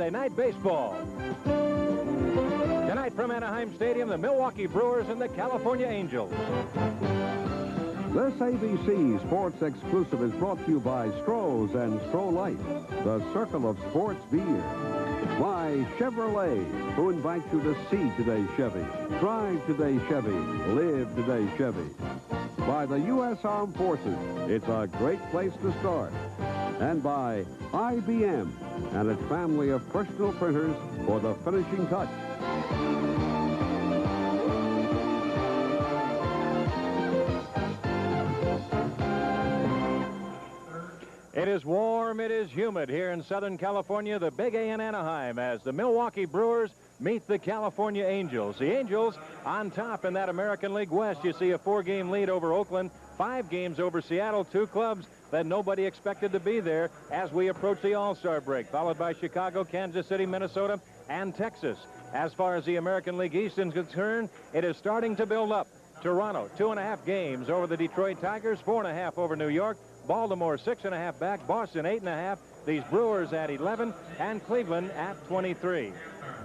Monday Night Baseball. Tonight from Anaheim Stadium, the Milwaukee Brewers and the California Angels. This ABC Sports Exclusive is brought to you by Stroh's and Stroh Light, the circle of sports beer. By Chevrolet, who invites you to see today's Chevy, drive today's Chevy, live today's Chevy. By the U.S. Armed Forces, it's a great place to start. And by IBM and its family of personal printers for the finishing touch. It is warm, it is humid here in Southern California, the Big A in Anaheim, as the Milwaukee Brewers meet the California Angels. The Angels on top in that American League West. You see a 4-game lead over Oakland, 5 games over Seattle, 2 clubs that nobody expected to be there as we approach the All-Star break, followed by Chicago, Kansas City, Minnesota, and Texas. As far as the American League East is concerned, it is starting to build up. Toronto, 2.5 games over the Detroit Tigers, 4.5 over New York. Baltimore 6.5 back, Boston 8.5, these Brewers at 11, and Cleveland at 23.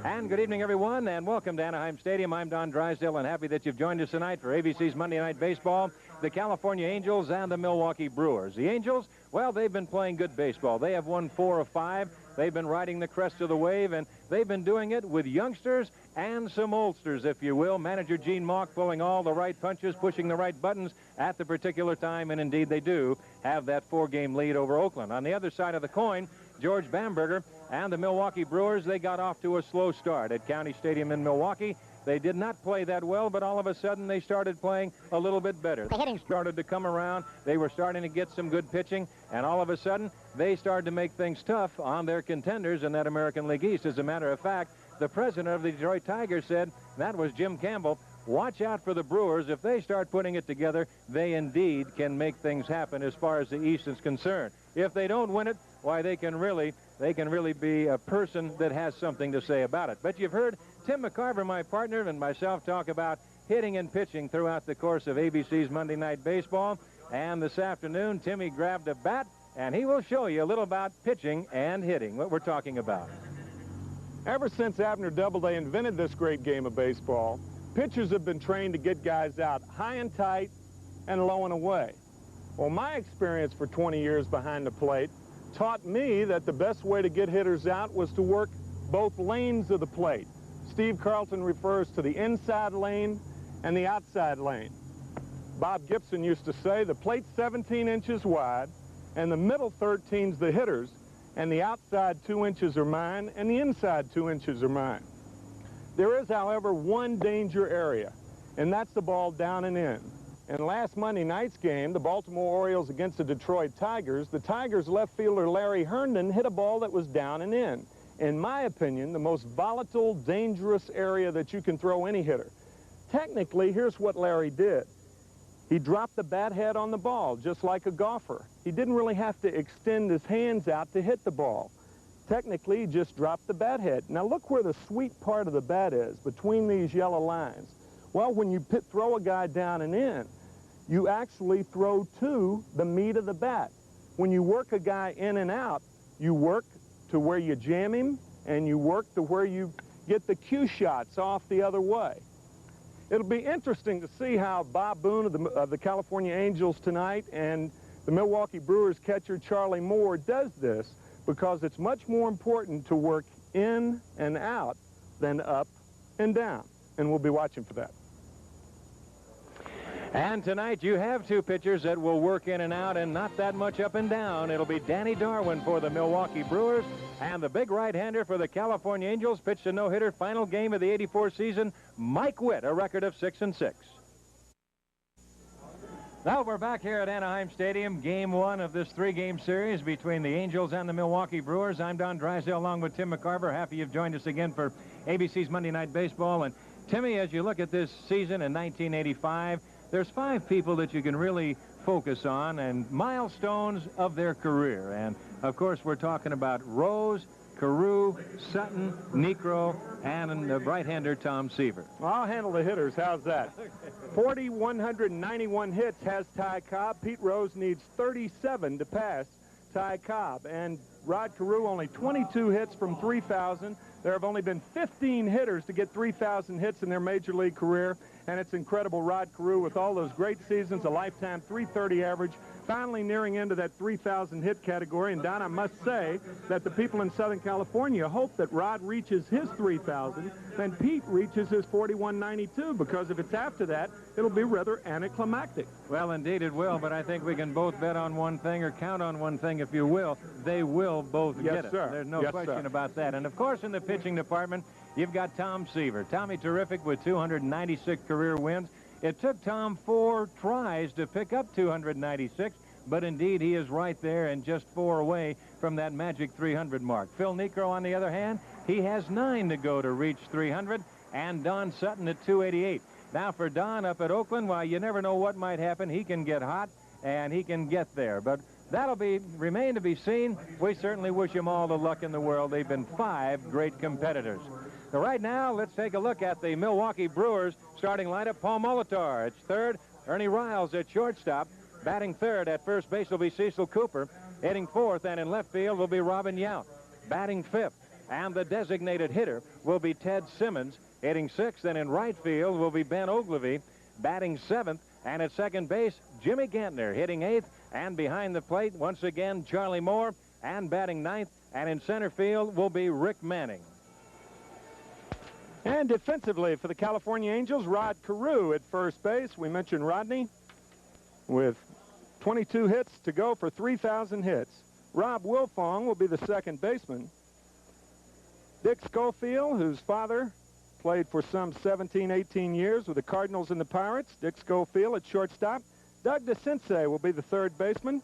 And good evening, everyone, and welcome to Anaheim Stadium. I'm Don Drysdale, and happy that you've joined us tonight for ABC's Monday Night Baseball, the California Angels and the Milwaukee Brewers. The Angels, well, they've been playing good baseball. They have won 4 of 5. They've been riding the crest of the wave, and they've been doing it with youngsters and some oldsters, if you will. Manager Gene Mauch pulling all the right punches, pushing the right buttons at the particular time, and indeed they do have that 4-game lead over Oakland. On the other side of the coin, George Bamberger and the Milwaukee Brewers, they got off to a slow start at County Stadium in Milwaukee. They did not play that well, but all of a sudden they started playing a little bit better. The hitting started to come around. They were starting to get some good pitching, and all of a sudden they started to make things tough on their contenders in that American League East. As a matter of fact, the president of the Detroit Tigers said, that was Jim Campbell, watch out for the Brewers. If they start putting it together, they indeed can make things happen as far as the East is concerned. If they don't win it, why, they can really be a person that has something to say about it. But you've heard Tim McCarver, my partner, and myself talk about hitting and pitching throughout the course of ABC's Monday Night Baseball. And this afternoon, Timmy grabbed a bat, and he will show you a little about pitching and hitting, what we're talking about. Ever since Abner Doubleday invented this great game of baseball, pitchers have been trained to get guys out high and tight and low and away. Well, my experience for 20 years behind the plate taught me that the best way to get hitters out was to work both lanes of the plate. Steve Carlton refers to the inside lane and the outside lane. Bob Gibson used to say the plate's 17 inches wide and the middle 13's the hitters, and the outside 2 inches are mine and the inside 2 inches are mine. There is, however, one danger area, and that's the ball down and in. In last Monday night's game, the Baltimore Orioles against the Detroit Tigers, the Tigers left fielder Larry Herndon hit a ball that was down and in. In my opinion, the most volatile, dangerous area that you can throw any hitter. Technically, here's what Larry did. He dropped the bat head on the ball, just like a golfer. He didn't really have to extend his hands out to hit the ball. Technically, he just dropped the bat head. Now look where the sweet part of the bat is, between these yellow lines. Well, when you throw a guy down and in, you actually throw to the meat of the bat. When you work a guy in and out, you work to where you jam him, and you work to where you get the cue shots off the other way. It'll be interesting to see how Bob Boone of the California Angels tonight and the Milwaukee Brewers catcher Charlie Moore does this, because it's much more important to work in and out than up and down, and we'll be watching for that. And tonight you have 2 pitchers that will work in and out and not that much up and down. It'll be Danny Darwin for the Milwaukee Brewers, and the big right-hander for the California Angels pitched a no-hitter final game of the '84 season, Mike Witt, a record of 6-6. Now we're back here at Anaheim Stadium, game 1 of this 3-game series between the Angels and the Milwaukee Brewers. I'm Don Drysdale along with Tim McCarver. Happy you've joined us again for ABC's Monday Night Baseball. And Timmy, as you look at this season in 1985, there's 5 people that you can really focus on and milestones of their career. And, of course, we're talking about Rose, Carew, Sutton, Necro, and the right-hander Tom Seaver. Well, I'll handle the hitters. How's that? 191 hits has Ty Cobb. Pete Rose needs 37 to pass Ty Cobb. And Rod Carew, only 22 hits from 3,000. There have only been 15 hitters to get 3,000 hits in their major league career, and it's incredible. Rod Carew, with all those great seasons, a lifetime .330 average, finally nearing into that 3,000 hit category. And Don, I must say that the people in Southern California hope that Rod reaches his 3,000 and Pete reaches his 4,192, because if it's after that, it'll be rather anticlimactic. Well, indeed it will, but I think we can both bet on one thing, or count on one thing, if you will. They will both get it. Sir. There's no Yes, question sir. about that. And, of course, in the pitching department, you've got Tom Seaver. Tommy terrific with 296 career wins. It took Tom 4 tries to pick up 296, but indeed he is right there and just 4 away from that magic 300 mark. Phil Niekro, on the other hand, he has 9 to go to reach 300, and Don Sutton at 288. Now for Don up at Oakland, well, you never know what might happen. He can get hot, and he can get there. But that'll remain to be seen. We certainly wish him all the luck in the world. They've been 5 great competitors. So right now, let's take a look at the Milwaukee Brewers starting lineup. Paul Molitor at third. Ernie Riles at shortstop. Batting third at first base will be Cecil Cooper. Hitting fourth, and in left field will be Robin Yount. Batting fifth, and the designated hitter will be Ted Simmons. Hitting sixth, and in right field will be Ben Ogilvie. Batting seventh, and at second base, Jimmy Gantner. Hitting eighth, and behind the plate, once again, Charlie Moore. And batting ninth, and in center field will be Rick Manning. And defensively for the California Angels, Rod Carew at first base. We mentioned Rodney with 22 hits to go for 3,000 hits. Rob Wilfong will be the second baseman. Dick Schofield, whose father played for some 17, 18 years with the Cardinals and the Pirates. Dick Schofield at shortstop. Doug DeCinces will be the third baseman.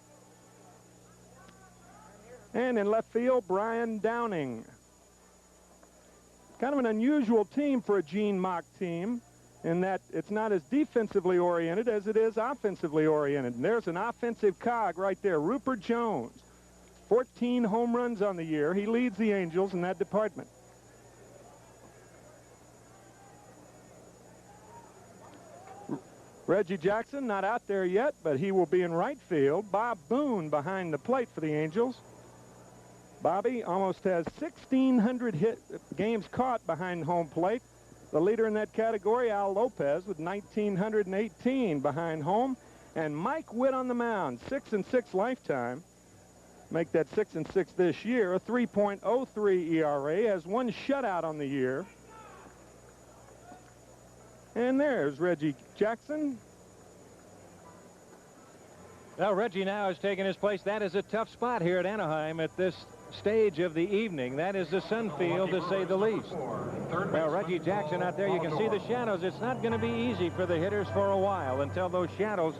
And in left field, Brian Downing. Kind of an unusual team for a Gene Mach team, in that it's not as defensively oriented as it is offensively oriented. And there's an offensive cog right there, Rupert Jones. 14 home runs on the year. He leads the Angels in that department. Reggie Jackson not out there yet, but he will be in right field. Bob Boone behind the plate for the Angels. Bobby almost has 1,600 games caught behind home plate. The leader in that category, Al Lopez, with 1,918 behind home. And Mike Witt on the mound, 6-6 lifetime. Make that 6-6 this year, a 3.03 ERA, has 1 shutout on the year. And there's Reggie Jackson. Well, Reggie now has taken his place. That is a tough spot here at Anaheim at this stage of the evening. That is the sun field, to say the least. Well, Reggie Jackson out there, you can see the shadows. It's not going to be easy for the hitters for a while until those shadows,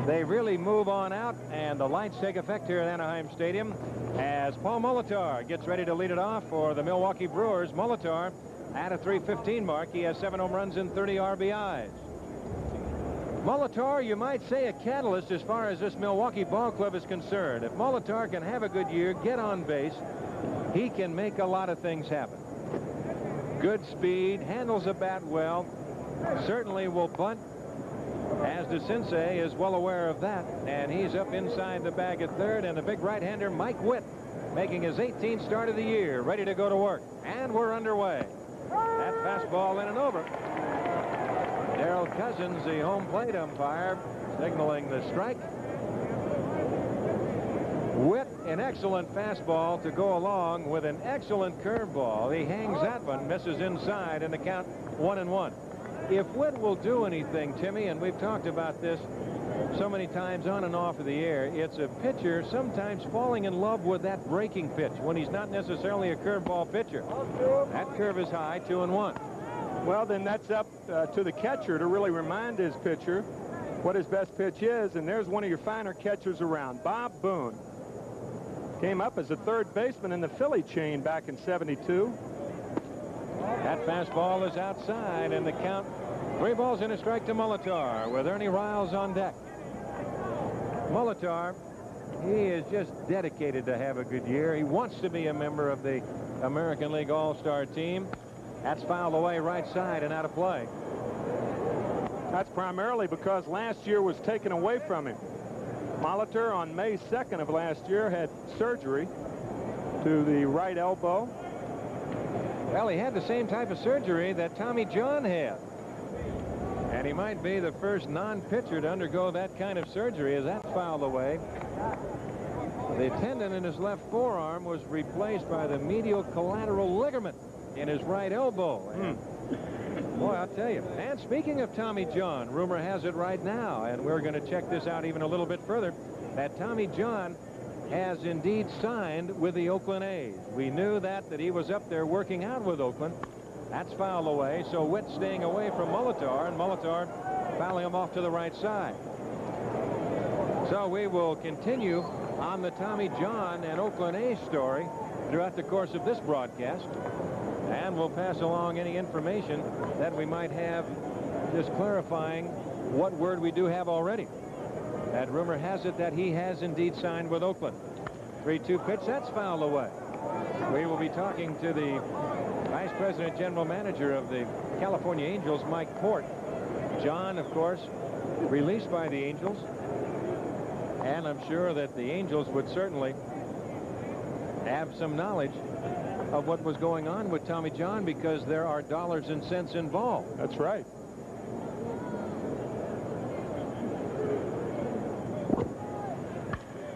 they really move on out, and the lights take effect here at Anaheim Stadium as Paul Molitor gets ready to lead it off for the Milwaukee Brewers. Molitor at a 315 mark. He has 7 home runs and 30 RBIs. Molitor, you might say, a catalyst as far as this Milwaukee ball club is concerned. If Molitor can have a good year, get on base, he can make a lot of things happen. Good speed, handles the bat well, certainly will bunt, as DeCinces is well aware of that, and he's up inside the bag at third, and the big right-hander Mike Witt making his 18th start of the year, ready to go to work. And we're underway. That fastball in and over. Darrell Cousins, the home plate umpire, signaling the strike. Witt, an excellent fastball to go along with an excellent curveball. He hangs that one, misses inside, and the count 1-1. If Witt will do anything, Timmy, and we've talked about this so many times on and off of the air, it's a pitcher sometimes falling in love with that breaking pitch when he's not necessarily a curveball pitcher. That curve is high, 2-1. Well, then that's up to the catcher to really remind his pitcher what his best pitch is, and there's one of your finer catchers around, Bob Boone. Came up as a third baseman in the Philly chain back in '72. That fastball is outside, and the count, 3 balls and a strike to Molitor with Ernie Riles on deck. Molitor, he is just dedicated to have a good year. He wants to be a member of the American League All-Star team. That's fouled away right side and out of play. That's primarily because last year was taken away from him. Molitor on May 2nd of last year had surgery, to the right elbow. Well, he had the same type of surgery that Tommy John had. And he might be the first non-pitcher to undergo that kind of surgery as that's fouled away. The tendon in his left forearm was replaced by the medial collateral ligament in his right elbow. Boy, I'll tell you. And speaking of Tommy John, rumor has it right now, and we're going to check this out even a little bit further, that Tommy John has indeed signed with the Oakland A's. We knew that he was up there working out with Oakland. That's fouled away, so Witt staying away from Molitor, and Molitor fouling him off to the right side. So we will continue on the Tommy John and Oakland A's story throughout the course of this broadcast. And we'll pass along any information that we might have, just clarifying what word we do have already. That rumor has it that he has indeed signed with Oakland. 3-2 pitch, that's fouled away. We will be talking to the Vice President General Manager of the California Angels, Mike Port. John, of course, released by the Angels. And I'm sure that the Angels would certainly have some knowledge of what was going on with Tommy John, because there are dollars and cents involved. That's right.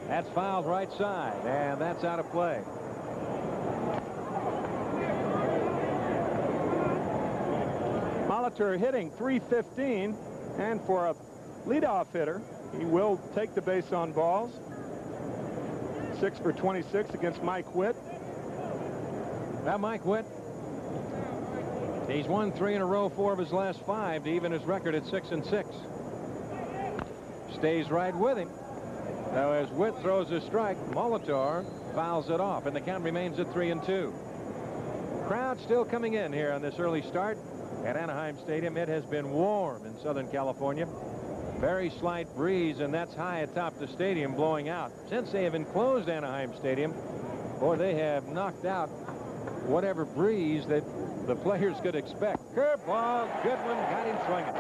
That's fouled right side, and that's out of play. Molitor hitting .315, and for a leadoff hitter, he will take the base on balls. 6 for 26 against Mike Witt. Now Mike Witt, he's won 3 in a row, 4 of his last 5 to even his record at 6-6. Stays right with him. Now as Witt throws a strike, Molitor fouls it off, and the count remains at 3-2. Crowd still coming in here on this early start at Anaheim Stadium. It has been warm in Southern California. Very slight breeze, and that's high atop the stadium blowing out. Since they have enclosed Anaheim Stadium, boy, they have knocked out whatever breeze that the players could expect. Curveball, Goodwin got him swinging.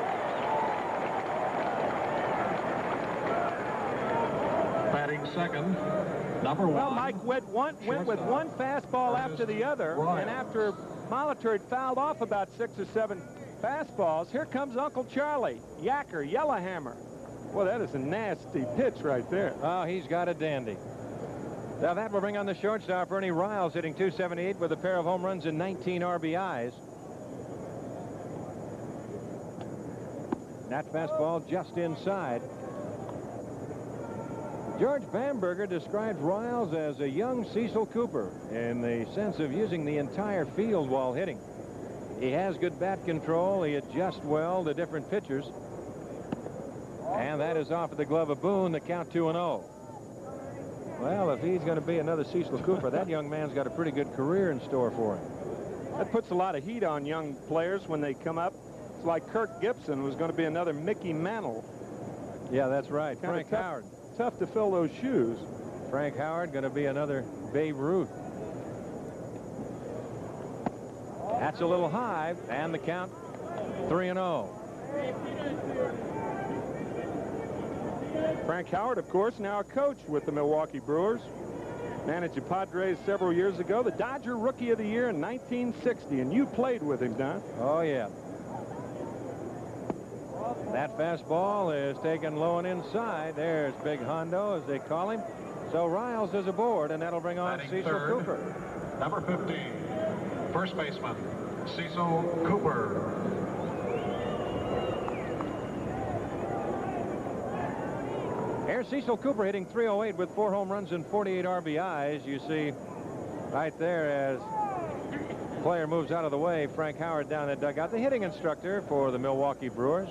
Batting second, number 1. Well, Mike Witt went with one fastball after the other, and after Molitor had fouled off about 6 or 7 fastballs, here comes Uncle Charlie, Yacker, Yellowhammer. Well, that is a nasty pitch right there. Oh, he's got a dandy. Now that will bring on the shortstop, Ernie Riles, hitting .278 with a pair of home runs and 19 RBIs. That fastball just inside. George Bamberger describes Riles as a young Cecil Cooper in the sense of using the entire field while hitting. He has good bat control. He adjusts well to different pitchers. And that is off of the glove of Boone, the count 2-0. Well, if he's going to be another Cecil Cooper, that young man's got a pretty good career in store for him. That puts a lot of heat on young players when they come up. It's like Kirk Gibson was going to be another Mickey Mantle. Yeah, that's right. Frank Howard. Tough to fill those shoes. Frank Howard going to be another Babe Ruth. That's a little high, and the count 3-0. Frank Howard, of course, now a coach with the Milwaukee Brewers. Managed the Padres several years ago. The Dodger Rookie of the Year in 1960, and you played with him, Don. Oh, yeah. That fastball is taken low and inside. There's Big Hondo, as they call him. So Riles is aboard, and that'll bring on Batting Cecil third, Cooper. Number 15, first baseman, Cecil Cooper. Here's Cecil Cooper hitting .308 with 4 home runs and 48 RBIs. You see right there as the player moves out of the way, Frank Howard down the dugout, the hitting instructor for the Milwaukee Brewers.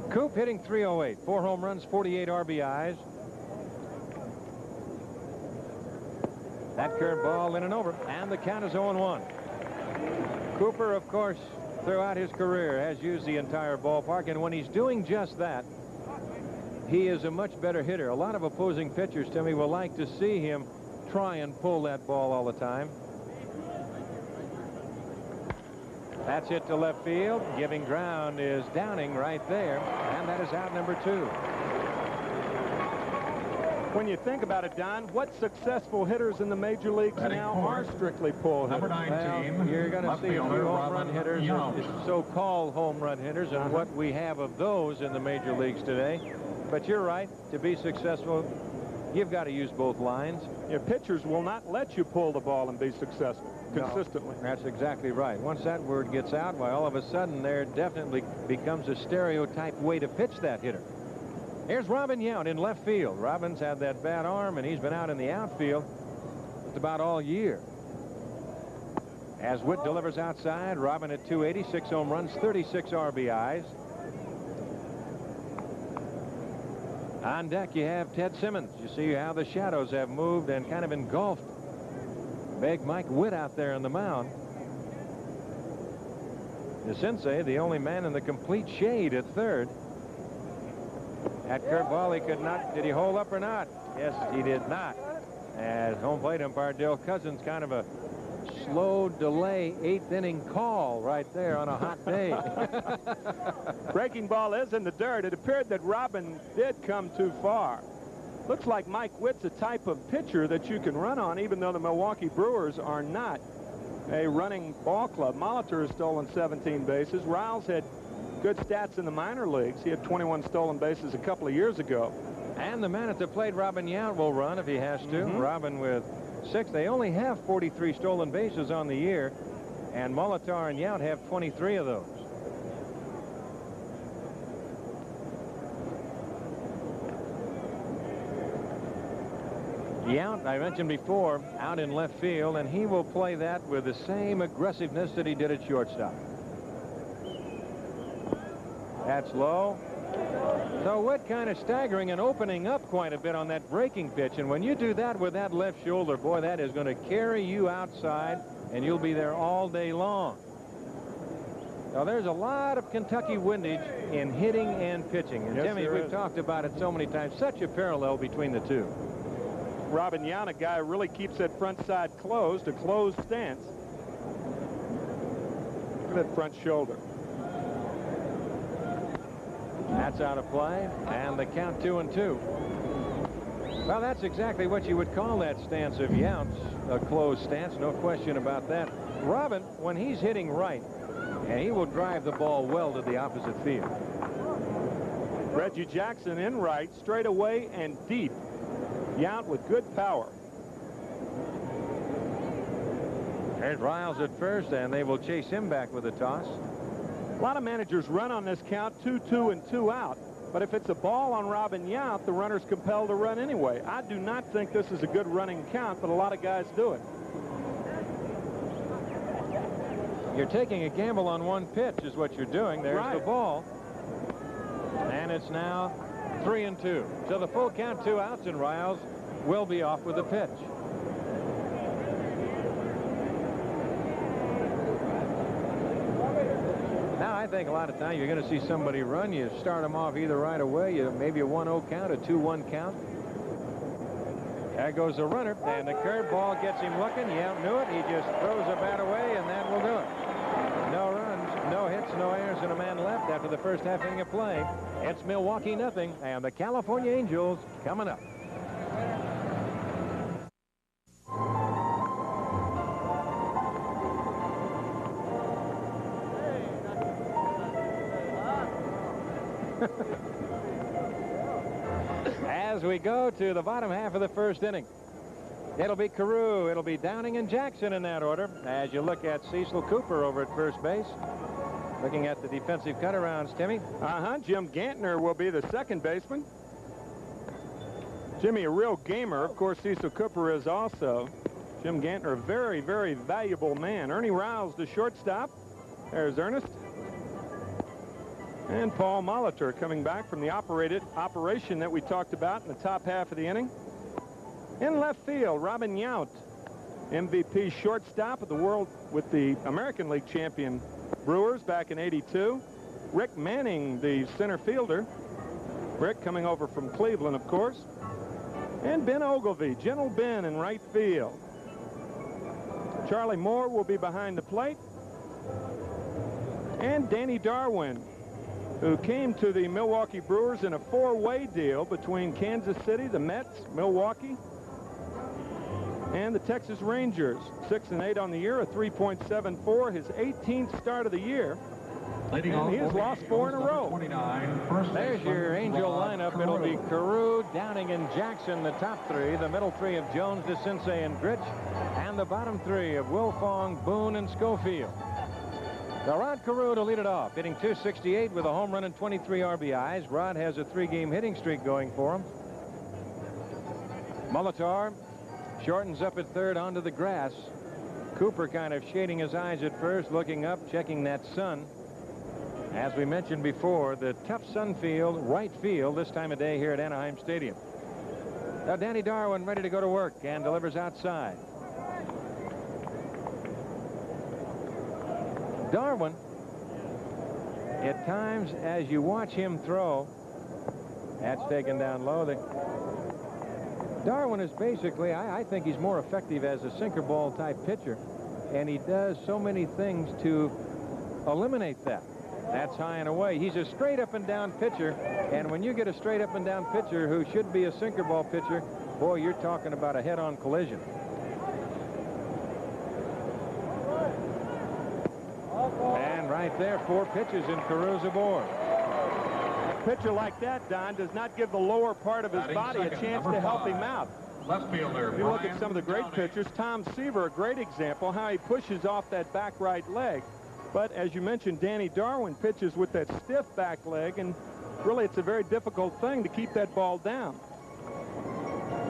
Coop hitting .308, 4 home runs, 48 RBIs. That curveball in and over, and the count is 0-1. Cooper, of course, throughout his career has used the entire ballpark, and when he's doing just that, he is a much better hitter. A lot of opposing pitchers, Timmy, will like to see him try and pull that ball all the time. That's hit to left field. Giving ground is Downing right there, and that is out number 2. when you think about it, Don, what successful hitters in the major leagues Batting now fourth, are strictly pull hitters? Number 19, Well, you're going to left see a few fielder home run Robin hitters, Yount. so-called home run hitters, and what we have of those in the major leagues today. But you're right. To be successful, you've got to use both lines. Your pitchers will not let you pull the ball and be successful consistently. No, that's exactly right. Once that word gets out, why, all of a sudden there definitely becomes a stereotype way to pitch that hitter. Here's Robin Yount in left field. Robin's had that bad arm, and he's been out in the outfield just about all year. As Witt delivers outside, Robin at 280, 6 home runs, 36 RBIs. On deck, you have Ted Simmons. You see how the shadows have moved and kind of engulfed big Mike Witt out there on the mound. The sensei, the only man in the complete shade at third. That curveball, he could not. Did he hold up or not? Yes, he did not. As home plate umpire Dale Cousins, kind of a slow delay 8th inning call right there on a hot day. Breaking ball is in the dirt. It appeared that Robin did come too far. Looks like Mike Witt's a type of pitcher that you can run on, even though the Milwaukee Brewers are not a running ball club. Molitor has stolen 17 bases. Riles had good stats in the minor leagues. He had 21 stolen bases a couple of years ago. And the man at the plate, Robin Yount, will run if he has to. Robin with 6. They only have 43 stolen bases on the year, and Molitor and Yount have 23 of those. Yount, I mentioned before, out in left field, and he will play that with the same aggressiveness that he did at shortstop. That's low. So Witt kind of staggering and opening up quite a bit on that breaking pitch, and when you do that with that left shoulder, boy, that is going to carry you outside, and you'll be there all day long. Now, there's a lot of Kentucky windage in hitting and pitching, and Yes, Jimmy, we've talked about it so many times, such a parallel between the two. Robin Yount, a guy who really keeps that front side closed, a closed stance. Look at that front shoulder. That's out of play, and the count 2-2. Well, that's exactly what you would call that stance of Yount's, a closed stance, no question about that. Robin, when he's hitting right, and he will drive the ball well to the opposite field. Reggie Jackson in right, straight away and deep. Yount with good power. There's Riles at first, and they will chase him back with a toss. A lot of managers run on this count 2-2 and 2 out. But if it's a ball on Robin Yount, the runner's compelled to run anyway. I do not think this is a good running count, but a lot of guys do it. You're taking a gamble on one pitch is what you're doing. There's Right. the ball. And it's now 3-2. So the full count, 2 outs, and Riles will be off with the pitch. Now, I think a lot of times you're going to see somebody run. You start them off either right away, maybe a 1-0 count, a 2-1 count. There goes the runner, and the curveball gets him looking. Yount knew it. He just throws the bat away, and that will do it. No runs, no hits, no errors, and a man left after the first half inning of play. It's Milwaukee 0, and the California Angels coming up. As we go to the bottom half of the first inning, it'll be Carew, it'll be Downing and Jackson in that order. As you look at Cecil Cooper over at first base, looking at the defensive cut-arounds, Timmy. Jim Gantner will be the second baseman. Jimmy, a real gamer. Of course, Cecil Cooper is also. Jim Gantner, a very, very valuable man. Ernie Riles, the shortstop. There's Ernest. And Paul Molitor coming back from the operation that we talked about in the top half of the inning. In left field, Robin Yount, MVP shortstop of the world with the American League champion Brewers back in '82. Rick Manning, the center fielder. Rick coming over from Cleveland, of course. And Ben Ogilvie, Gentle Ben in right field. Charlie Moore will be behind the plate. And Danny Darwin who came to the Milwaukee Brewers in a four-way deal between Kansas City, the Mets, Milwaukee, and the Texas Rangers. 6-8 on the year, a 3.74, his 18th start of the year. And he has lost 4 in a row. There's your Angel lineup. It'll be Carew, Downing, and Jackson, the top 3. The middle 3 of Jones, DeCinces, and Grich. And the bottom 3 of Wilfong, Boone, and Schofield. Now, Rod Carew to lead it off, hitting .268 with a home run and 23 RBIs. Rod has a 3-game hitting streak going for him. Molitor shortens up at third onto the grass. Cooper kind of shading his eyes at first, looking up, checking that sun. As we mentioned before, the tough sun field, right field, this time of day here at Anaheim Stadium. Now Danny Darwin ready to go to work and delivers outside. Darwin, at times as you watch him throw, that's taken down low. Darwin is basically, I think he's more effective as a sinker ball type pitcher, and he does so many things to eliminate that. That's high and away. He's a straight up and down pitcher, and when you get a straight up and down pitcher who should be a sinker ball pitcher, boy, you're talking about a head-on collision. And right there, 4 pitches in Carew's aboard. A pitcher like that, Don, does not give the lower part of his body a chance to help him out. Left fielder. If you look at some of the great pitchers, Tom Seaver, a great example, how he pushes off that back right leg. But as you mentioned, Danny Darwin pitches with that stiff back leg, and really it's a very difficult thing to keep that ball down.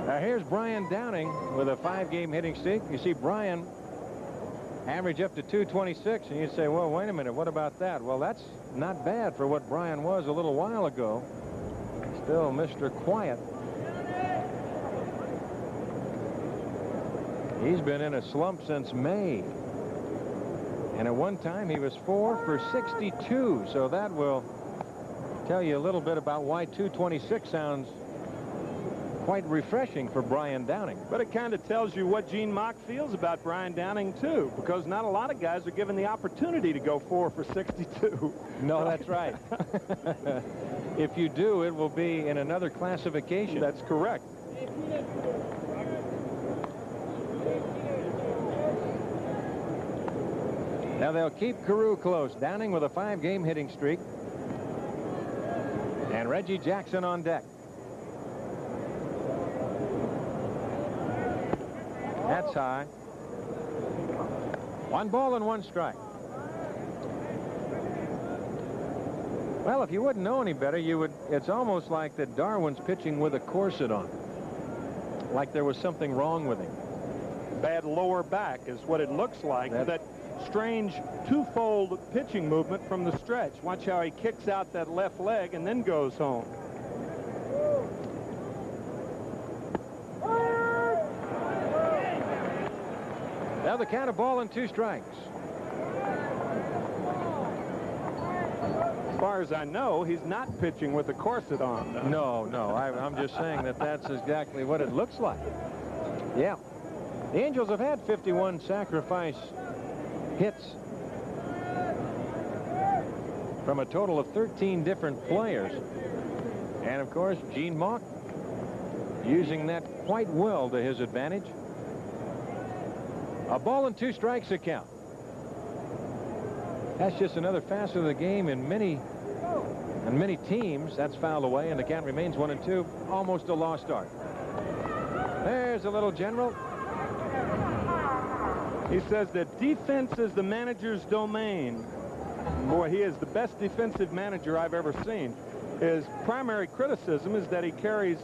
Now here's Brian Downing with a 5-game hitting streak. You see Brian average up to .226, and you say, well, wait a minute, what about that? Well, that's not bad for what Brian was a little while ago. Still Mr. Quiet. He's been in a slump since May. And at one time he was 4 for 62, so that will tell you a little bit about why .226 sounds quite refreshing for Brian Downing. But it kind of tells you what Gene Mock feels about Brian Downing, too, because not a lot of guys are given the opportunity to go 4 for 62. No, that's right. If you do, it will be in another classification. That's correct. Now they'll keep Carew close. Downing with a 5-game hitting streak. And Reggie Jackson on deck. That's high. 1 ball and 1 strike. Well, if you wouldn't know any better, you would. It's almost like that Darwin's pitching with a corset on. Like there was something wrong with him. Bad lower back is what it looks like. That strange twofold pitching movement from the stretch. Watch how he kicks out that left leg and then goes home. Now the count, of 1 ball and 2 strikes. As far as I know, he's not pitching with a corset on. No, I'm just saying that that's exactly what it looks like. Yeah. The Angels have had 51 sacrifice hits from a total of 13 different players. And, of course, Gene Mock using that quite well to his advantage. 1 ball and 2 strikes to count. That's just another facet of the game in many teams. That's fouled away, and the count remains 1-2. Almost a lost art. There's a little general. He says that defense is the manager's domain. Boy, he is the best defensive manager I've ever seen. His primary criticism is that he carries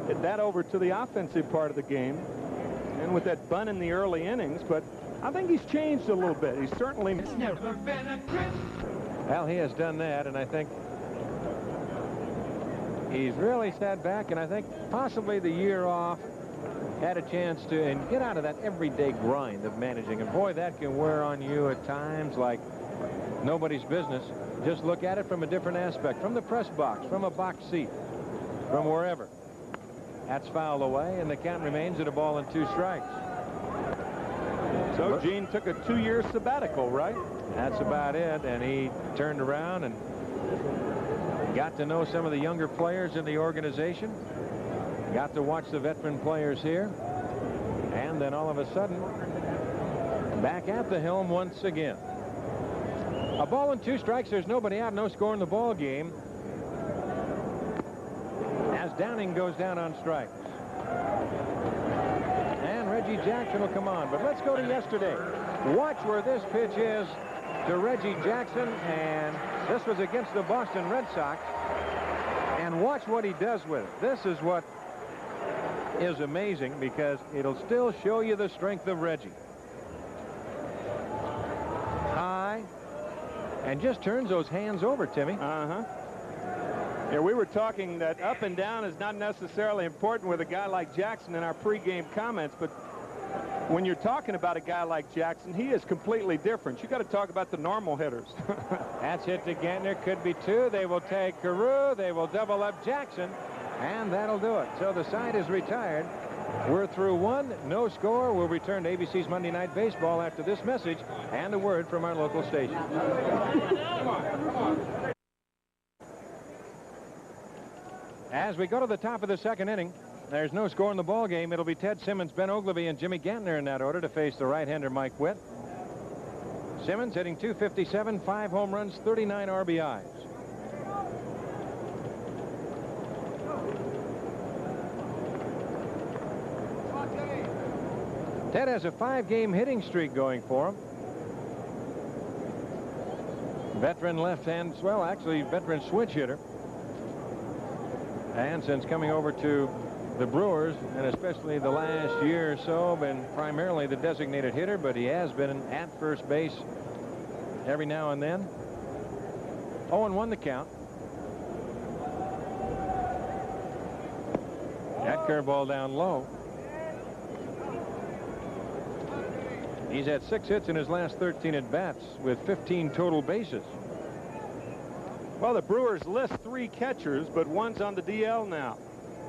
that over to the offensive part of the game, and with that bunt in the early innings, but I think he's changed a little bit. He's certainly never been a Well, he has done that, and I think he's really sat back, and I think possibly the year off had a chance to get out of that everyday grind of managing. And boy, that can wear on you at times like nobody's business. Just look at it from a different aspect, from the press box, from a box seat, from wherever. That's fouled away, and the count remains at 1 ball and 2 strikes. So Gene took a 2-year sabbatical, right? That's about it, and he turned around and Got to know some of the younger players in the organization. Got to watch the veteran players here. And then all of a sudden, back at the helm once again. A ball and 2 strikes. There's nobody out. No score in the ball game. As Downing goes down on strikes. And Reggie Jackson will come on. But let's go to yesterday. Watch where this pitch is to Reggie Jackson. And this was against the Boston Red Sox. And watch what he does with it. This is what is amazing, because it'll still show you the strength of Reggie. High. And just turns those hands over, Timmy. Yeah, we were talking that up and down is not necessarily important with a guy like Jackson in our pregame comments, but when you're talking about a guy like Jackson, he is completely different. You got to talk about the normal hitters. That's hit to Gantner. Could be 2. They will take Carew. They will double up Jackson, and that'll do it. So the side is retired. We're through 1. No score. We'll return to ABC's Monday Night Baseball after this message and a word from our local station. As we go to the top of the 2nd inning, there's no score in the ball game. It'll be Ted Simmons, Ben Oglivie, and Jimmy Gantner in that order to face the right-hander Mike Witt. Simmons hitting .257, 5 home runs, 39 RBIs. Ted has a 5-game hitting streak going for him. Veteran left-hand, well, actually, veteran switch hitter. And since coming over to the Brewers, and especially the last year or so, been primarily the designated hitter, but he has been at first base every now and then. 0-1 the count. That curveball down low. He's had 6 hits in his last 13 at-bats with 15 total bases. Well, the Brewers list 3 catchers, but one's on the DL now.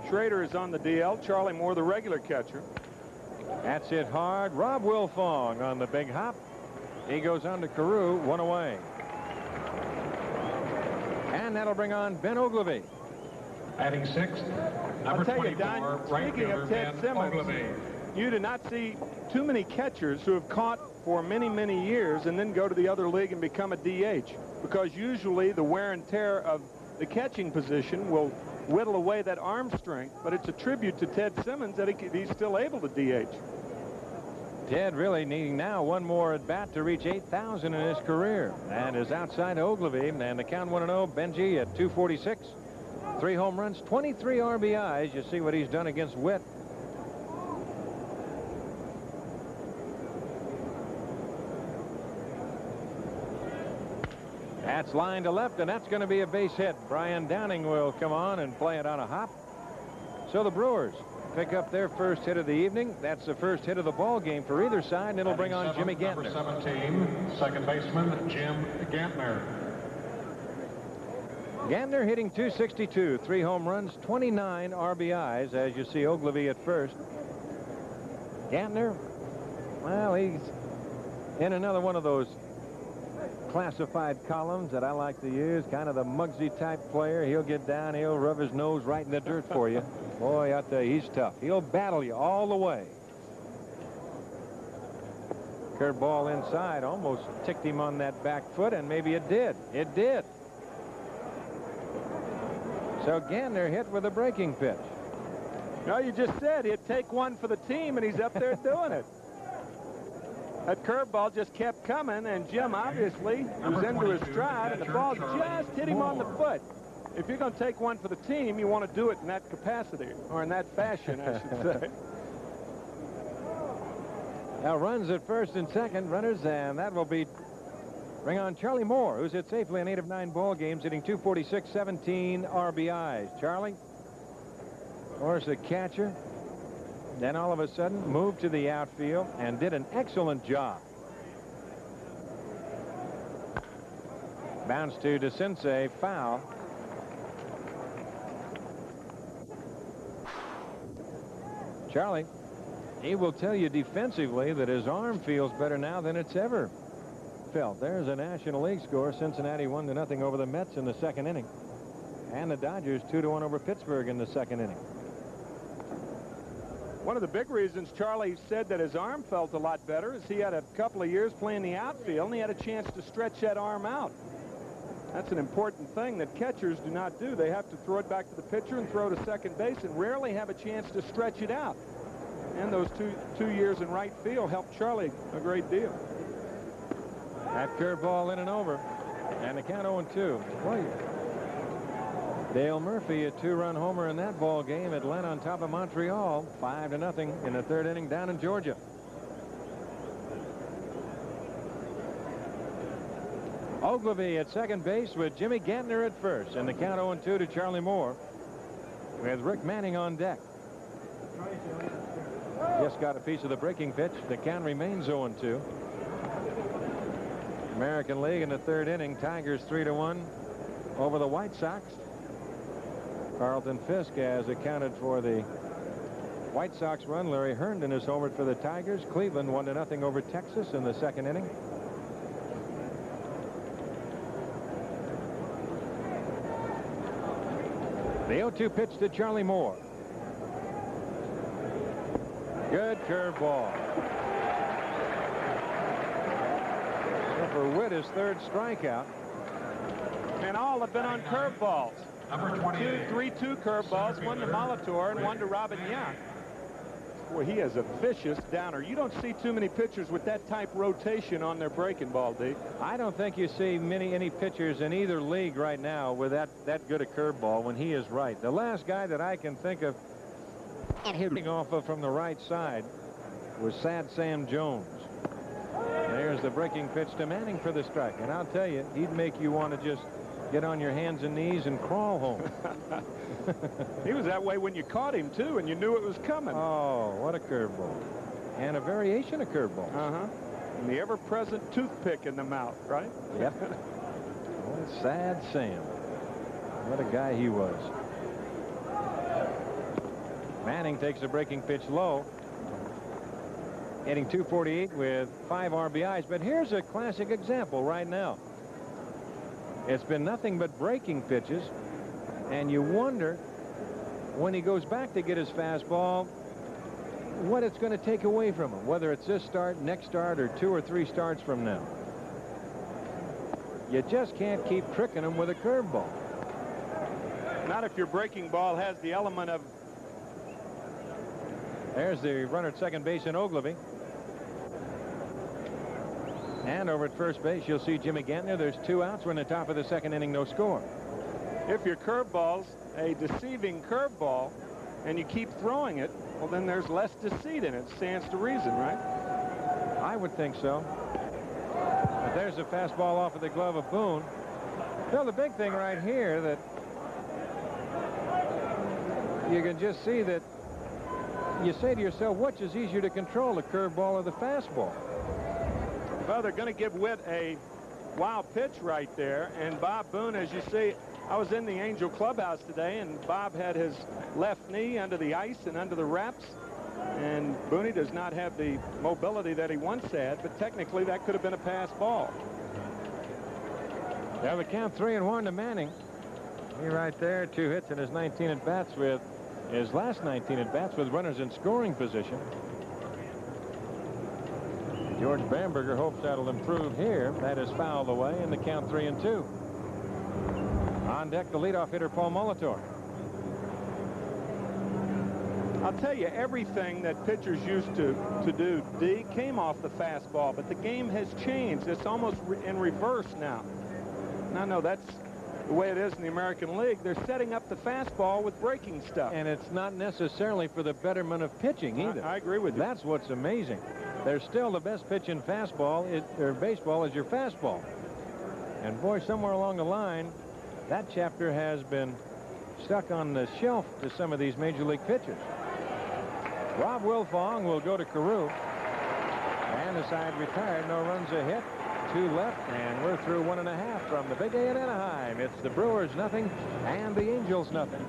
Schrader is on the DL. Charlie Moore, the regular catcher. That's hit hard. Rob Wilfong on the big hop. He goes on to Carew, 1 away. And that'll bring on Ben Oglivie. Batting 6th, number 24, right speaking fielder of Ted Ben Simmons, Oglivie. you do not see too many catchers who have caught for many, many years and then go to the other league and become a DH, because usually the wear and tear of the catching position will whittle away that arm strength, but it's a tribute to Ted Simmons that he's still able to DH. Ted really needing now 1 more at bat to reach 8,000 in his career, and is outside Oglivie, and the count 1-0. Benji at .246, 3 home runs, 23 RBIs. You see what he's done against Witt. That's line to left, and that's going to be a base hit. Brian Downing will come on and play it on a hop. So the Brewers pick up their first hit of the evening. That's the first hit of the ball game for either side, and it'll bring on Jimmy Gantner. Number 17, second baseman Jim Gantner. Gantner hitting .262, 3 home runs, 29 RBIs, as you see Oglivie at first. Gantner, well, he's in another one of those classified columns that I like to use, kind of the Muggsy type player. He'll get down, he'll rub his nose right in the dirt for you. Boy, I tell you, he's tough. He'll battle you all the way. Curveball inside almost ticked him on that back foot, and maybe it did. It did. So Gantner hit with a breaking pitch. No, you just said he'd take 1 for the team, and he's up there doing it. That curveball just kept coming, and Jim obviously was into his stride, and the ball just hit him on the foot. If you're going to take 1 for the team, you want to do it in that capacity, or in that fashion, I should say. Now runs at first and second, runners, and that will bring on Charlie Moore, who's hit safely in 8 of 9 ball games, hitting .246, 17 RBIs. Charlie, of course, the catcher. Then all of a sudden moved to the outfield and did an excellent job. Bounce to DeCinces, foul. Charlie, he will tell you defensively that his arm feels better now than it's ever felt. There's a National League score. Cincinnati 1-0 over the Mets in the 2nd inning. And the Dodgers 2-1 over Pittsburgh in the second inning. One of the big reasons Charlie said that his arm felt a lot better is he had a couple of years playing the outfield, and he had a chance to stretch that arm out. That's an important thing that catchers do not do. They have to throw it back to the pitcher and throw to second base and rarely have a chance to stretch it out. And those two years in right field helped Charlie a great deal. That curveball in and over. And the count 0-2. Boy, Dale Murphy, a 2-run homer in that ball game. Atlanta on top of Montreal, 5-0 in the third inning down in Georgia. Ogilvy at second base with Jimmy Gantner at first. And the count 0-2 to Charlie Moore with Rick Manning on deck. Just got a piece of the breaking pitch. The count remains 0-2. American League in the third inning. Tigers 3-1 over the White Sox. Carlton Fisk has accounted for the White Sox run. Larry Herndon has homered for the Tigers. Cleveland 1-0 over Texas in the second inning. The 0-2 pitch to Charlie Moore. Good curveball. For Witt, his third strikeout. And all have been on curveballs. Number 28. 3-2 curveballs, one to Molitor and one to Robignac. Boy, he has a vicious downer. You don't see too many pitchers with that type rotation on their breaking ball, D. I don't think you see any pitchers in either league right now with that good a curveball when he is right. The last guy that I can think of hitting off of from the right side was Sad Sam Jones. There's the breaking pitch to Manning for the strike. And I'll tell you, he'd make you want to just get on your hands and knees and crawl home. He was that way when you caught him, too, and you knew it was coming. Oh, what a curveball. And a variation of curveballs. Uh-huh. And the ever-present toothpick in the mouth, right? Yep. Oh, Sad Sam. What a guy he was. Manning takes a breaking pitch low. Hitting 248 with 5 RBIs. But here's a classic example right now. It's been nothing but breaking pitches. And you wonder, when he goes back to get his fastball, what it's going to take away from him. Whether it's this start, next start, or 2 or 3 starts from now. You just can't keep tricking him with a curveball. Not if your breaking ball has the element of... There's the runner at second base in Ogilvy. And over at first base, you'll see Jimmy Gantner. There's 2 outs. We're in the top of the second inning, no score. If your curveball's a deceiving curveball and you keep throwing it, well, then there's less deceit in it. Stands to reason, right? I would think so. But there's a fastball off of the glove of Boone. Well, the big thing right here that you can just see that you say to yourself, which is easier to control, the curveball or the fastball? Well, they're going to give Witt a wild pitch right there. And Bob Boone, as you see, I was in the Angel clubhouse today, and Bob had his left knee under the ice and under the wraps. And Boone does not have the mobility that he once had, but technically that could have been a pass ball. They have a count 3-1 to Manning. He right there, 2 hits in his 19 at-bats with his last 19 at-bats with runners in scoring position. George Bamberger hopes that'll improve here. That is fouled away, and the count 3-2. On deck, the leadoff hitter, Paul Molitor. I'll tell you, everything that pitchers used to do, D, came off the fastball, but the game has changed. It's almost in reverse now. And I know that's the way it is in the American League. They're setting up the fastball with breaking stuff. And it's not necessarily for the betterment of pitching either. I agree with you. That's what's amazing. There's still the best pitch in fastball, or baseball, is your fastball. And boy, somewhere along the line, that chapter has been stuck on the shelf to some of these major league pitchers. Rob Wilfong will go to Carew. And the side retired, no runs a hit. 2 left, and we're through 1.5 from the Big A in Anaheim. It's the Brewers nothing and the Angels nothing.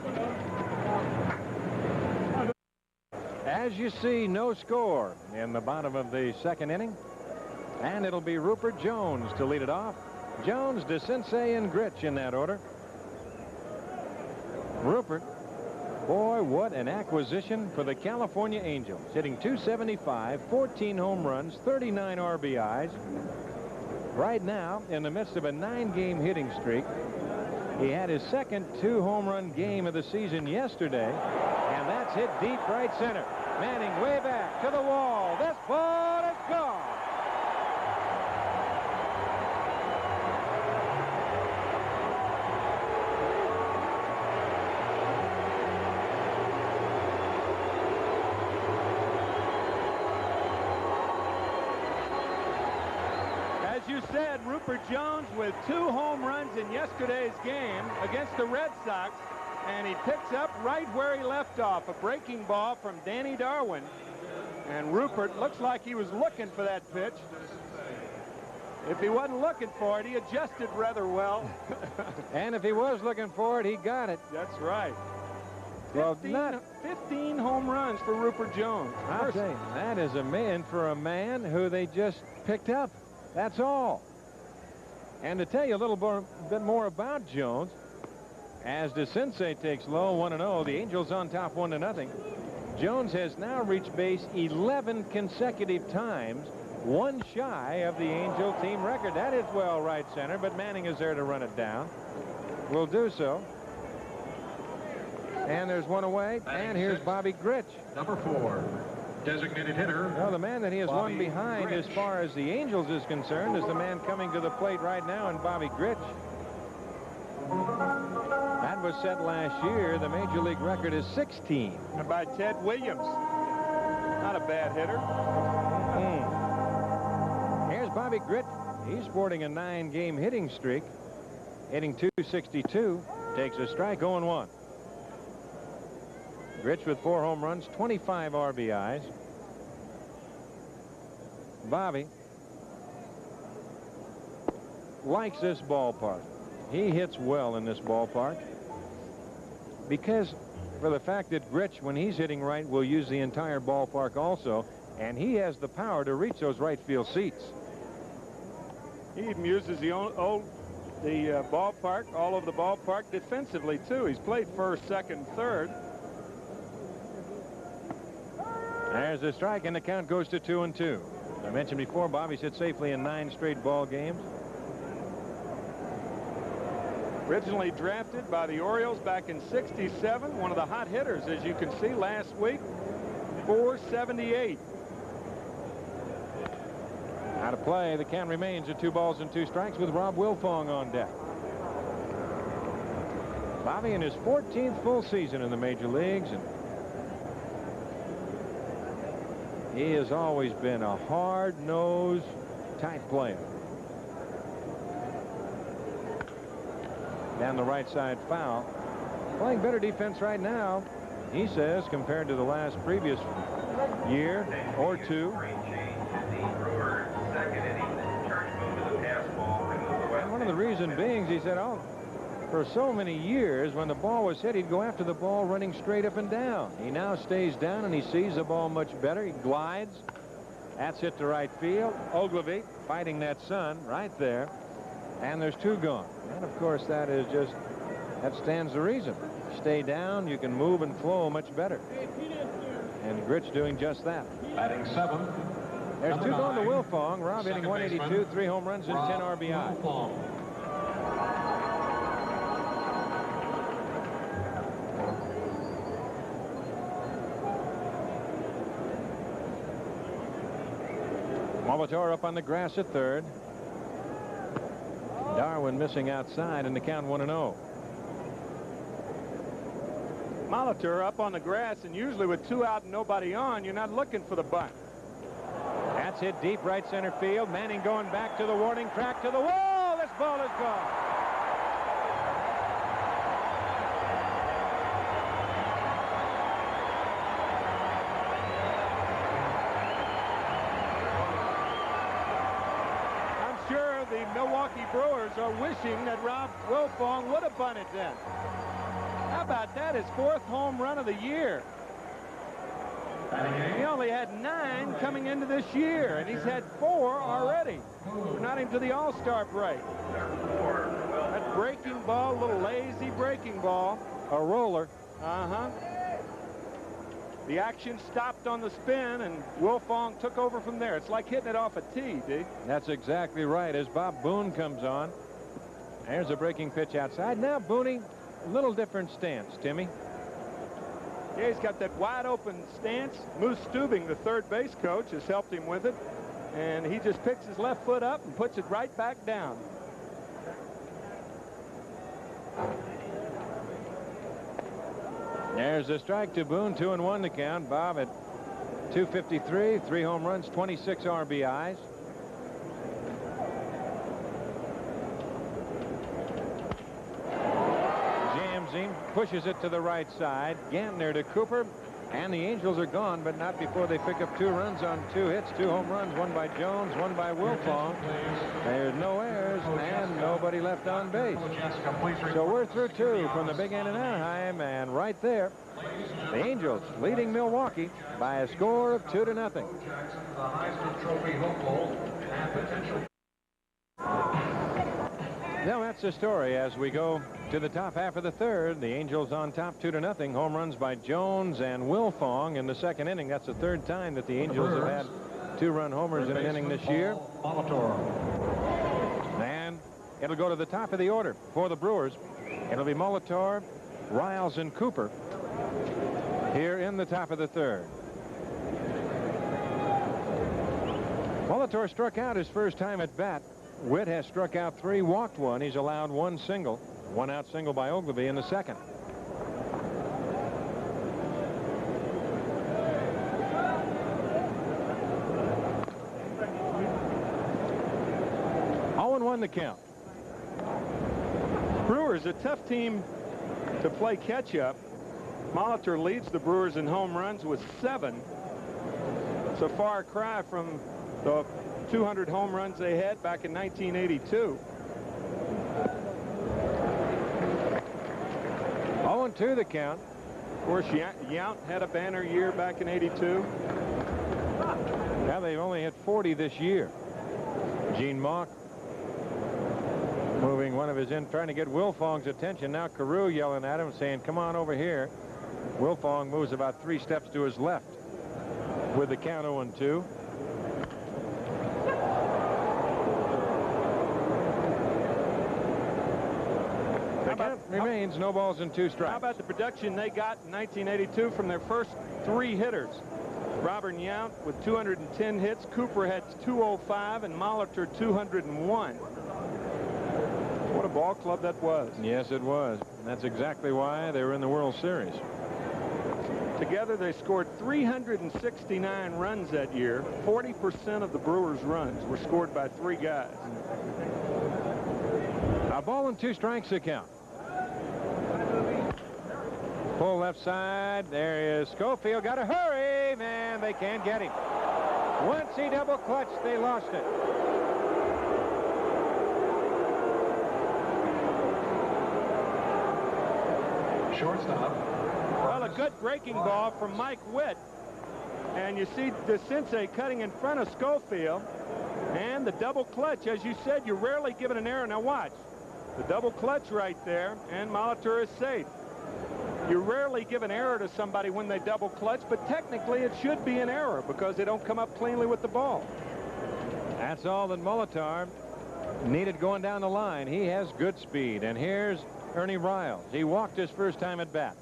As you see, no score in the bottom of the second inning, and it'll be Rupert Jones to lead it off. Jones, DeCinces, and Gritch in that order. Rupert, boy, what an acquisition for the California Angels. Hitting .275, 14 home runs, 39 RBIs. Right now, in the midst of a 9-game hitting streak, he had his second 2-home-run game of the season yesterday, and that's hit deep right center. Manning way back to the wall. This ball is gone. As you said, Rupert Jones with 2 home runs in yesterday's game against the Red Sox, and he picks up right where he left off, a breaking ball from Danny Darwin. And Rupert looks like he was looking for that pitch. If he wasn't looking for it, he adjusted rather well. And if he was looking for it, he got it. That's right. Well, 15 home runs for Rupert Jones. I'll tell you, that is a man for a man who they just picked up. That's all. And to tell you a little bit more about Jones, as DeCinces takes low 1-0, the Angels on top 1-0. Jones has now reached base 11 consecutive times, one shy of the Angel team record. That is well right center, but Manning is there to run it down. Will do so. And there's one away, and here's Bobby Grich. Number 4, designated hitter. Well, the man that he has one behind as far as the Angels is concerned is the man coming to the plate right now, and Bobby Grich. That was set last year. The Major League record is 16. And by Ted Williams. Not a bad hitter. Here's Bobby Grich. He's sporting a 9-game hitting streak. Hitting .262. Takes a strike, 0-1. Grich with 4 home runs, 25 RBIs. Bobby likes this ballpark. He hits well in this ballpark because for the fact that Grich, when he's hitting right, will use the entire ballpark also, and he has the power to reach those right field seats. He even uses the ballpark, all over the ballpark defensively, too. He's played first, second, third. There's a strike, and the count goes to 2-2. I mentioned before, Bobby's hit safely in 9 straight ball games. Originally drafted by the Orioles back in '67, one of the hot hitters, as you can see last week, .478. Out of play, the count remains at 2 balls and 2 strikes with Rob Wilfong on deck. Bobby in his 14th full season in the major leagues, and he has always been a hard-nosed type player. Down the right side foul. Playing better defense right now, he says, compared to the last previous year or two. And one of the reasons being, he said, for so many years, when the ball was hit, he'd go after the ball running straight up and down. He now stays down, and he sees the ball much better. He glides. That's hit to right field. Ogilvy fighting that sun right there. And there's 2 gone. And, of course, that stands to reason. Stay down, you can move and flow much better. And Grich doing just that. Batting 7. There's 2 going to Wilfong. Rob hitting 182, 3 home runs, and 10 RBI. Molitor up on the grass at third. Darwin missing outside, and the count 1-0. Molitor up on the grass, and usually with 2 out and nobody on, you're not looking for the bunt. That's hit deep right center field. Manning going back to the warning track to the wall. This ball is gone. The Milwaukee Brewers are wishing that Rob Wilfong would have bunted then. How about that? His 4th home run of the year. He only had 9 coming into this year, and he's had 4 already. We're not into the All-Star break. That breaking ball, a little lazy breaking ball. a roller. The action stopped on the spin, and Wilfong took over from there. It's like hitting it off a tee, D. That's exactly right. As Bob Boone comes on, there's a breaking pitch outside. Now Booney, a little different stance, Timmy. Yeah, he's got that wide open stance. Moose Stubing, the third base coach, has helped him with it. And he just picks his left foot up and puts it right back down. There's a strike to Boone, 2-1 to count. Bob at 253, 3 home runs, 26 RBIs. Jams him, pushes it to the right side. Gantner to Cooper, and the Angels are gone, but not before they pick up 2 runs on 2 hits, 2 home runs, one by Jones, one by Wilfong. There's no errors and nobody left on base. So we're through 2 from the big end in Anaheim, and right there, the Angels leading Milwaukee by a score of 2-0. Now that's the story as we go to the top half of the third. The Angels on top 2-0. Home runs by Jones and Wilfong in the second inning. That's the 3rd time that the Angels have had 2-run homers in an inning this year. And it'll go to the top of the order for the Brewers. It'll be Molitor, Riles, and Cooper here in the top of the third. Molitor struck out his first time at bat. Witt has struck out 3, walked 1. He's allowed 1 single. 1-out single by Ogilvy in the second. On the count. Brewers, a tough team to play catch-up. Molitor leads the Brewers in home runs with 7. It's a far cry from the 200 home runs they had back in 1982. 0-2 the count. Of course, Yount had a banner year back in '82. Now they've only hit 40 this year. Gene Mauch moving one of his in, trying to get Wilfong's attention. Now Carew yelling at him, saying, come on over here. Wilfong moves about 3 steps to his left with the count 0-2. The count remains no balls and 2 strikes. How about the production they got in 1982 from their first 3 hitters? Robert Yount with 210 hits. Cooper had 205, and Molitor 201. What a ball club that was. Yes, it was. And that's exactly why they were in the World Series. Together, they scored 369 runs that year. 40% of the Brewers' runs were scored by 3 guys. A ball and 2 strikes to count. Pull left side. There is Schofield. Got to hurry, man. They can't get him. Once he double clutched, they lost it. Shortstop. Well, a good breaking ball from Mike Witt. And you see DeCinces cutting in front of Schofield. And the double clutch, as you said, you're rarely given an error. Now watch. The double clutch right there, and Molitor is safe. You rarely give an error to somebody when they double clutch, but technically it should be an error because they don't come up cleanly with the ball. That's all that Molitor needed going down the line. He has good speed. And here's Ernie Riles. He walked his first time at bat.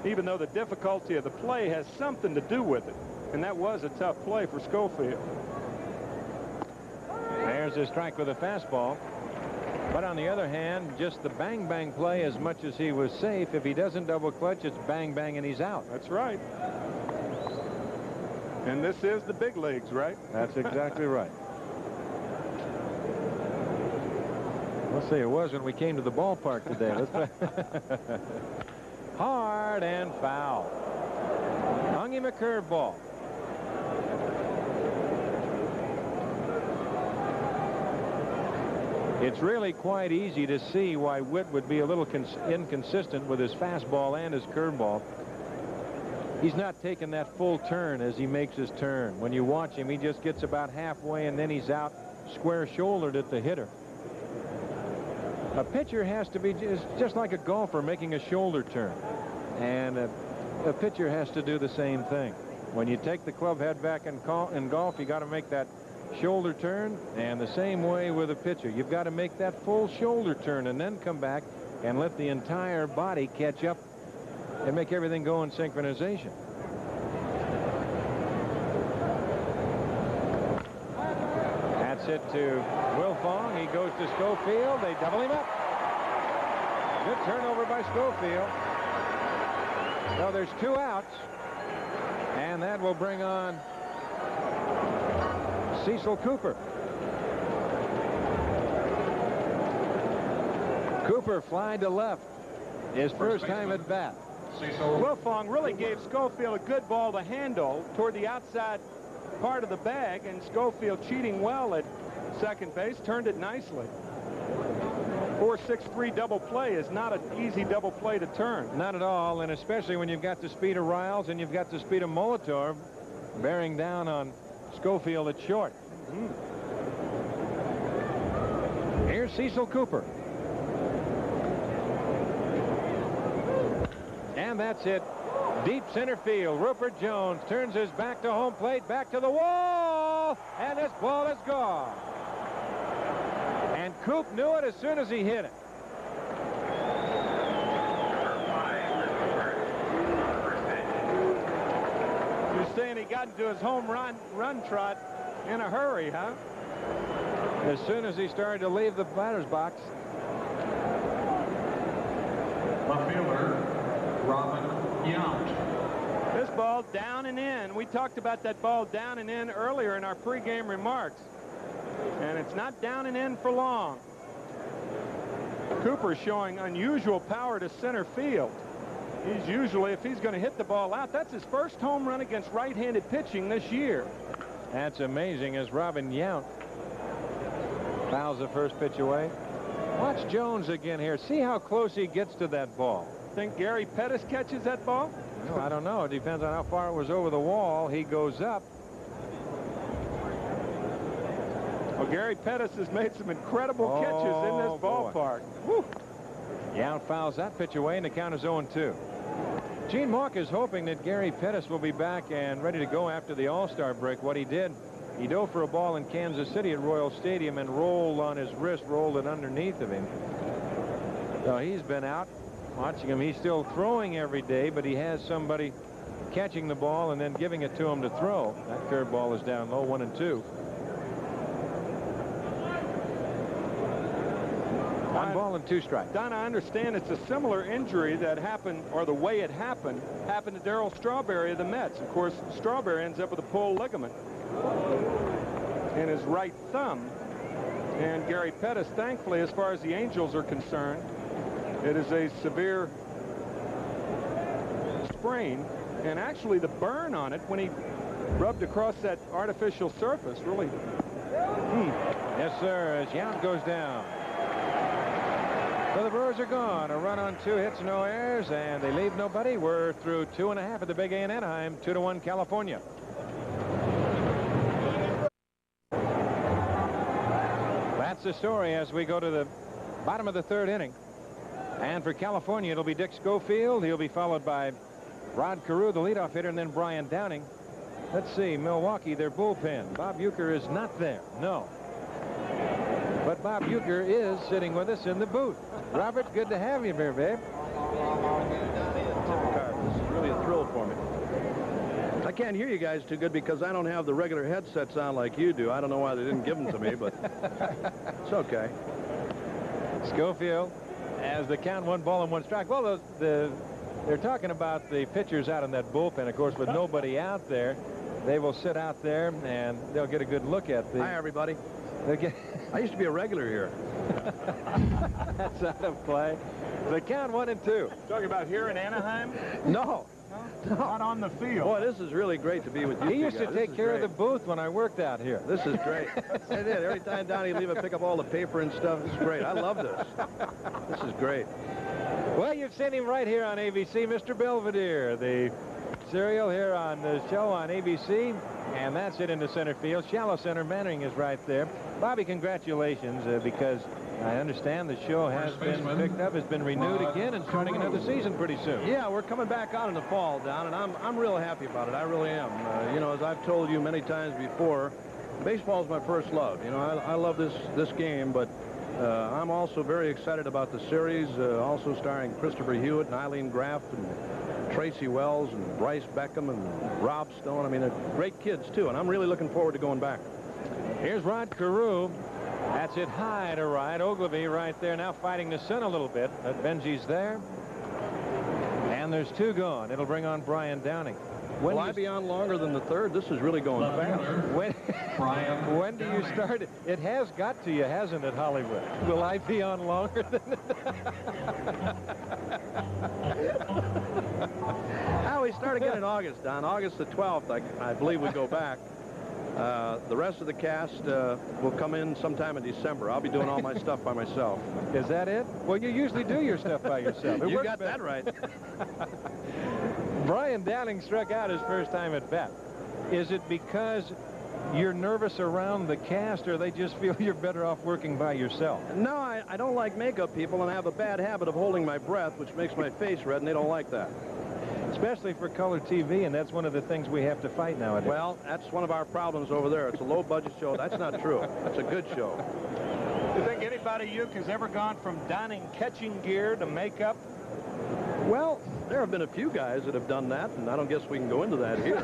Even though the difficulty of the play has something to do with it. And that was a tough play for Schofield. There's a strike with a fastball. But on the other hand, just the bang-bang play, as much as he was safe, if he doesn't double clutch, it's bang-bang and he's out. That's right. And this is the big leagues, right? That's exactly right. Let's see, it was when we came to the ballpark today. Hard and foul. Hung him a curveball. It's really quite easy to see why Witt would be a little inconsistent with his fastball and his curveball. He's not taking that full turn as he makes his turn. When you watch him, he just gets about halfway and then he's out square-shouldered at the hitter. A pitcher has to be just like a golfer making a shoulder turn. And a pitcher has to do the same thing. When you take the club head back in golf, you got to make that shoulder turn, and the same way with a pitcher. You've got to make that full shoulder turn and then come back and let the entire body catch up and make everything go in synchronization. That's it to Wilfong. He goes to Schofield. They double him up. Good turnover by Schofield. So there's 2 outs, and that will bring on Cecil Cooper. Cooper flying to left. His first time at bat. Wilfong really gave Schofield a good ball to handle toward the outside part of the bag, and Schofield, cheating well at second base, turned it nicely. 4-6-3 double play is not an easy double play to turn. Not at all, and especially when you've got the speed of Riles and you've got the speed of Molitor bearing down on Schofield at short. Here's Cecil Cooper. And that's it. Deep center field. Rupert Jones turns his back to home plate, back to the wall, and this ball is gone. And Coop knew it as soon as he hit it. You're saying he got into his home run trot in a hurry, huh? As soon as he started to leave the batter's box. Left fielder, Robin Yount. This ball down and in. We talked about that ball down and in earlier in our pregame remarks. And it's not down and in for long. Cooper showing unusual power to center field. He's usually, if he's going to hit the ball out, that's his first home run against right-handed pitching this year. That's amazing as Robin Yount fouls the first pitch away. Watch Jones again here. See how close he gets to that ball. Think Gary Pettis catches that ball? No, I don't know. It depends on how far it was over the wall. He goes up. Well, Gary Pettis has made some incredible catches in this ballpark. Woo. Yount fouls that pitch away, and the count is 0-2. Gene Mauch is hoping that Gary Pettis will be back and ready to go after the All-Star break. What he did, he dove for a ball in Kansas City at Royal Stadium and rolled on his wrist, rolled it underneath of him. So he's been out watching him. He's still throwing every day, but he has somebody catching the ball and then giving it to him to throw. That curveball is down low, 1-2. One ball and 2 strikes. Don, I understand it's a similar injury that happened, or the way it happened to Darryl Strawberry of the Mets. Of course, Strawberry ends up with a pulled ligament in his right thumb. And Gary Pettis, thankfully, as far as the Angels are concerned, it is a severe sprain. And actually, the burn on it, when he rubbed across that artificial surface, really. Yes, sir, as Yount goes down. So the Brewers are gone. A run on 2 hits, no errors, and they leave nobody. We're through 2.5 at the Big A in Anaheim, 2-1 California. That's the story as we go to the bottom of the 3rd inning. And for California, it'll be Dick Schofield. He'll be followed by Rod Carew, the leadoff hitter, and then Brian Downing. Let's see, Milwaukee, their bullpen. Bob Uecker is not there. No. But Bob Uecker is sitting with us in the booth. Robert, good to have you here, babe. This is really a thrill for me. I can't hear you guys too good because I don't have the regular headsets on like you do. I don't know why they didn't give them to me, but it's okay. Schofield as the count, 1 ball and 1 strike. Well, they're talking about the pitchers out in that bullpen. Of course, with nobody out there, they will sit out there and they'll get a good look at the... Hi, everybody. I used to be a regular here. That's out of play. The count 1-2. Talking about here in Anaheim? No. Not on the field. Boy, this is really great to be with you. He used to take care of the booth when I worked out here. This is great. I did. Every time down he'd leave and pick up all the paper and stuff. This is great. I love this. This is great. Well, you've seen him right here on ABC, Mr. Belvedere, the serial here on the show on ABC. And that's it into center field. Shallow center. Manning is right there. Bobby, congratulations, because I understand the show has been picked up, has been renewed again, and starting another season pretty soon. Yeah, we're coming back on in the fall, Don, and I'm real happy about it. I really am. You know, as I've told you many times before, baseball is my first love. You know, I love this game, but I'm also very excited about the series, also starring Christopher Hewitt and Eileen Graff and Tracy Wells and Bryce Beckham and Rob Stone. I mean, they're great kids, too, and I'm really looking forward to going back. Here's Rod Carew. That's it high to right. Ogilvy right there now fighting the sun a little bit. But Benji's there. And there's 2 gone. It'll bring on Brian Downing. Will I be on longer than the third? This is really going fast. When do you start it? It has got to you, hasn't it, Hollywood? Will I be on longer than We start again in August, Don. August the 12th, I believe we go back. The rest of the cast will come in sometime in December. I'll be doing all my stuff by myself. Is that it? Well, you usually do your stuff by yourself. You got that right. Brian Downing struck out his first time at bat. Is it because you're nervous around the cast, or they just feel you're better off working by yourself? No, I don't like makeup people, and I have a bad habit of holding my breath, which makes my face red, and they don't like that. Especially for color TV, and that's one of the things we have to fight nowadays. Well, that's one of our problems over there. It's a low-budget show. That's not true. That's a good show. Do you think anybody, Uke, has ever gone from donning catching gear to makeup? Well, there have been a few guys that have done that, and I don't guess we can go into that here.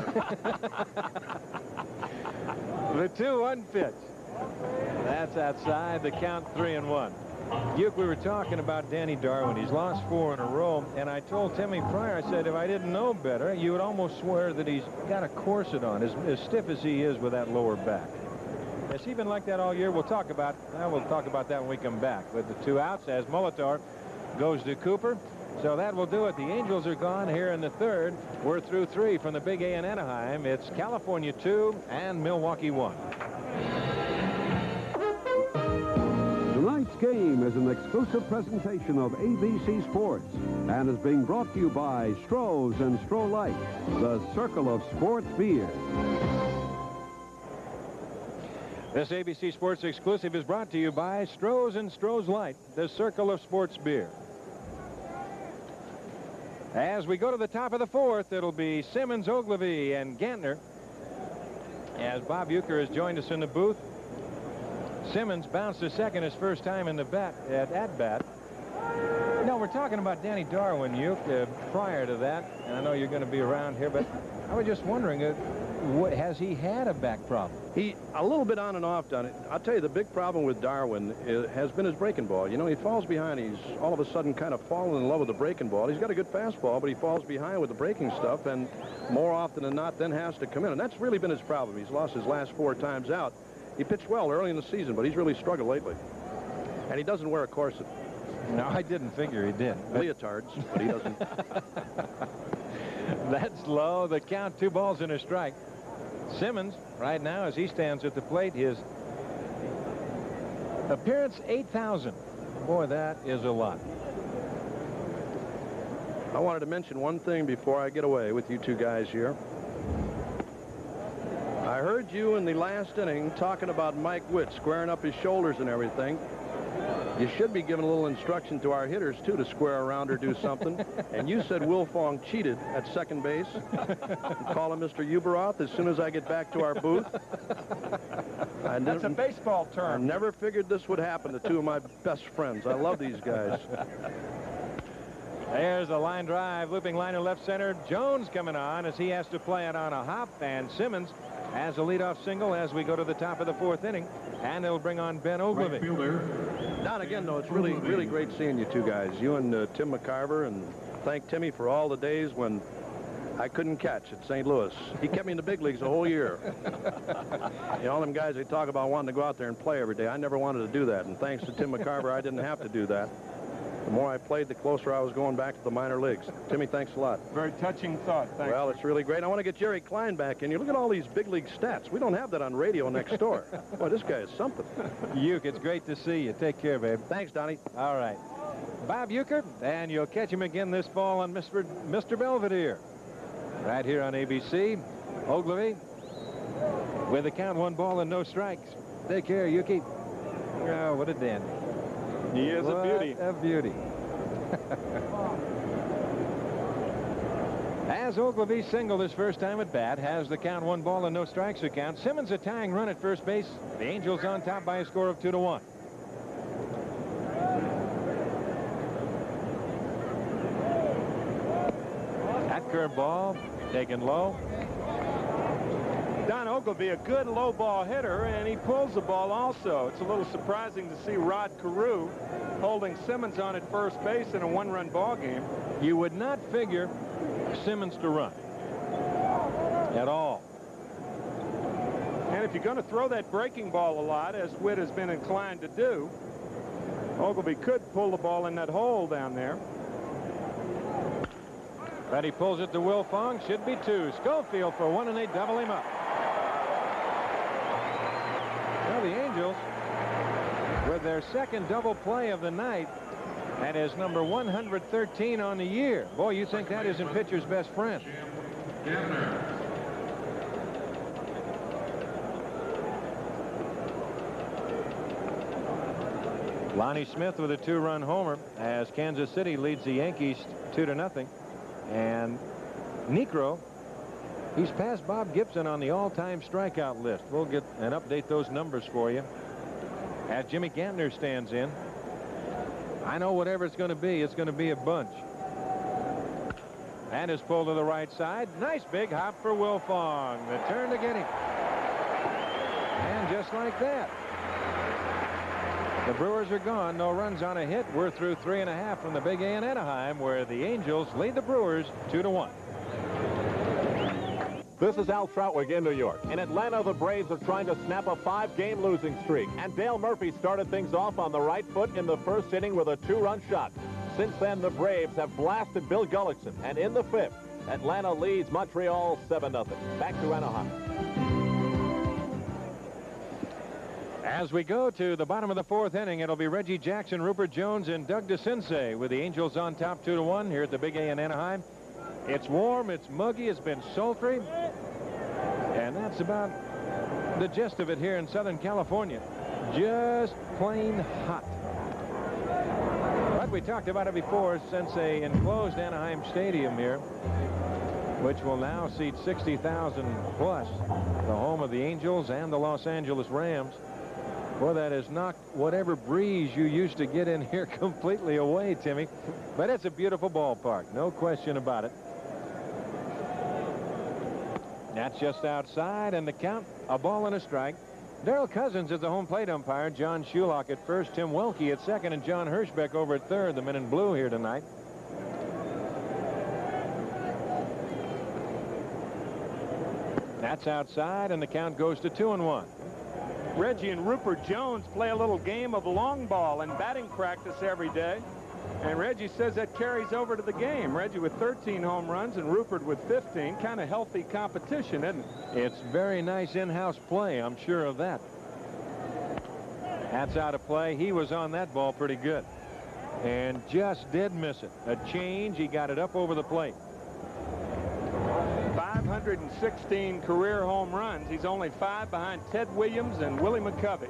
The 2-1 pitch. That's outside. The count 3-1. Uke, we were talking about Danny Darwin. He's lost 4 in a row, and I told Timmy Pryor, I said, if I didn't know better, you would almost swear that he's got a corset on, as stiff as he is with that lower back. Has he been like that all year? We'll talk about that when we come back. With the 2 outs, as Molitor goes to Cooper. So that will do it. The Angels are gone here in the 3rd. We're through 3 from the Big A in Anaheim. It's California 2 and Milwaukee 1. Tonight's game is an exclusive presentation of ABC Sports and is being brought to you by Stroh's and Stroh Light, the circle of sports beer. This ABC Sports exclusive is brought to you by Stroh's and Stroh's Light, the circle of sports beer. As we go to the top of the 4th, it'll be Simmons, Ogilvy, and Gantner. As Bob Uecker has joined us in the booth. Simmons bounced to second his first time in the at bat. No, we're talking about Danny Darwin, Ueck, prior to that. And I know you're going to be around here, but I was just wondering, has he had a back problem? A little bit on and off, Don. I'll tell you, the big problem with Darwin has been his breaking ball. You know, he falls behind. He's all of a sudden kind of fallen in love with the breaking ball. He's got a good fastball, but he falls behind with the breaking stuff, and more often than not then has to come in. And that's really been his problem. He's lost his last 4 times out. He pitched well early in the season, but he's really struggled lately. And he doesn't wear a corset. No, I didn't figure he did. Leotards, but he doesn't. That's low. The count, 2 balls and a strike. Simmons, right now, as he stands at the plate, his appearance 8,000. Boy, that is a lot. I wanted to mention one thing before I get away with you 2 guys here. I heard you in the last inning talking about Mike Witt squaring up his shoulders and everything. You should be giving a little instruction to our hitters, too, to square around or do something. And you said Wilfong cheated at second base. Call him Mr. Uberoth as soon as I get back to our booth. That's a baseball term. I never figured this would happen to 2 of my best friends. I love these guys. There's a line drive, looping liner left center. Jones coming on as he has to play it on a hop, and Simmons has a leadoff single as we go to the top of the 4th inning, and they'll bring on Ben Ogilvy. Don, again, though, it's really great seeing you 2 guys, you and Tim McCarver, and thank Timmy for all the days when I couldn't catch at St. Louis. He kept me in the big leagues the whole year. You know, all them guys, they talk about wanting to go out there and play every day. I never wanted to do that, and thanks to Tim McCarver, I didn't have to do that. The more I played, the closer I was going back to the minor leagues. Timmy, thanks a lot. Very touching thought. Thanks. Well, it's really great. I want to get Jerry Klein back in. You look at all these big league stats. We don't have that on radio next door. Boy, this guy is something. Ueck, it's great to see you. Take care, babe. Thanks, Donnie. All right. Bob Uecker, and you'll catch him again this fall on Mr. Belvedere. Right here on ABC. Ogilvy with the count, 1 ball and no strikes. Take care, Uecker. Oh, what a dandy. He is a beauty. A beauty. As Ogilvie singled his first time at bat, has the count, 1 ball and no strikes to count. Simmons a tying run at first base. The Angels on top by a score of 2-1. That curveball taken low. Don Ogilvie, a good low ball hitter, and he pulls the ball also. It's a little surprising to see Rod Carew holding Simmons on at first base in a 1-run ball game. You would not figure Simmons to run at all. And if you're going to throw that breaking ball a lot, as Witt has been inclined to do, Ogilvie could pull the ball in that hole down there. But he pulls it to Will Fong. Should be 2. Schofield for 1, and they double him up. Well, the Angels, with their second double play of the night, that is number 113 on the year. Boy, you think that isn't pitcher's best friend. Lonnie Smith with a 2-run homer as Kansas City leads the Yankees 2-0. And Niekro, he's passed Bob Gibson on the all-time strikeout list. We'll get and update those numbers for you as Jimmy Gantner stands in. I know whatever it's going to be a bunch. And is pulled to the right side. Nice big hop for Will Fong. The turn to get him. And just like that, the Brewers are gone. No runs on a hit. We're through 3.5 from the Big A in Anaheim, where the Angels lead the Brewers 2-1. This is Al Troutwig in New York. In Atlanta, the Braves are trying to snap a 5-game losing streak. And Dale Murphy started things off on the right foot in the first inning with a 2-run shot. Since then, the Braves have blasted Bill Gullickson. And in the 5th, Atlanta leads Montreal 7-0. Back to Anaheim. As we go to the bottom of the 4th inning, it'll be Reggie Jackson, Rupert Jones, and Doug DeCinces with the Angels on top 2-1 here at the Big A in Anaheim. It's warm, it's muggy, it's been sultry, and that's about the gist of it here in Southern California. Just plain hot. But we talked about it before, since a enclosed Anaheim Stadium here, which will now seat 60,000 plus, the home of the Angels and the Los Angeles Rams. Boy, that has knocked whatever breeze you used to get in here completely away, Timmy. But it's a beautiful ballpark, no question about it. That's just outside, and the count, a ball and a strike. Darrell Cousins is the home plate umpire. John Shulock at first, Tim Wilkie at second, and John Hirschbeck over at third, the men in blue here tonight. That's outside, and the count goes to 2-1. Reggie and Rupert Jones play a little game of long ball in batting practice every day. And Reggie says that carries over to the game. Reggie with 13 home runs and Rupert with 15. Kind of healthy competition, isn't it? It's very nice in-house play, I'm sure of that. That's out of play. He was on that ball pretty good and just did miss it. A change, he got it up over the plate. 516 career home runs. He's only 5 behind Ted Williams and Willie McCovey.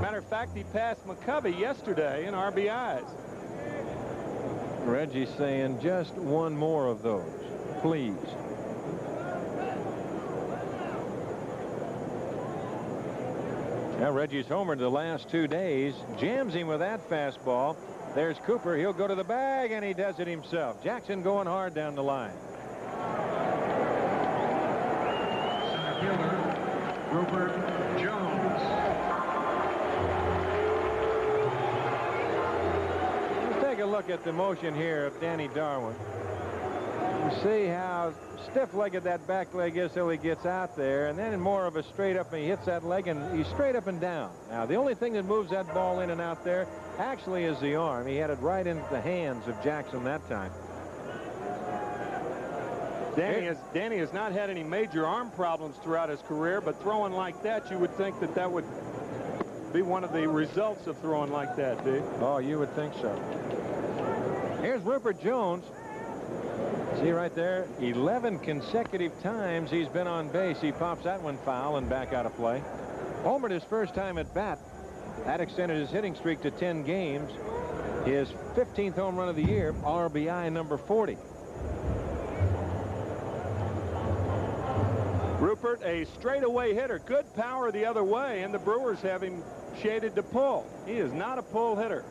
Matter of fact, he passed McCovey yesterday in RBIs. Reggie's saying just one more of those, please. Now Reggie's homered the last 2 days. Jams him with that fastball. There's Cooper. He'll go to the bag, and he does it himself. Jackson going hard down the line. Center fielder, Rupert Jones. Let's take a look at the motion here of Danny Darwin. You see how stiff-legged that back leg is till he gets out there, and then in more of a straight up, and he hits that leg, and he's straight up and down. Now, the only thing that moves that ball in and out there actually is the arm. He had it right into the hands of Jackson that time. Danny has not had any major arm problems throughout his career, but throwing like that, you would think that that would be one of the results of throwing like that, Dick. Oh, you would think so. Here's Rupert Jones. See right there, 11 consecutive times he's been on base. He pops that one foul and back out of play. Homered his first time at bat That extended his hitting streak to 10 games. His 15th home run of the year, RBI number 40. Rupert, a straightaway hitter. Good power the other way, and the Brewers have him shaded to pull. He is not a pull hitter.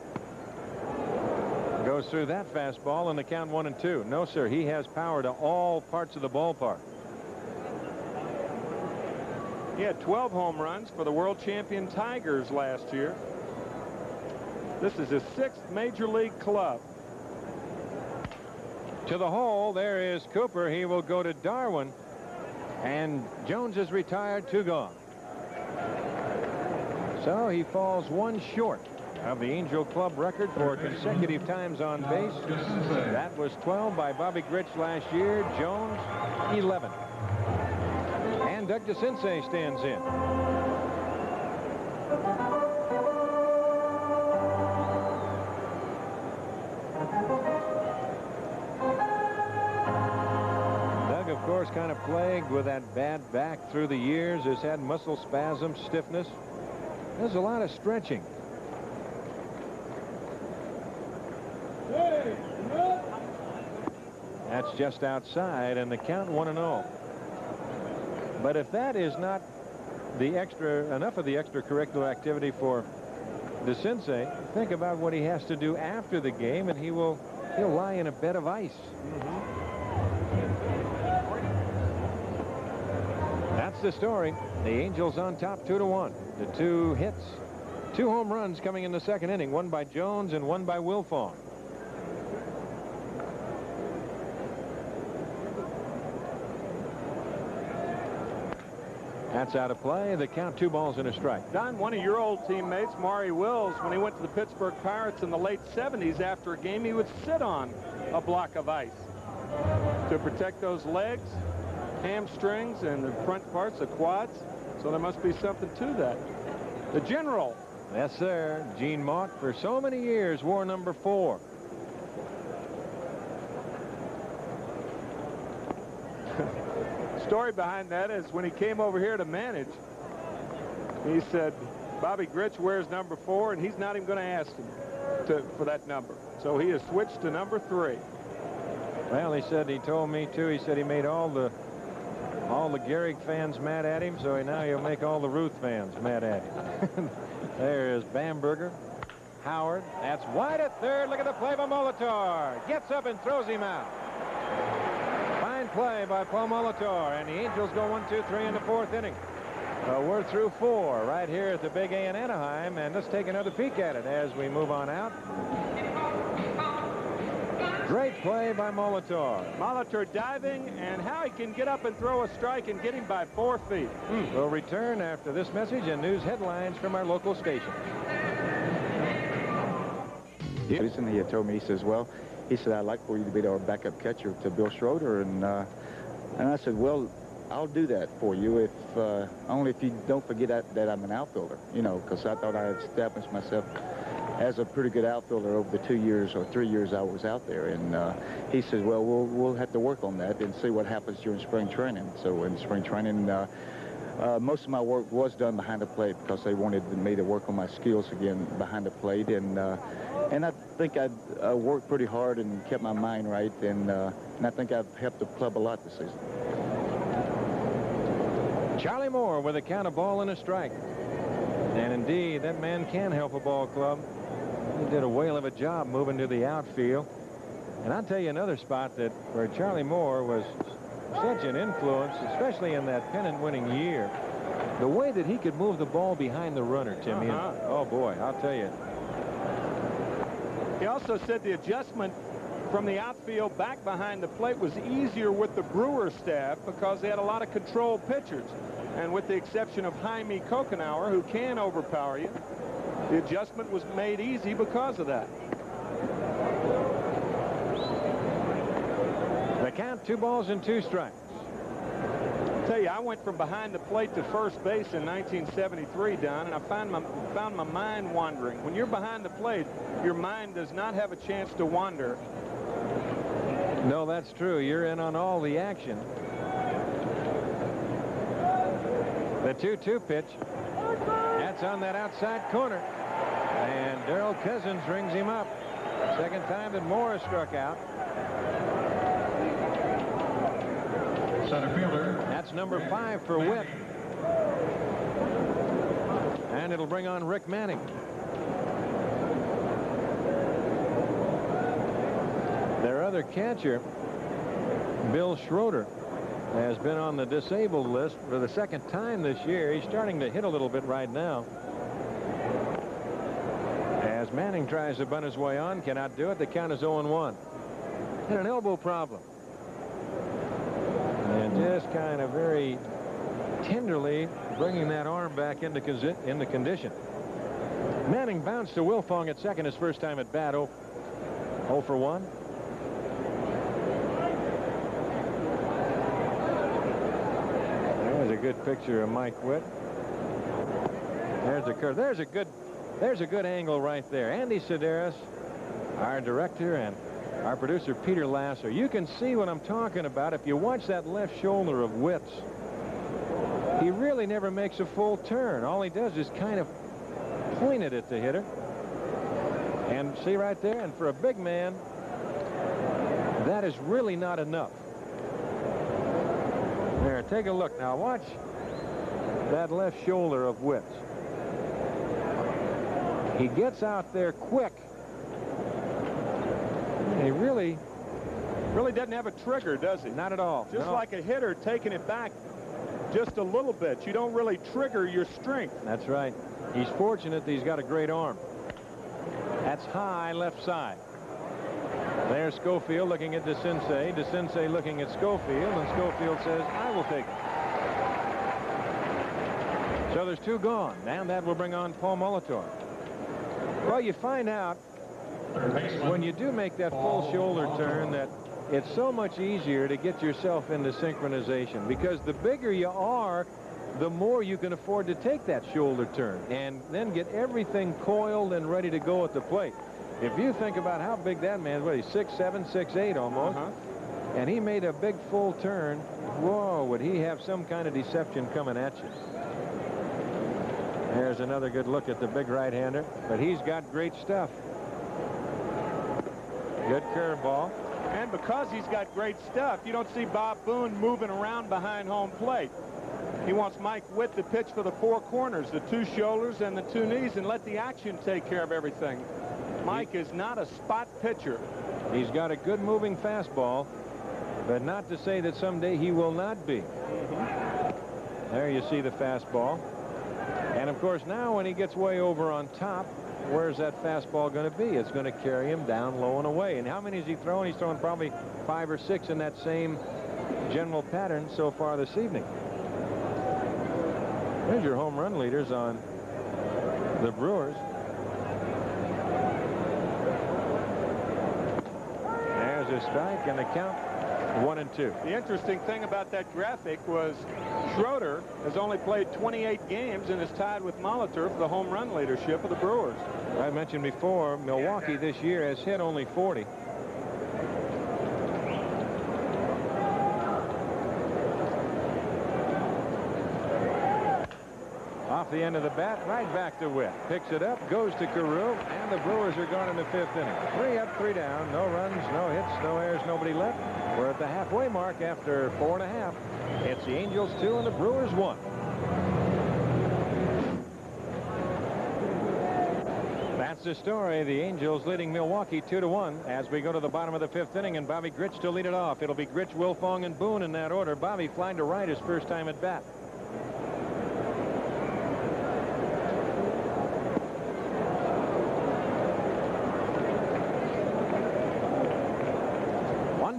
Goes through that fastball, and the count 1-2. No, sir, he has power to all parts of the ballpark. He had 12 home runs for the world champion Tigers last year. This is his 6th major league club. To the hole, there is Cooper. He will go to Darwin, and Jones is retired, 2 gone. So he falls 1 short of the Angel Club record for consecutive times on base. That was 12 by Bobby Grich last year. Jones, 11. And Doug DeCinces stands in. Doug, of course, kind of plagued with that bad back through the years, has had muscle spasms, stiffness. There's a lot of stretching. That's just outside, and the count 1-0. But if that is not enough of the extracurricular activity for DeCinces, think about what he has to do after the game, and he'll lie in a bed of ice. That's the story. The Angels on top 2-1. The 2 hits, 2 home runs coming in the 2nd inning, one by Jones and one by Wilfong. That's out of play. The count 2 balls and a strike. Don, one of your old teammates, Maury Wills, when he went to the Pittsburgh Pirates in the late 70s, after a game, he would sit on a block of ice to protect those legs, hamstrings, and the front parts, the quads. So there must be something to that. The General. Yes, sir. Gene Mauch, for so many years, wore number 4. Story behind that is when he came over here to manage, he said Bobby Grich wears number 4, and he's not even going to ask him for that number. So he has switched to number 3. Well, he told me too, he said he made all the Gehrig fans mad at him, so now he'll make all the Ruth fans mad at him. There is Bamberger. Howard. That's wide at third. Look at the play by Molitor. Gets up and throws him out. Fine play by Paul Molitor, and the Angels go 1-2-3 in the 4th inning. We're through 4 right here at the Big A in Anaheim, and let's take another peek at it as we move on out. Great play by Molitor. Molitor diving, and how he can get up and throw a strike and get him by 4 feet. We'll return after this message and news headlines from our local station. Recently he told me, he says, well, he said, I'd like for you to be our backup catcher to Bill Schroeder. And I said, well, I'll do that for you if only if you don't forget that I'm an outfielder, you know, because I thought I had established myself as a pretty good outfielder over the 2 years or 3 years I was out there. And he says, well, we'll have to work on that and see what happens during spring training. So in spring training, most of my work was done behind the plate because they wanted me to work on my skills again behind the plate. And I think I worked pretty hard and kept my mind right. And I think I've helped the club a lot this season. Charlie Moore with a count of ball and a strike. And indeed, that man can help a ball club. He did a whale of a job moving to the outfield. And I'll tell you another spot that where Charlie Moore was such an influence, especially in that pennant-winning year. The way that he could move the ball behind the runner, Timmy. Oh, boy, I'll tell you. He also said the adjustment from the outfield back behind the plate was easier with the Brewers staff because they had a lot of controlled pitchers. And with the exception of Jaime Kokenauer, who can overpower you, the adjustment was made easy because of that. The count, 2 balls and 2 strikes. I'll tell you, I went from behind the plate to first base in 1973, Don, and I found my mind wandering. When you're behind the plate, your mind does not have a chance to wander. No, that's true. You're in on all the action. The 2-2 pitch. That's It's on that outside corner. And Darrell Cousins rings him up. Second time that Moore struck out. Center fielder. That's number 5 for Witt. And it'll bring on Rick Manning. Their other catcher, Bill Schroeder, has been on the disabled list for the second time this year. He's starting to hit a little bit right now. As Manning tries to bunt his way on, cannot do it. The count is 0-1. And an elbow problem. And just kind of very tenderly bringing that arm back into condition. Manning bounced to Wilfong at second his first time at bat. 0 for 1. There's a good picture of Mike Witt. There's a curve. There's a good angle right there. Andy Sedaris, our director, and our producer Peter Lasser. You can see what I'm talking about if you watch that left shoulder of Witt's. He really never makes a full turn. All he does is kind of point it at the hitter. And see right there, and for a big man, that is really not enough. There, take a look now. Watch that left shoulder of Witt's. He gets out there quick. He really doesn't have a trigger, does he? Not at all. Just no. like a hitter taking it back just a little bit. You don't really trigger your strength. That's right. He's fortunate that he's got a great arm. That's high left side. There's Schofield looking at DeCinces. DeCinces looking at Schofield, and Schofield says, I will take it. So there's 2 gone, and that will bring on Paul Molitor. Well, you find out when you do make that full shoulder turn that it's so much easier to get yourself into synchronization, because the bigger you are, the more you can afford to take that shoulder turn and then get everything coiled and ready to go at the plate. If you think about how big that man was, he's 6'7", 6'8" almost, and he made a big full turn, whoa, would he have some kind of deception coming at you. There's another good look at the big right-hander, but he's got great stuff. Good curveball. And because he's got great stuff, you don't see Bob Boone moving around behind home plate. He wants Mike Witt to pitch for the 4 corners, the 2 shoulders and the 2 knees, and let the action take care of everything. Mike is not a spot pitcher. He's got a good moving fastball, but not to say that someday he will not be. There you see the fastball. And of course now when he gets way over on top, where's that fastball going to be? It's going to carry him down low and away. And how many has he thrown? He's thrown probably 5 or 6 in that same general pattern so far this evening. There's your home run leaders on the Brewers. There's a strike and the count 1-2. The interesting thing about that graphic was Schroeder has only played 28 games and is tied with Molitor for the home run leadership of the Brewers. I mentioned before, Milwaukee this year has hit only 40. Off the end of the bat, right back to Witt. Picks it up, goes to Carew, and the Brewers are gone in the 5th inning. 3 up, 3 down, no runs, no hits, no errors, nobody left. We're at the halfway mark after 4 1/2. It's the Angels 2 and the Brewers 1. That's the story. The Angels leading Milwaukee 2-1 as we go to the bottom of the 5th inning, and Bobby Grich to lead it off. It'll be Grich, Wilfong, and Boone in that order. Bobby flying to right his first time at bat.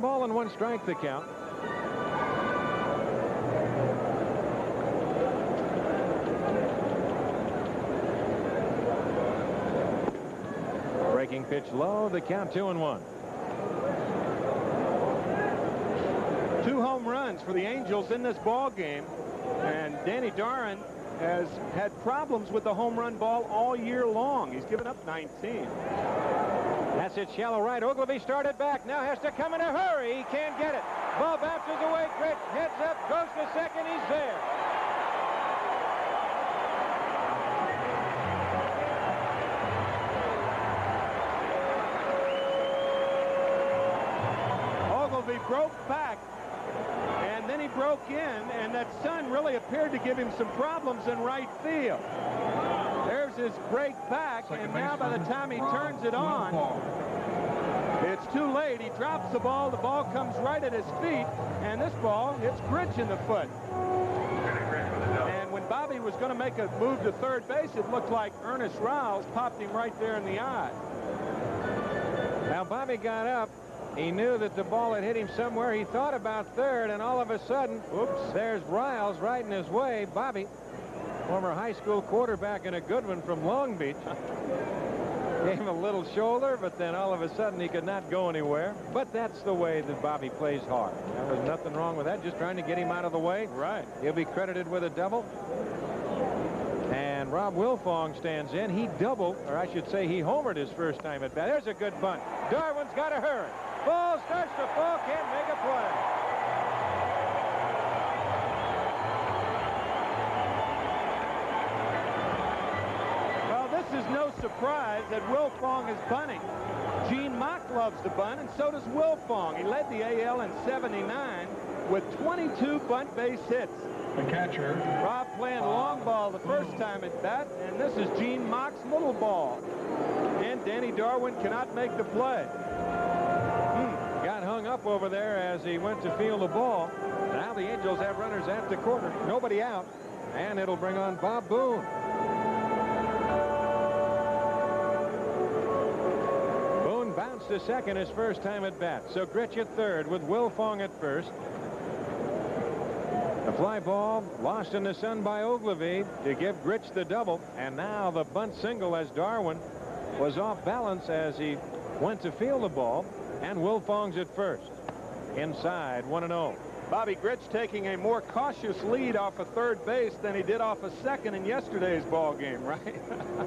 Ball and 1 strike the count. Breaking pitch low, the count 2-1. 2 home runs for the Angels in this ball game, and Danny Doran has had problems with the home run ball all year long. He's given up 19. That's it, shallow right. Ogilvy started back. Now has to come in a hurry. He can't get it. Ball bounces away. Grich heads up, goes to second. He's there. broke back, and then he broke in, and that sun really appeared to give him some problems in right field. There's his break back, and now by the time he turns it on, it's too late. He drops the ball comes right at his feet, and this ball hits Grich in the foot. And when Bobby was going to make a move to third base, it looked like Ernest Riles popped him right there in the eye. Now Bobby got up. He knew that the ball had hit him somewhere. He thought about third, and all of a sudden, oops, there's Riles right in his way. Bobby, former high school quarterback and a good one from Long Beach, gave him a little shoulder, but then all of a sudden he could not go anywhere. But that's the way that Bobby plays hard. There was nothing wrong with that, just trying to get him out of the way. Right. He'll be credited with a double. And Rob Wilfong stands in. He doubled, or I should say he homered his first time at bat. There's a good bunt. Darwin's got to hurry. Ball starts to fall, can't make a play. Well, this is no surprise that Wilfong is bunting. Gene Mock loves to bunt, and so does Wilfong. He led the AL in '79 with 22 bunt base hits. The catcher. Rob playing long ball the first time at bat, and this is Gene Mock's little ball. And Danny Darwin cannot make the play. Got hung up over there as he went to field the ball. Now the Angels have runners at the corner. Nobody out. And it'll bring on Bob Boone. Boone bounced to second his first time at bat. So Grich at third with Wilfong at first. The fly ball lost in the sun by Ogilvie to give Grich the double. And now the bunt single as Darwin was off balance as he went to field the ball. And Wilfong's at first. Inside, 1-0. Bobby Grich taking a more cautious lead off of third base than he did off of second in yesterday's ball game, right?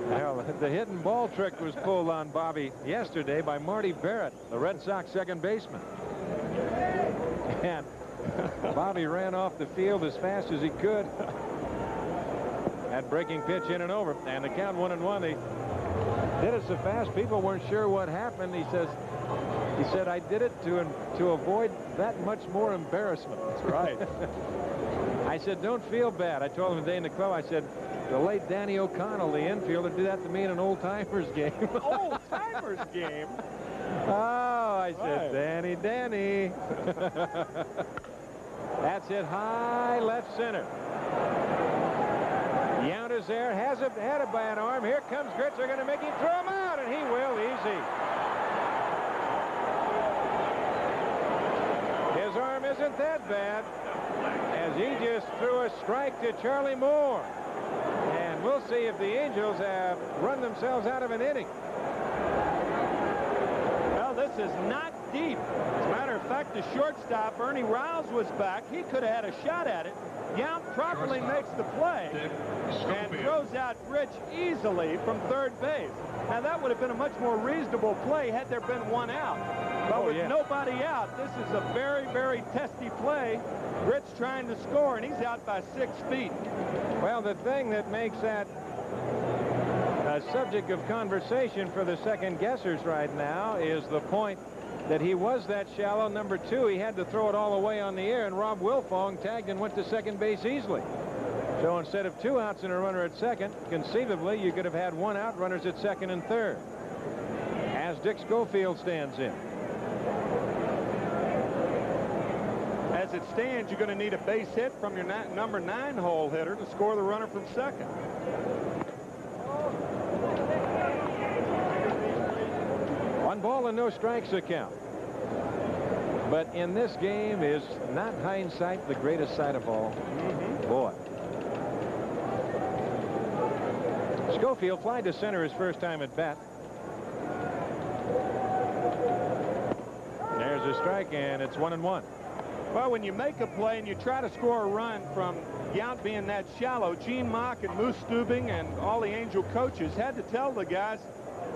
Well, the hidden ball trick was pulled on Bobby yesterday by Marty Barrett, the Red Sox second baseman. And Bobby ran off the field as fast as he could. That breaking pitch in and over. And the count 1-1. They did it so fast, people weren't sure what happened. He said, I did it to avoid that much more embarrassment. That's right. I said, don't feel bad. I told him today in the club, I said, the late Danny O'Connell, the infielder, did that to me in an old-timers game. Old-timers game? Oh, I said, Right. Danny. That's it high left center. Yount is there, has it headed by an arm. Here comes Grich. They're going to make him throw him out, and he will easy. His arm isn't that bad, as he just threw a strike to Charlie Moore. And we'll see if the Angels have run themselves out of an inning. Well, this is not deep. As a matter of fact, the shortstop, Ernie Riles, was back. He could have had a shot at it. Yount properly makes the play and throws out Grich easily from third base. Now, that would have been a much more reasonable play had there been one out. But with nobody out, this is a very, very testy play. Grich trying to score, and he's out by 6 feet. Well, the thing that makes that a subject of conversation for the second guessers right now is the point that he was that shallow. Number 2, he had to throw it all the way on the air, and Rob Wilfong tagged and went to second base easily. So instead of 2 outs and a runner at second, conceivably you could have had 1 out, runners at second and third, as Dick Schofield stands in. As it stands, you're going to need a base hit from your number 9 hole hitter to score the runner from second. One ball and no strikes account. But in this game, is not hindsight the greatest sight of all? Boy. Schofield flied to center his first time at bat. There's a strike, and it's 1-1. Well, when you make a play and you try to score a run from Yount being that shallow, Gene Mock and Moose Stubing and all the Angel coaches had to tell the guys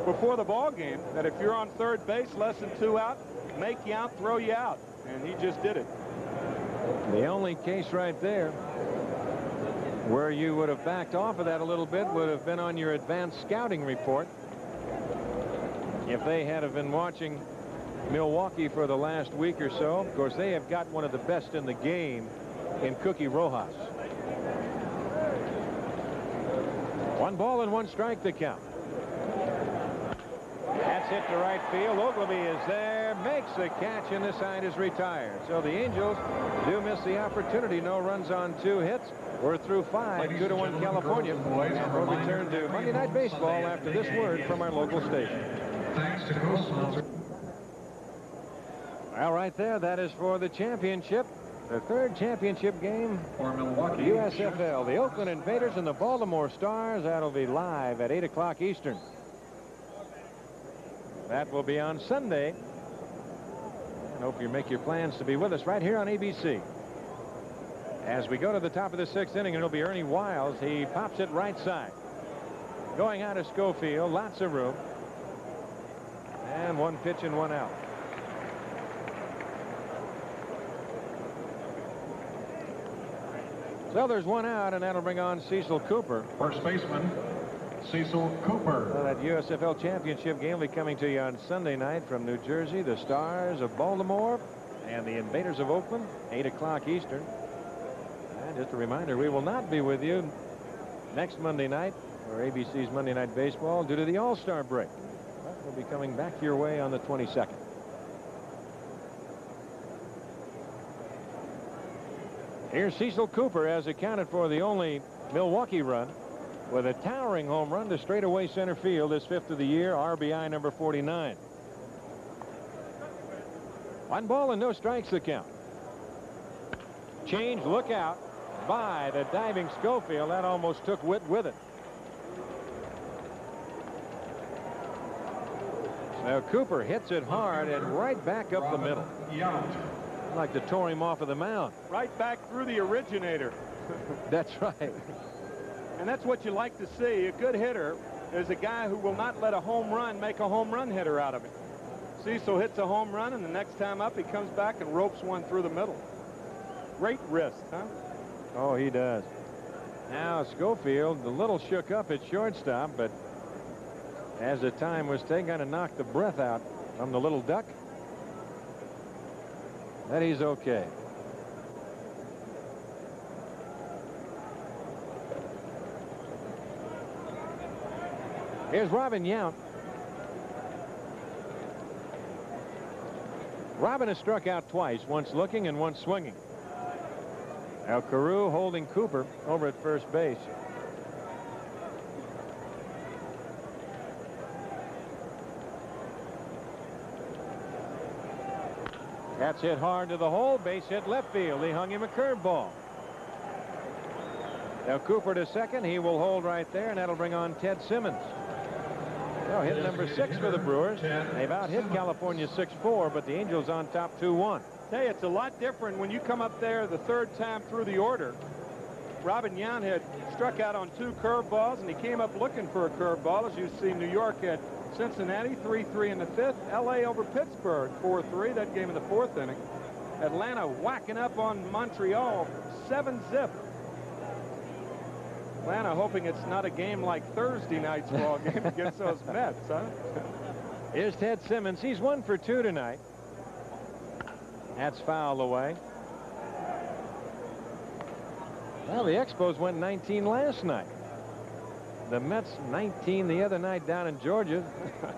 before the ball game that if you're on third base, less than 2 out, make Yount throw you out. And he just did it. The only case right there where you would have backed off of that a little bit would have been on your advanced scouting report. If they had have been watching Milwaukee for the last week or so. Of course, they have got one of the best in the game in Cookie Rojas. 1 ball and 1 strike to count. That's hit to right field. Ogilvy is there, makes the catch, and the side is retired. So the Angels do miss the opportunity. No runs on 2 hits. We're through 5. 2-1 California. We'll return to Monday Night Baseball after this word from our local station. Thanks to co-sponsor. Well, right there, that is for the championship. The 3rd championship game For Milwaukee. USFL. The Oakland Invaders and the Baltimore Stars. That'll be live at 8 o'clock Eastern. That will be on Sunday. I hope you make your plans to be with us right here on ABC. As we go to the top of the 6th inning, it'll be Ernie Wiles. He pops it right side. Going out of Schofield, lots of room. And 1 pitch and 1 out. So there's 1 out, and that'll bring on Cecil Cooper. First baseman, Cecil Cooper. Well, that USFL championship game will be coming to you on Sunday night from New Jersey. The Stars of Baltimore and the Invaders of Oakland, 8 o'clock Eastern. And just a reminder, we will not be with you next Monday night for ABC's Monday Night Baseball due to the All-Star break. But we'll be coming back your way on the 22nd. Here's Cecil Cooper, has accounted for the only Milwaukee run with a towering home run to straightaway center field, his 5th of the year, RBI number 49. 1 ball and no strikes to count. Change, look out by the diving Schofield. That almost took Witt with it. Now Cooper hits it hard and right back up the middle. Like to tore him off of the mound. Right back through the originator. That's right. And that's what you like to see. A good hitter is a guy who will not let a home run make a home run hitter out of it. Cecil hits a home run, and the next time up he comes back and ropes one through the middle. Great wrist, huh? Oh, he does. Now Schofield a little shook up at shortstop, but as the time was taken, kind of knocked the breath out from the little duck. That he's okay. Here's Robin Yount. Robin has struck out twice, once looking and once swinging. Now Carew holding Cooper over at first base. That's hit hard to the hole. Base hit left field. He hung him a curveball. Now Cooper to second. He will hold right there, and that'll bring on Ted Simmons. Well, hit number 6 for the Brewers. They've out-hit California 6-4, but the Angels on top 2-1. Hey, it's a lot different when you come up there the 3rd time through the order. Robin Yount had struck out on 2 curveballs, and he came up looking for a curveball. As you see, New York had Cincinnati 3-3 in the 5th. L.A. over Pittsburgh 4-3. That game in the 4th inning. Atlanta whacking up on Montreal 7-zip. Atlanta hoping it's not a game like Thursday night's ball game against those Mets, huh? Here's Ted Simmons. He's 1 for 2 tonight. That's fouled away. Well, the Expos went 19 last night. The Mets 19 the other night down in Georgia.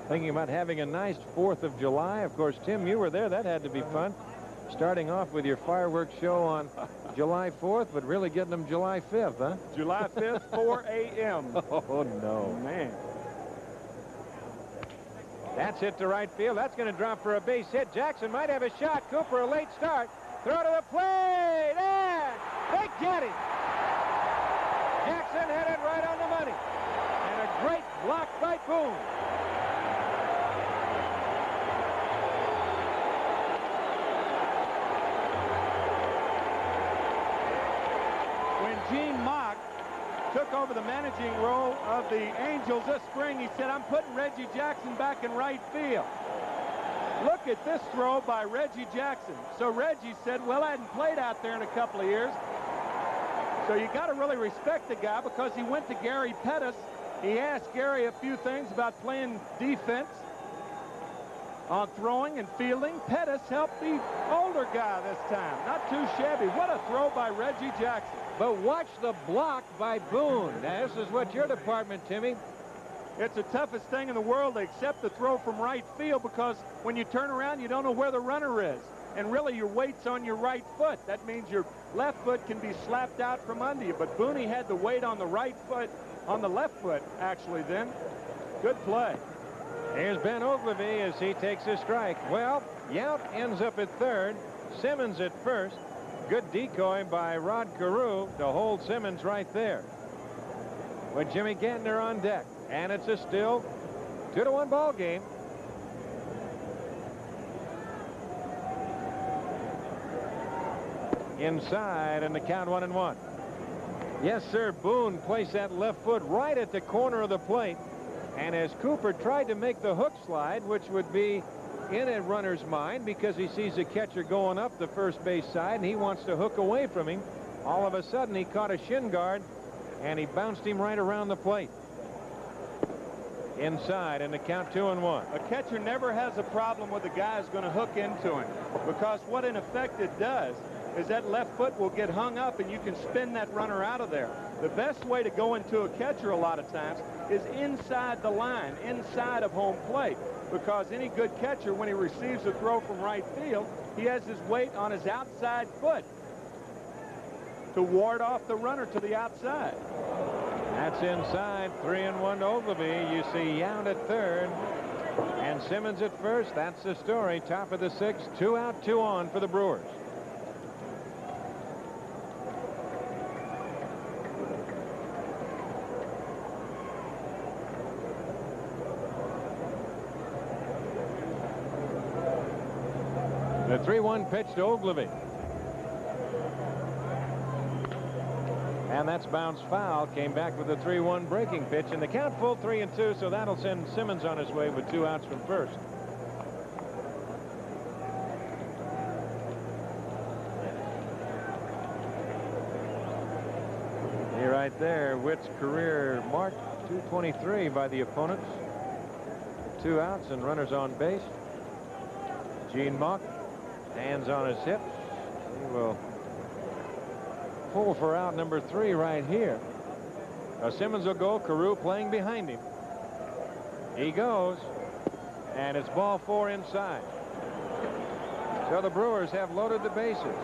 Thinking about having a nice 4th of July. Of course, Tim, you were there. That had to be fun. Starting off with your fireworks show on July 4th, but really getting them July 5th, huh? July 5th, 4 a.m. Oh, no. Man. That's hit to right field. That's going to drop for a base hit. Jackson might have a shot. Cooper, a late start. Throw to the plate. And they get it. Jackson hit it right on the money. And a great block by Boone. When Gene Mock took over the managing role of the Angels this spring, he said, I'm putting Reggie Jackson back in right field. Look at this throw by Reggie Jackson. So Reggie said, well, I hadn't played out there in a couple of years. So you got to really respect the guy because he went to Gary Pettis. He asked Gary a few things about playing defense. on throwing and fielding. Pettis helped the older guy this time. Not too shabby. What a throw by Reggie Jackson. But watch the block by Boone. Now, this is what your department, Timmy. It's the toughest thing in the world to accept the throw from right field, because when you turn around, you don't know where the runner is. And really, your weight's on your right foot. That means your left foot can be slapped out from under you. But Boone had the weight on the right foot, on the left foot, actually, then. Good play. Here's Ben Ogilvie as he takes his strike. Well, Yount ends up at third. Simmons at first. Good decoy by Rod Carew to hold Simmons right there. With Jimmy Gantner on deck. And it's a still 2-1 ball game. Inside, and the count 1-1. Yes, sir, Boone placed that left foot right at the corner of the plate. And as Cooper tried to make the hook slide, which would be in a runner's mind because he sees the catcher going up the first base side and he wants to hook away from him, all of a sudden he caught a shin guard and he bounced him right around the plate. Inside, and the count 2-1. A catcher never has a problem with the guy who's going to hook into him, because what in effect it does is that left foot will get hung up and you can spin that runner out of there. The best way to go into a catcher a lot of times is inside the line, inside of home plate, because any good catcher, when he receives a throw from right field, he has his weight on his outside foot to ward off the runner to the outside. That's inside. 3-1 to Ogilvie. You see Yount at third and Simmons at first. That's the story. Top of the sixth. 2 out, 2 on for the Brewers. The 3-1 pitch to Ogilvie. And that's bounced foul. Came back with a 3-1 breaking pitch. And the count full 3-2, so that'll send Simmons on his way with 2 outs from first. Here right there, Witt's career mark, 223 by the opponents. 2 outs and runners on base. Gene Mauch, hands on his hips. He will pull for out number 3 right here. Now Simmons will go. Carew playing behind him. He goes, and it's ball 4 inside. So the Brewers have loaded the bases.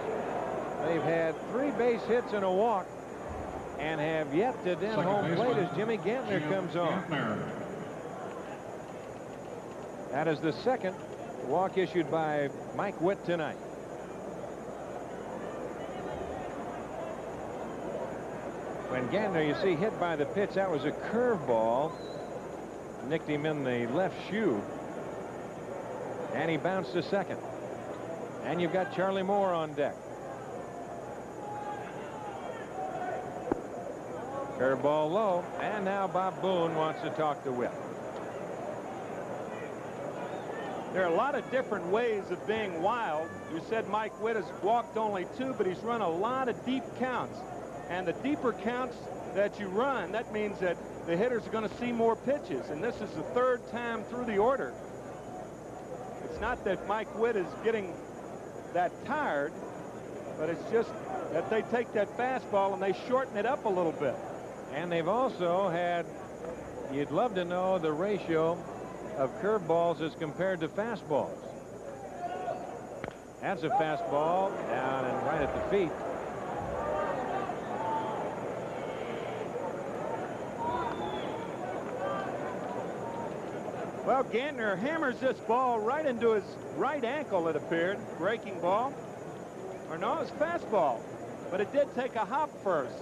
They've had 3 base hits and a walk, and have yet to dent home plate as Jimmy Gantner comes on. That is the second walk issued by Mike Witt tonight. When Gantner, you see, hit by the pitch, that was a curveball. Nicked him in the left shoe. And he bounced to second. And you've got Charlie Moore on deck. Curveball low. And now Bob Boone wants to talk to Witt. There are a lot of different ways of being wild. You said Mike Witt has walked only 2, but he's run a lot of deep counts. And the deeper counts that you run, that means that the hitters are going to see more pitches. And this is the 3rd time through the order. It's not that Mike Witt is getting that tired, but it's just that they take that fastball and they shorten it up a little bit. And they've also had, you'd love to know the ratio of curveballs as compared to fastballs. That's a fastball down and right at the feet. Well, Gantner hammers this ball right into his right ankle, it appeared. Breaking ball. Or no, it's fastball. But it did take a hop first.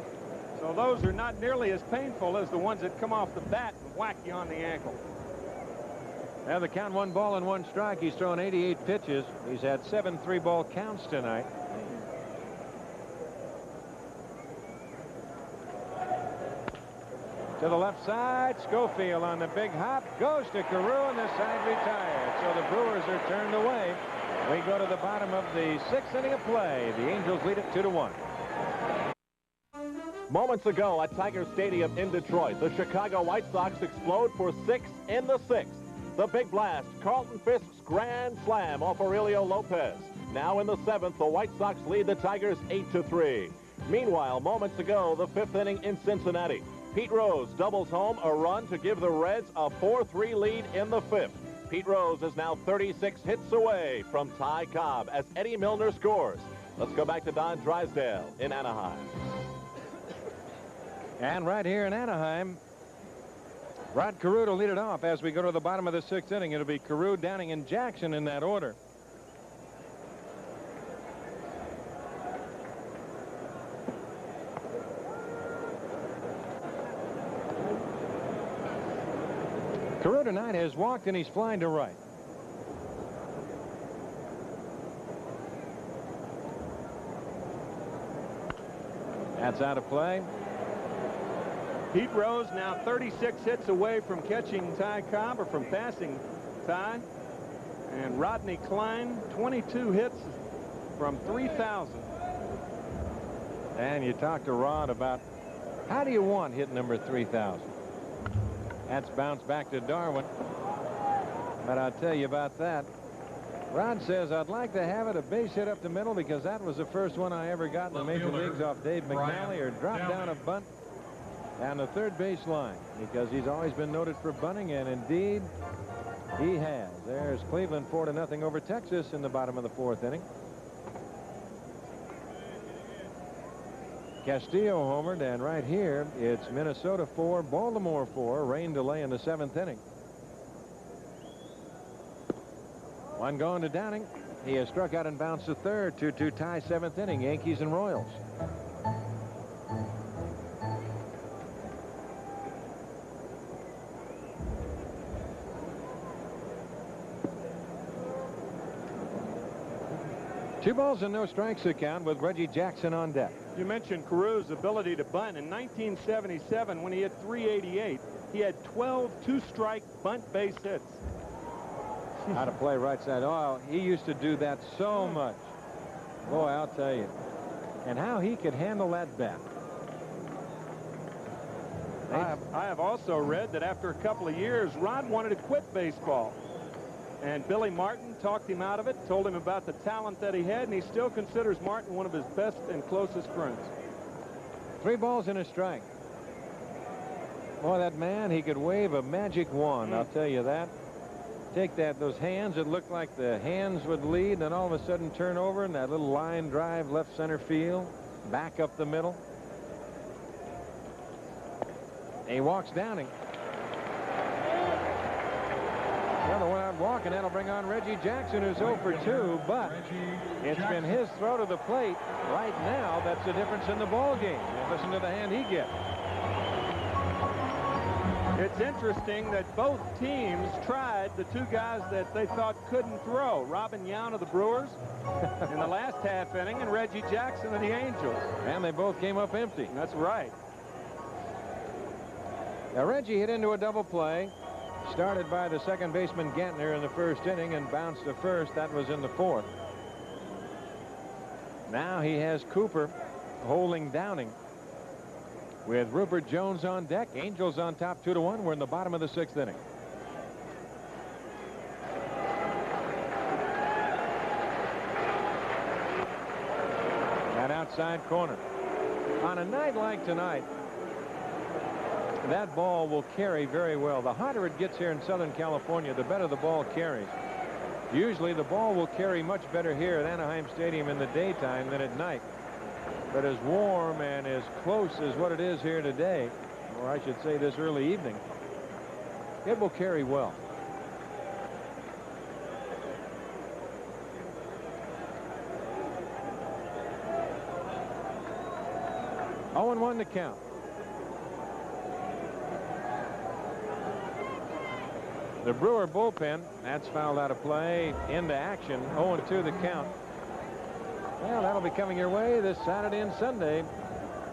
So those are not nearly as painful as the ones that come off the bat and whack you on the ankle. Now the count 1 ball and 1 strike. He's thrown 88 pitches. He's had 7 3-ball counts tonight. To the left side, Schofield on the big hop, goes to Carew, and the side retired. So the Brewers are turned away. We go to the bottom of the 6th inning of play. The Angels lead it 2-1. Moments ago at Tiger Stadium in Detroit, the Chicago White Sox explode for 6 in the 6th. The big blast, Carlton Fisk's grand slam off Aurelio Lopez. Now in the 7th, the White Sox lead the Tigers 8-3. Meanwhile, moments ago, the 5th inning in Cincinnati. Pete Rose doubles home a run to give the Reds a 4-3 lead in the 5th. Pete Rose is now 36 hits away from Ty Cobb as Eddie Milner scores. Let's go back to Don Drysdale in Anaheim. And right here in Anaheim, Rod Carew will lead it off as we go to the bottom of the 6th inning. It'll be Carew, Downing, and Jackson in that order. Carew tonight has walked and he's flying to right. That's out of play. Pete Rose now 36 hits away from catching Ty Cobb, or from passing Ty. And Rodney Klein, 22 hits from 3,000. And you talk to Rod about how do you want hit number 3,000? That's bounced back to Darwin. But I'll tell you about that. Rod says, I'd like to have it a base hit up the middle because that was the first one I ever got in the major leagues off Dave McNally, or drop down a bunt down the third base line, because he's always been noted for bunting, and indeed he has. There's Cleveland 4-0 over Texas in the bottom of the 4th inning. Castillo homered, and right here it's Minnesota 4, Baltimore 4, rain delay in the 7th inning. One going to Downing. He has struck out and bounced to third. 2-2 tie 7th inning, Yankees and Royals. Two balls and no strikes to count with Reggie Jackson on deck. You mentioned Carew's ability to bunt. In 1977, when he hit .388, he had 12 two-strike bunt base hits. Out of play right side. Oh, he used to do that so much. Boy, I'll tell you. And how he could handle that bat. I have also read that after a couple of years, Rod wanted to quit baseball. And Billy Martin talked him out of it, told him about the talent that he had, and he still considers Martin one of his best and closest friends. 3 balls and a strike. Boy, that man, he could wave a magic wand, I'll tell you that. Take that, those hands, it looked like the hands would lead, and all of a sudden turn over, and that little line drive left center field, back up the middle. He walks Downing. Another one out walking. That'll bring on Reggie Jackson, who's 0 for 2, but it's been his throw to the plate right now that's the difference in the ball game. And listen to the hand he gets. It's interesting that both teams tried the two guys that they thought couldn't throw. Robin Yount of the Brewers in the last half inning, and Reggie Jackson of the Angels. And they both came up empty. That's right. Now, Reggie hit into a double play. Started by the second baseman Gantner in the 1st inning and bounced to first. That was in the 4th. Now he has Cooper holding Downing with Rupert Jones on deck. Angels on top 2-1. We're in the bottom of the 6th inning. That outside corner. On a night like tonight, that ball will carry very well. The hotter it gets here in Southern California, the better the ball carries. Usually the ball will carry much better here at Anaheim Stadium in the daytime than at night. But as warm and as close as what it is here today, or I should say this early evening, it will carry well. Oh, 0-1 to count. The Brewer bullpen, that's fouled out of play, into action. 0-2 the count. Well, that'll be coming your way this Saturday and Sunday.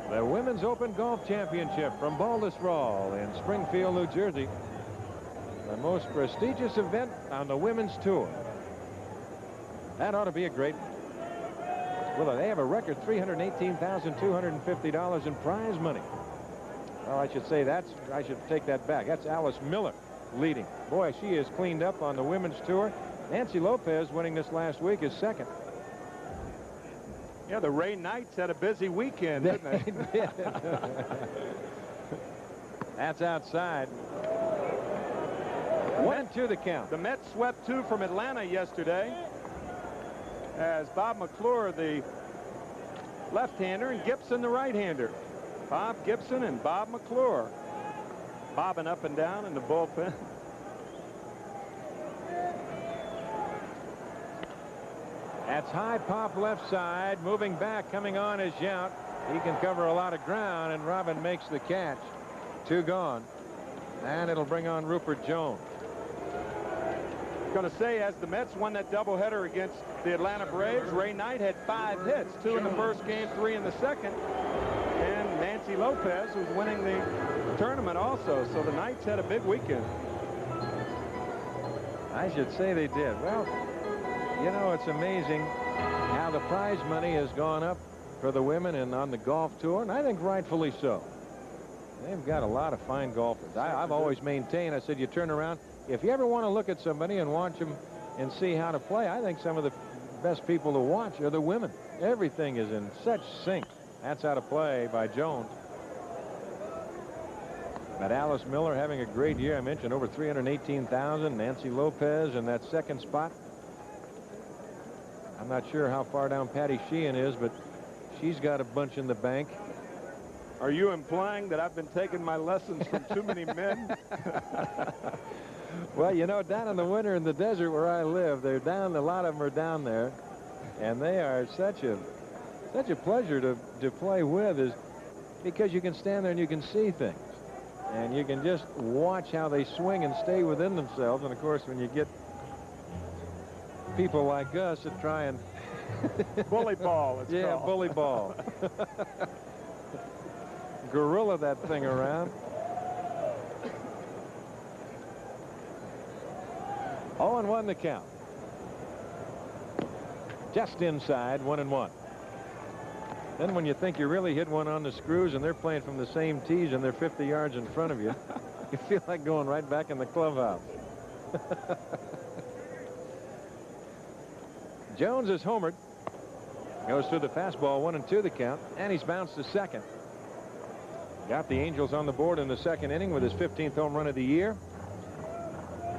The Women's Open Golf Championship from Baldwin in Springfield, New Jersey. The most prestigious event on the women's tour. That ought to be a great one. Well, they have a record $318,250 in prize money. Well, I should say I should take that back. That's Alice Miller. leading. Boy, she is cleaned up on the women's tour. Nancy Lopez, winning this last week, is second. Yeah, the Ray Knights had a busy weekend, didn't they? That's outside. 1-2 the count. The Mets swept 2 from Atlanta yesterday as Bob McClure, the left-hander, and Gibson, the right-hander. Bob Gibson and Bob McClure bobbing up and down in the bullpen. That's high pop left side. Moving back, coming on is Yount. He can cover a lot of ground, and Robin makes the catch. 2 gone. And it'll bring on Rupert Jones. Going to say, as the Mets won that doubleheader against the Atlanta Braves, Ray Knight had 5 hits, 2 in the first game, 3 in the second. And Nancy Lopez was winning the tournament also. So the Knights had a big weekend. I should say they did. Well, you know, it's amazing how the prize money has gone up for the women and on the golf tour, and I think rightfully so. They've got a lot of fine golfers. I've always maintained, I said, you turn around, if you ever want to look at somebody and watch them and see how to play, I think some of the best people to watch are the women. Everything is in such sync. That's out of play by Jones. But Alice Miller having a great year. I mentioned over 318,000. Nancy Lopez in that second spot. I'm not sure how far down Patty Sheehan is, but she's got a bunch in the bank. Are you implying that I've been taking my lessons from too many men? Well, you know, down in the winter in the desert where I live, they're down. A lot of them are down there, and they are such a pleasure to play with, is because you can stand there and you can see things, and you can just watch how they swing and stay within themselves. And of course, when you get people like us that try and bully ball, it's yeah, called. bully ball. Gorilla that thing around. 0-1 the count. Just inside, 1-1. Then when you think you really hit one on the screws and they're playing from the same tees and they're 50 yards in front of you, you feel like going right back in the clubhouse. Jones is homered. Goes through the fastball, 1-2 the count, and he's bounced to second. Got the Angels on the board in the second inning with his 15th home run of the year.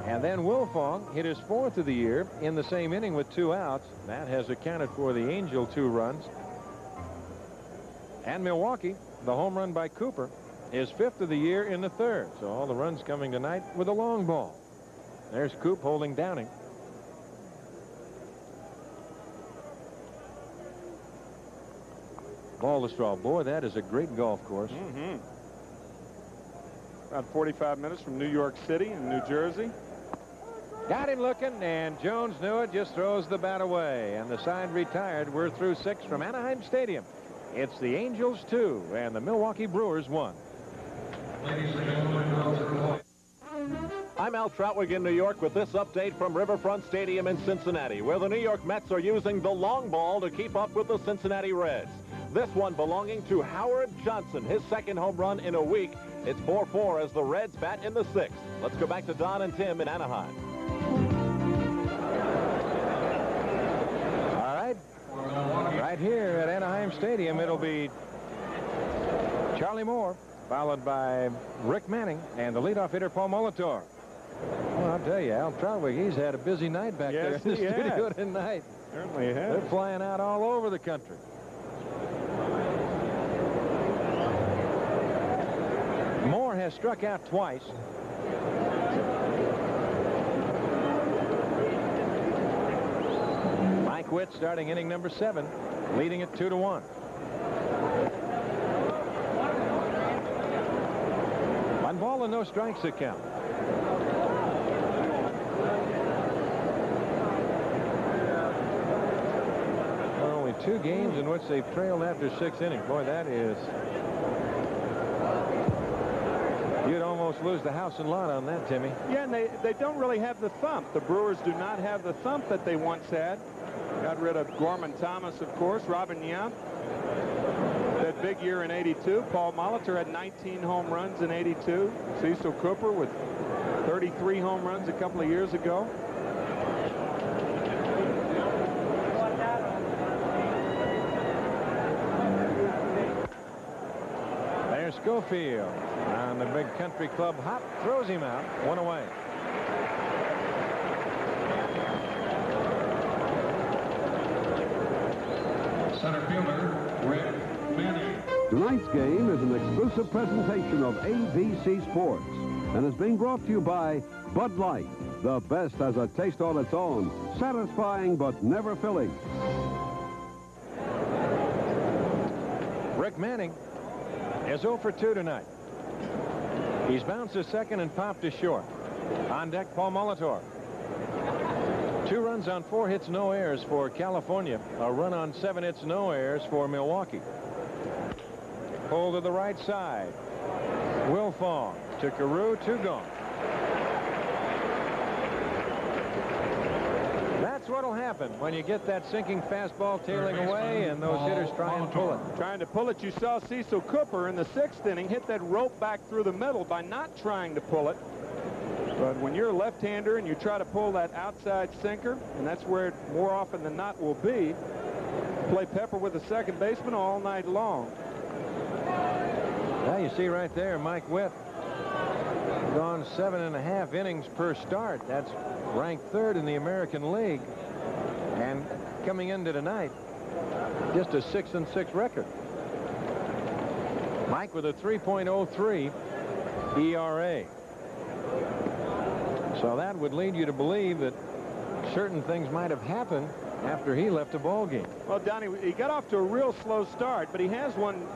And then Wilfong hit his 4th of the year in the same inning with 2 outs. That has accounted for the Angel 2 runs. And Milwaukee, the home run by Cooper, his 5th of the year in the 3rd. So all the runs coming tonight with a long ball. There's Coop holding Downing. Ball to Straw. Boy, that is a great golf course. Mm-hmm. About 45 minutes from New York City and New Jersey. Got him looking, and Jones knew it, just throws the bat away. And the side retired. We're through 6 from Anaheim Stadium. It's the Angels 2 and the Milwaukee Brewers 1. I'm Al Troutwig in New York with this update from Riverfront Stadium in Cincinnati, where the New York Mets are using the long ball to keep up with the Cincinnati Reds. This one belonging to Howard Johnson, his 2nd home run in a week. It's 4-4 as the Reds bat in the 6th. Let's go back to Don and Tim in Anaheim. All right. Right here at Anaheim Stadium, it'll be Charlie Moore, followed by Rick Manning, and the leadoff hitter, Paul Molitor. Well, I'll tell you, Al Troutwig, he's had a busy night back there in the studio tonight. Certainly has. They're flying out all over the country. Moore has struck out twice. Mike Witt starting inning number 7, leading it 2-1. 1 ball and no strikes to count. Well, only 2 games in which they've trailed after 6 innings. Boy, that is... You'd almost lose the house and lot on that, Timmy. Yeah, and they don't really have the thump. The Brewers do not have the thump that they once had. Got rid of Gorman Thomas, of course. Robin Yount, that big year in '82. Paul Molitor had 19 home runs in '82. Cecil Cooper with 33 home runs a couple of years ago. There's Schofield on the big country club hop, throws him out, 1 away. Center fielder, Rick Manning. Tonight's game is an exclusive presentation of ABC Sports and is being brought to you by Bud Light. The best has a taste all its own, satisfying but never filling. Rick Manning is 0 for 2 tonight. He's bounced to second and popped to short. On deck, Paul Molitor. 2 runs on 4 hits, no errors for California. A run on 7 hits, no errors for Milwaukee. Pull to the right side. Wilfong to Carew, 2 gone. That's what'll happen when you get that sinking fastball tailing away and those hitters try and pull it. Trying to pull it. You saw Cecil Cooper in the 6th inning hit that rope back through the middle by not trying to pull it. But when you're a left-hander and you try to pull that outside sinker, and that's where it more often than not will be, play pepper with the second baseman all night long. Now you see right there, Mike Witt gone 7.5 innings per start. That's ranked 3rd in the American League. And coming into tonight, just a 6-6 record. Mike with a 3.03 ERA. So that would lead you to believe that certain things might have happened after he left the ball game. Well, Donnie, he got off to a real slow start, but he has won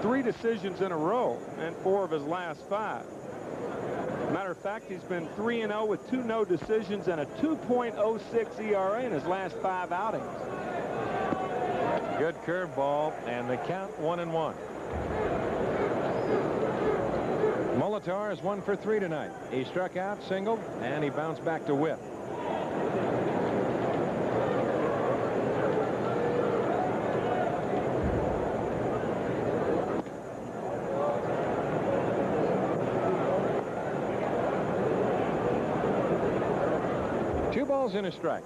3 decisions in a row and 4 of his last 5. Matter of fact, he's been 3-0 with 2 no decisions and a 2.06 ERA in his last 5 outings. Good curveball, and the count 1-1. Molitor is 1 for 3 tonight. He struck out, singled, and he bounced back to Witt. Two balls and a strike.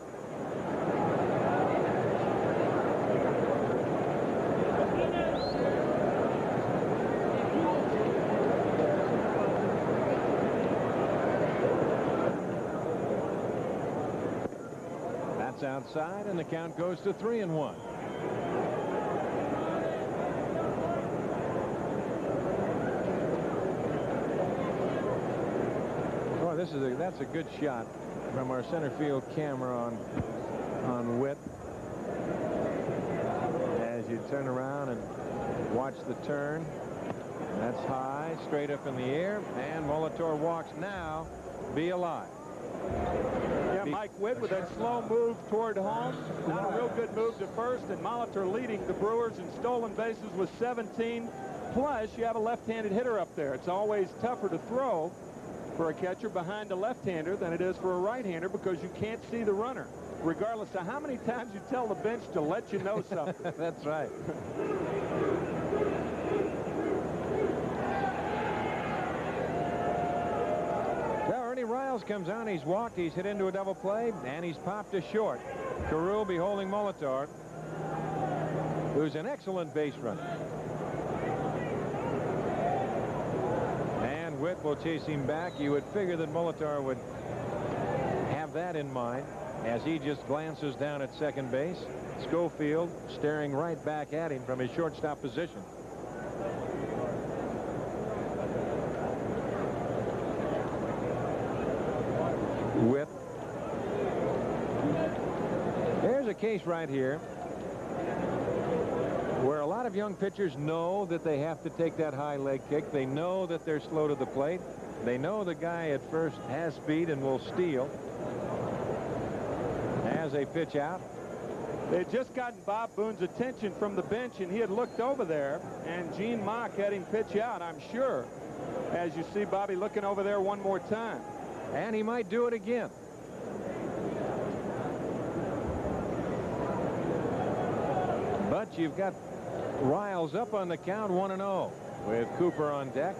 That's outside, and the count goes to 3-1. Oh, that's a good shot from our center field camera on Witt. As you turn around and watch the turn, that's high, straight up in the air, and Molitor walks now. Be alive. Yeah, Mike Witt with that slow move toward home. Not a real good move to first, and Molitor leading the Brewers in stolen bases with 17. Plus, you have a left-handed hitter up there. It's always tougher to throw for a catcher behind a left-hander than it is for a right-hander because you can't see the runner, regardless of how many times you tell the bench to let you know something. That's right. Well, Ernie Riles comes on. He's walked. He's hit into a double play, and he's popped to short. Carew be holding Molitor, who's an excellent base runner. And Witt will chase him back. You would figure that Molitor would have that in mind as he just glances down at second base. Schofield staring right back at him from his shortstop position. Witt. There's a case right here where a lot of young pitchers know that they have to take that high leg kick. They know that they're slow to the plate. They know the guy at first has speed and will steal. As they pitch out. They had just gotten Bob Boone's attention from the bench, and he had looked over there, and Gene Mock had him pitch out, I'm sure, as you see Bobby looking over there one more time. And he might do it again. But you've got Riles up on the count, 1-0, with Cooper on deck.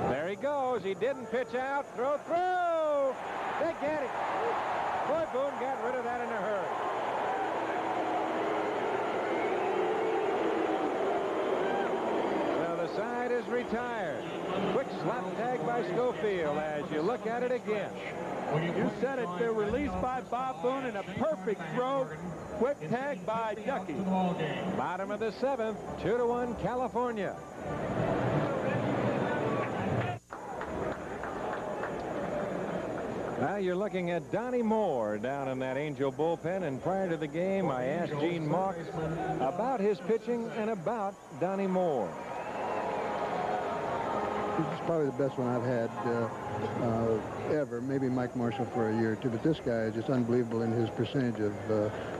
There he goes. He didn't pitch out. Throw through. They get it. Boy, Boone got rid of that in a hurry. So the side is retired. Quick slap tag by Schofield as you look at it again. You said it, the release by Bob Boone and a perfect throw. Quick tag by Ducky. Bottom of the 7th, 2-1 California. Now you're looking at Donnie Moore down in that Angel bullpen, and prior to the game I asked Gene Mauch about his pitching and about Donnie Moore. He's probably the best one I've had ever. Maybe Mike Marshall for a year or two, but this guy is just unbelievable in his percentage of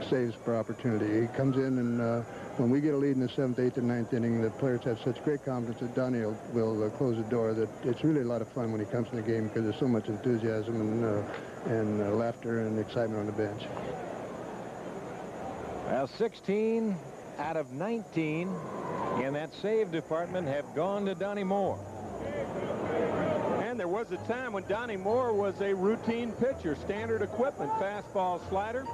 saves per opportunity. He comes in, and when we get a lead in the 7th, 8th, and 9th inning, the players have such great confidence that Donnie will close the door. That it's really a lot of fun when he comes in the game because there's so much enthusiasm and laughter and excitement on the bench. Well, 16 out of 19 in that save department have gone to Donnie Moore. And there was a time when Donnie Moore was a routine pitcher, standard equipment, fastball, slider.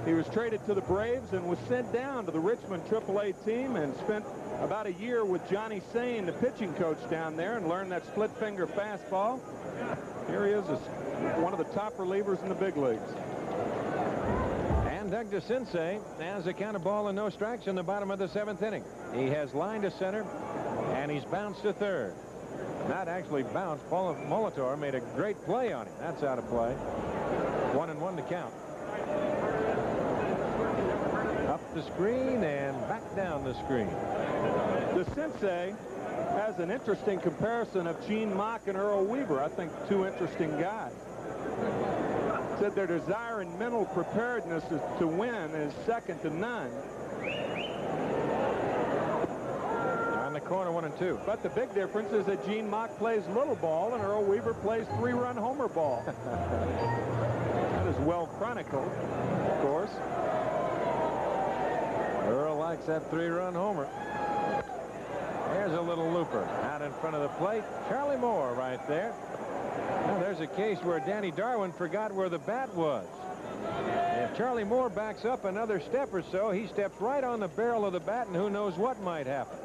He was traded to the Braves and was sent down to the Richmond AAA team and spent about a year with Johnny Sane, the pitching coach down there, and learned that split finger fastball. Here he is, one of the top relievers in the big leagues. And Doug DeCinces has a count of ball and no strikes in the bottom of the 7th inning. He has lined to center, and he's bounced to third. Not actually bounced. Paul Molitor made a great play on him. That's out of play. 1-1 to count. Up the screen and back down the screen. DeCinces has an interesting comparison of Gene Mauch and Earl Weaver. I think two interesting guys. Said their desire and mental preparedness to win is second to none. Corner 1-2. But the big difference is that Gene Mauch plays little ball and Earl Weaver plays 3-run homer ball. That is well chronicled, of course. Earl likes that 3-run homer. There's a little looper out in front of the plate. Charlie Moore right there. Now there's a case where Danny Darwin forgot where the bat was. If Charlie Moore backs up another step or so, he steps right on the barrel of the bat, and who knows what might happen.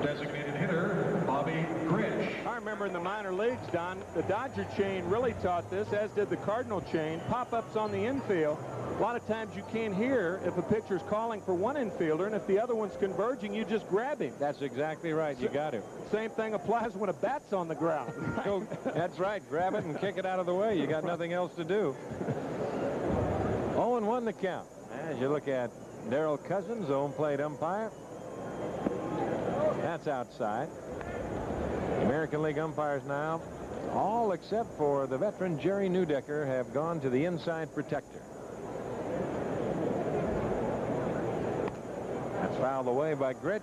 Designated hitter, Bobby Grich. I remember in the minor leagues, Don, the Dodger chain really taught this, as did the Cardinal chain. Pop-ups on the infield. A lot of times you can't hear if a pitcher's calling for one infielder, and if the other one's converging, you just grab him. That's exactly right. You got to. Same thing applies when a bat's on the ground. Go, that's right. Grab it and kick it out of the way. You got nothing else to do. 0-1 the count. As you look at Darrell Cousins, home plate umpire. That's outside. American League umpires now, all except for the veteran Jerry Neudecker, have gone to the inside protector. That's fouled away by Grich.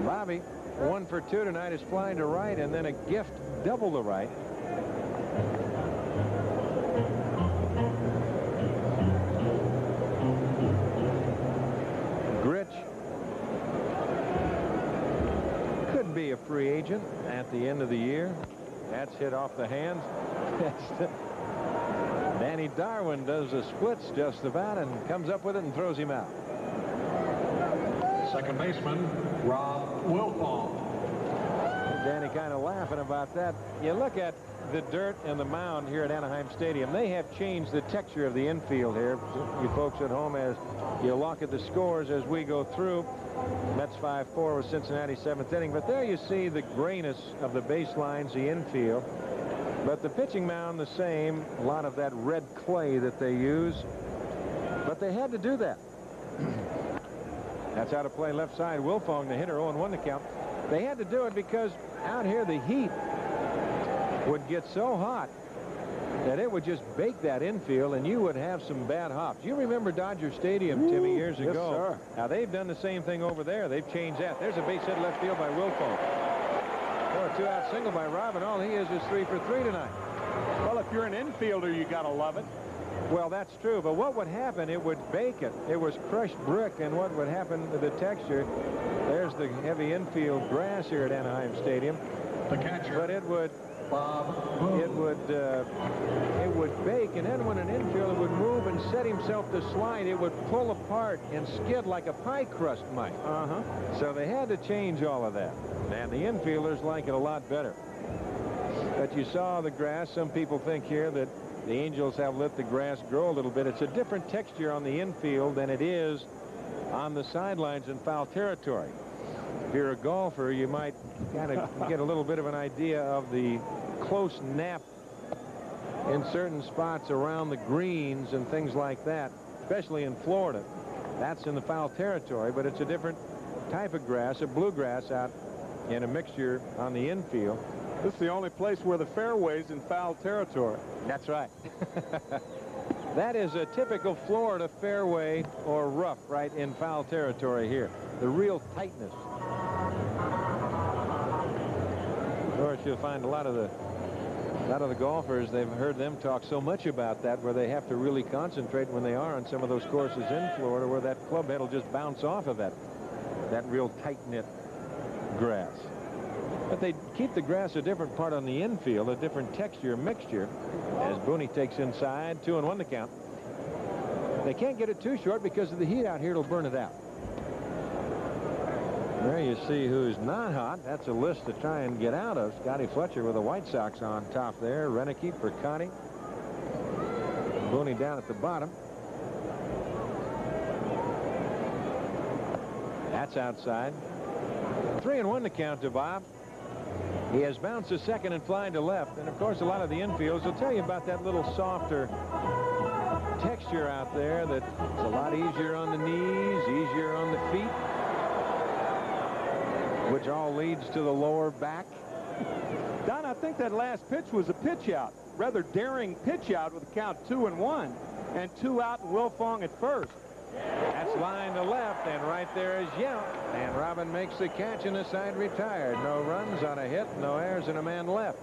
Bobby, 1 for 2 tonight, is flying to right, and then a gift double to right. Be a free agent at the end of the year. That's hit off the hands. Danny Darwin does the splits just about and comes up with it and throws him out. Second baseman, Rob Wilfong. Danny kind of laughing about that. You look at the dirt and the mound here at Anaheim Stadium. They have changed the texture of the infield here. You folks at home, as you look at the scores as we go through. Mets 5-4 with Cincinnati 7th inning. But there you see the grayness of the baselines, the infield. But the pitching mound the same. A lot of that red clay that they use. But they had to do that. That's out of play left side. Wilfong, the hitter, 0-1 the count. They had to do it because out here the heat would get so hot that it would just bake that infield, and you would have some bad hops. You remember Dodger Stadium, Timmy, years ago. Yes, sir. Now, they've done the same thing over there. They've changed that. There's a base hit left field by Wilfong. Or a 2-out single by Robin. All he is 3 for 3 tonight. Well, if you're an infielder, you got to love it. Well, that's true, but what would happen, it would bake it. It was crushed brick, and what would happen to the texture, there's the heavy infield grass here at Anaheim Stadium. The catcher. But it would bake, and then when an infielder would move and set himself to slide, it would pull apart and skid like a pie crust might. So they had to change all of that, and the infielders like it a lot better. But you saw the grass. Some people think here that the Angels have let the grass grow a little bit. It's a different texture on the infield than it is on the sidelines in foul territory. If you're a golfer, you might kind of get a little bit of an idea of the close nap in certain spots around the greens and things like that, especially in Florida. That's in the foul territory, but it's a different type of grass, a bluegrass out in a mixture on the infield. This is the only place where the fairway's in foul territory. That's right. That is a typical Florida fairway or rough right in foul territory here. The real tightness. Of course, you'll find a lot of the golfers, they've heard them talk so much about that, where they have to really concentrate when they are on some of those courses in Florida where that club head will just bounce off of that real tight-knit grass. But they keep the grass a different part on the infield, a different texture mixture, as Booney takes inside, 2-1 the count. They can't get it too short because of the heat out here. It'll burn it out. There you see who's not hot. That's a list to try and get out of. Scotty Fletcher with the White Sox on top there. Renicky, Percotti, Booney down at the bottom. That's outside. 3-1 the count to Bob. He has bounced to second and flying to left. And, of course, a lot of the infields will tell you about that little softer texture out there that's a lot easier on the knees, easier on the feet, which all leads to the lower back. Don, I think that last pitch was a pitch out. Rather daring pitch out with a count 2-1 and 2 out and Wilfong at first. That's line to left, and right there is Yelp. And Robin makes the catch and the side retired. No runs on a hit, no errors, and a man left.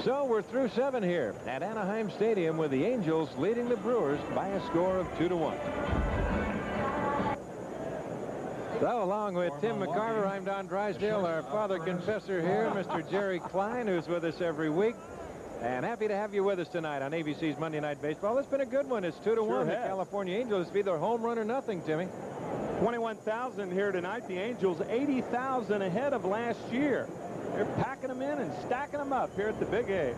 So we're through 7 here at Anaheim Stadium with the Angels leading the Brewers by a score of 2-1. So along with Tim McCarver, I'm Don Drysdale, our father confessor here, Mr. Jerry Klein, who's with us every week. And happy to have you with us tonight on ABC's Monday Night Baseball. It's been a good one. It's 2-1. The California Angels. It's either home run or nothing, Timmy. 21,000 here tonight. The Angels 80,000 ahead of last year. They're packing them in and stacking them up here at the Big A.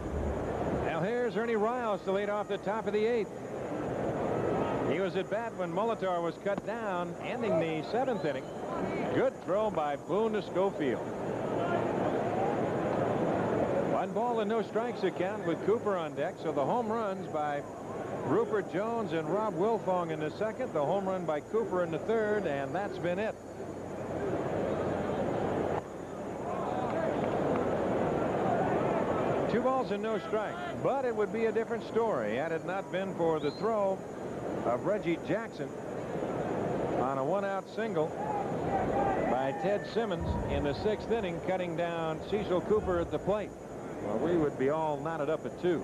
Now here's Ernie Riles to lead off the top of the 8th. He was at bat when Molitor was cut down, ending the 7th inning. Good throw by Boone to Schofield. 1 ball and no strikes account with Cooper on deck. So the home runs by Rupert Jones and Rob Wilfong in the 2nd. The home run by Cooper in the 3rd, and that's been it. Two balls and no strikes. But it would be a different story had it not been for the throw of Reggie Jackson on a 1-out single by Ted Simmons in the 6th inning, cutting down Cecil Cooper at the plate. Well, we would be all knotted up at 2.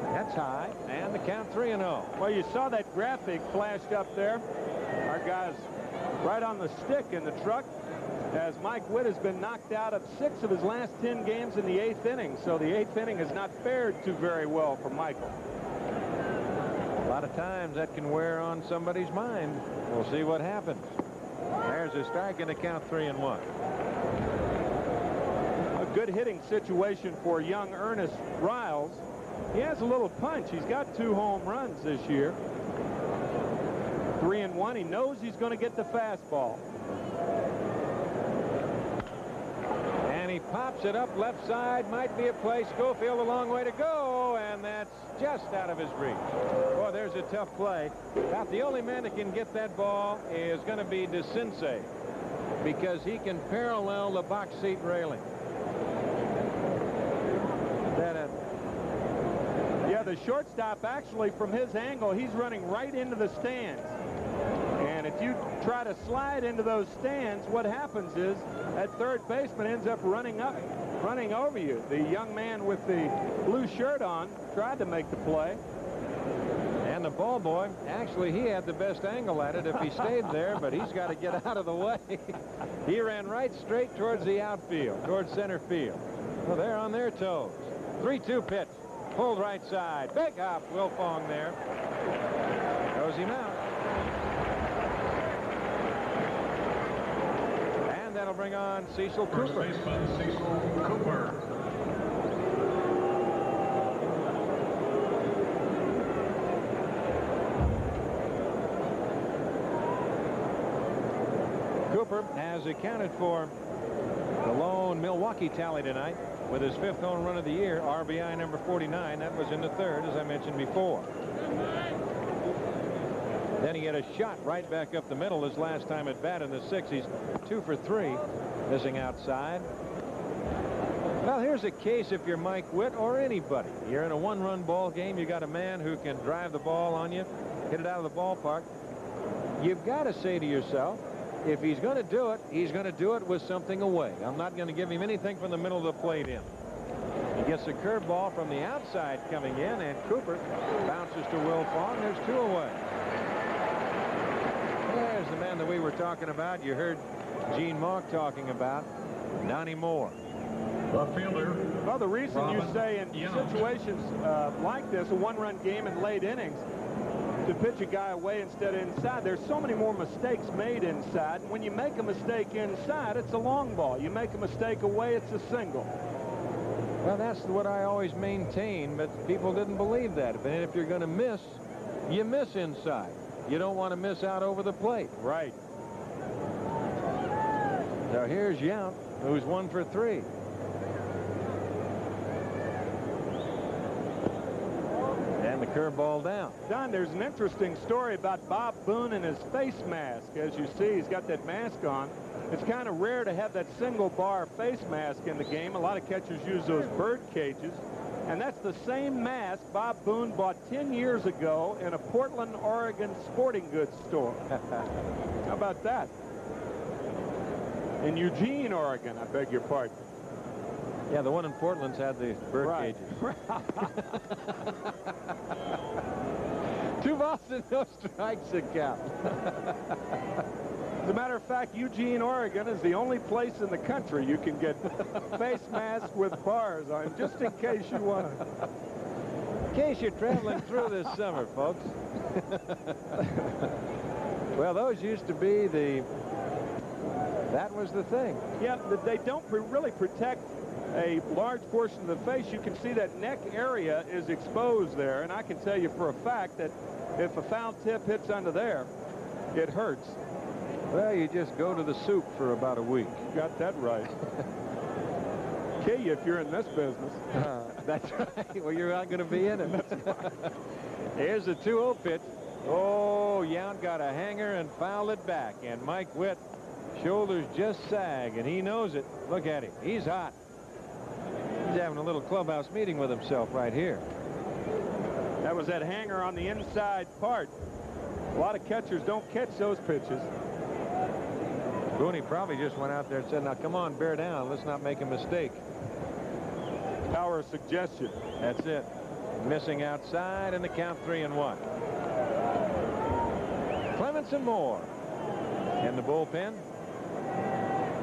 That's high, and the count 3-0. Well, you saw that graphic flashed up there. Our guy's right on the stick in the truck, as Mike Witt has been knocked out of 6 of his last 10 games in the 8th inning. So the 8th inning has not fared too very well for Michael. A lot of times that can wear on somebody's mind. We'll see what happens. There's a strike and a count 3-1. A good hitting situation for young Ernest Riles. He has a little punch. He's got 2 home runs this year. 3-1. He knows he's going to get the fastball. And he pops it up left side. Might be a play. Schofield a long way to go, and that's just out of his reach. Boy, there's a tough play. About the only man that can get that ball is going to be DeCinces, because he can parallel the box seat railing. Yeah, the shortstop, actually, from his angle, he's running right into the stands. And if you try to slide into those stands, what happens is that third baseman ends up running up running over you. The young man with the blue shirt on tried to make the play. And the ball boy, actually, he had the best angle at it if he stayed there, but he's got to get out of the way. He ran right straight towards the outfield, towards center field. Well, they're on their toes. 3-2 pitch. Pulled right side. Big hop. Wilfong there. Throws him out. And that'll bring on Cecil First Cooper. baseman Cecil Cooper. Cooper has accounted for the lone Milwaukee tally tonight with his 5th home run of the year, RBI number 49. That was in the 3rd, as I mentioned before. Then he had a shot right back up the middle his last time at bat in the 6th. He's 2 for 3, missing outside. Well, here's a case if you're Mike Witt or anybody. You're in a 1-run ball game. You got a man who can drive the ball on you, hit it out of the ballpark. You've got to say to yourself, if he's going to do it, he's going to do it with something away. I'm not going to give him anything from the middle of the plate in. He gets a curveball from the outside coming in, and Cooper bounces to Wilfong. There's 2 away. There's the man that we were talking about. You heard Gene Mauch talking about, Donnie Moore. The fielder. Well, the reason Robin you say in Yount. situations like this, a 1-run game in late innings, to pitch a guy away instead of inside, there's so many more mistakes made inside. When you make a mistake inside, it's a long ball. You make a mistake away, it's a single. Well, that's what I always maintain, but people didn't believe that. But if you're going to miss, you miss inside. You don't want to miss out over the plate. Right. So here's Yount, who's 1 for 3. And the curveball down. Don, there's an interesting story about Bob Boone and his face mask. As you see, he's got that mask on. It's kind of rare to have that single bar face mask in the game. A lot of catchers use those bird cages. And that's the same mask Bob Boone bought 10 years ago in a Portland, Oregon sporting goods store. How about that? In Eugene, Oregon, I beg your pardon. Yeah, the one in Portland's had the bird cages. 2 balls and no strikes a count. As a matter of fact, Eugene, Oregon is the only place in the country you can get face masks with bars on, just in case you want to. In case you're traveling through this summer, folks. Well, those used to be that was the thing. Yeah, they don't really protect a large portion of the face. You can see that neck area is exposed there, and I can tell you for a fact that if a foul tip hits under there, it hurts. Well, you just go to the soup for about a week. You got that right. Kill you if you're in this business. That's right. Well, you're not going to be in it. Here's a 2-0 pitch. Oh, Yount got a hanger and fouled it back. And Mike Witt, shoulders just sag, and he knows it. Look at him. He's hot. He's having a little clubhouse meeting with himself right here. That was that hanger on the inside part. A lot of catchers don't catch those pitches. Booney probably just went out there and said, now come on, bear down. Let's not make a mistake. Power of suggestion. That's it. Missing outside, and the count 3-1. Clements and Moore in the bullpen.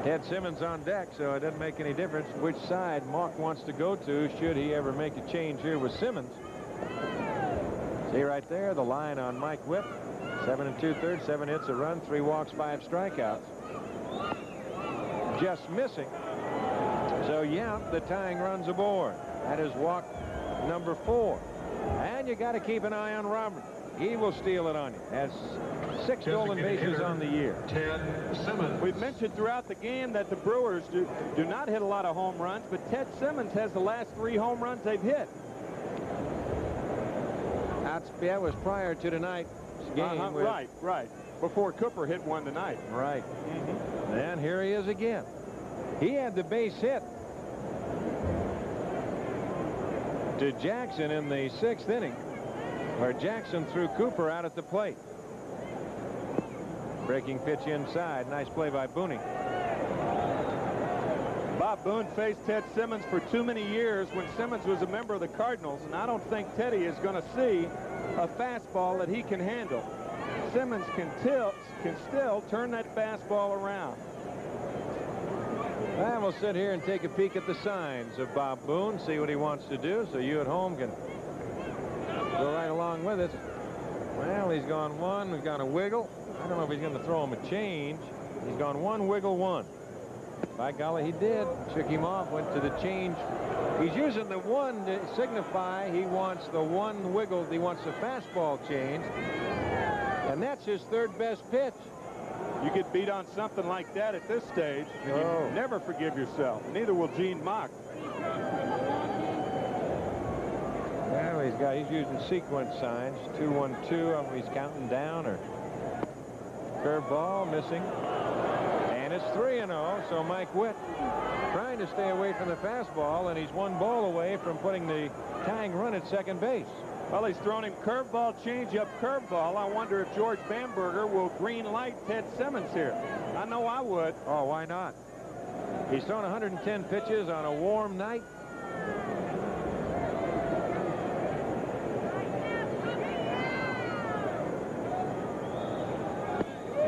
Ted Simmons on deck, so it doesn't make any difference which side Mauch wants to go to should he ever make a change here with Simmons. See right there, the line on Mike Witt. 7 2/3, 7 hits, a run, 3 walks, 5 strikeouts. Just missing. So Yount, the tying runs aboard. That is walk number 4. And you got to keep an eye on Robert. He will steal it on you. Has 6 stolen bases on the year. Ted Simmons. We've mentioned throughout the game that the Brewers do not hit a lot of home runs, but Ted Simmons has the last 3 home runs they've hit. That was prior to tonight's game. Right. Before Cooper hit one tonight. Right. And here he is again. He had the base hit to Jackson in the 6th inning, where Jackson threw Cooper out at the plate. Breaking pitch inside. Nice play by Booney. Bob Boone faced Ted Simmons for too many years when Simmons was a member of the Cardinals, and I don't think Teddy is going to see a fastball that he can handle. Simmons can still turn that fastball around. And we'll sit here and take a peek at the signs of Bob Boone, see what he wants to do, so you at home can go right along with it. Well, he's gone one. He's gone a wiggle. I don't know if he's going to throw him a change. He's gone one, wiggle, one. By golly, he did. Shook him off, went to the change. He's using the one to signify he wants the one wiggle. He wants the fastball change. And that's his third best pitch. You get beat on something like that at this stage, and you never forgive yourself. Neither will Gene Mock. Well, he's using sequence signs. 2-1-2. He's counting down, or curveball missing. And it's 3-0. So Mike Witt trying to stay away from the fastball, and he's one ball away from putting the tying run at second base. Well, he's thrown him curveball, changeup, curveball. I wonder if George Bamberger will green light Ted Simmons here. I know I would. Oh, why not? He's thrown 110 pitches on a warm night.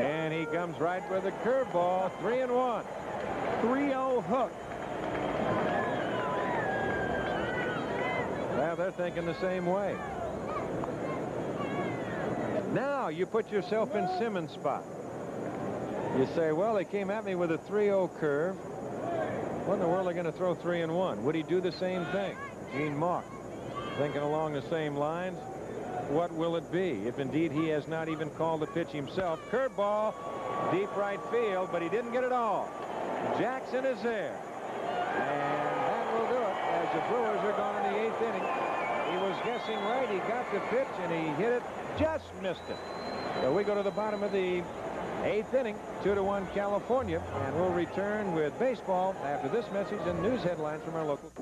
And he comes right with a curveball. 3-1. 3-0 hook. Well, they're thinking the same way. Now you put yourself in Simmons' spot. You say, well, they came at me with a 3-0 curve. What in the world are they going to throw 3-1? Would he do the same thing? Gene Mock thinking along the same lines. What will it be if indeed he has not even called the pitch himself? Curveball, deep right field, but he didn't get it all. Jackson is there. And that will do it as the Brewers are gone in the 8th inning. He was guessing right. He got the pitch and he hit it, just missed it. So we go to the bottom of the 8th inning, 2-1 California, and we'll return with baseball after this message and news headlines from our local.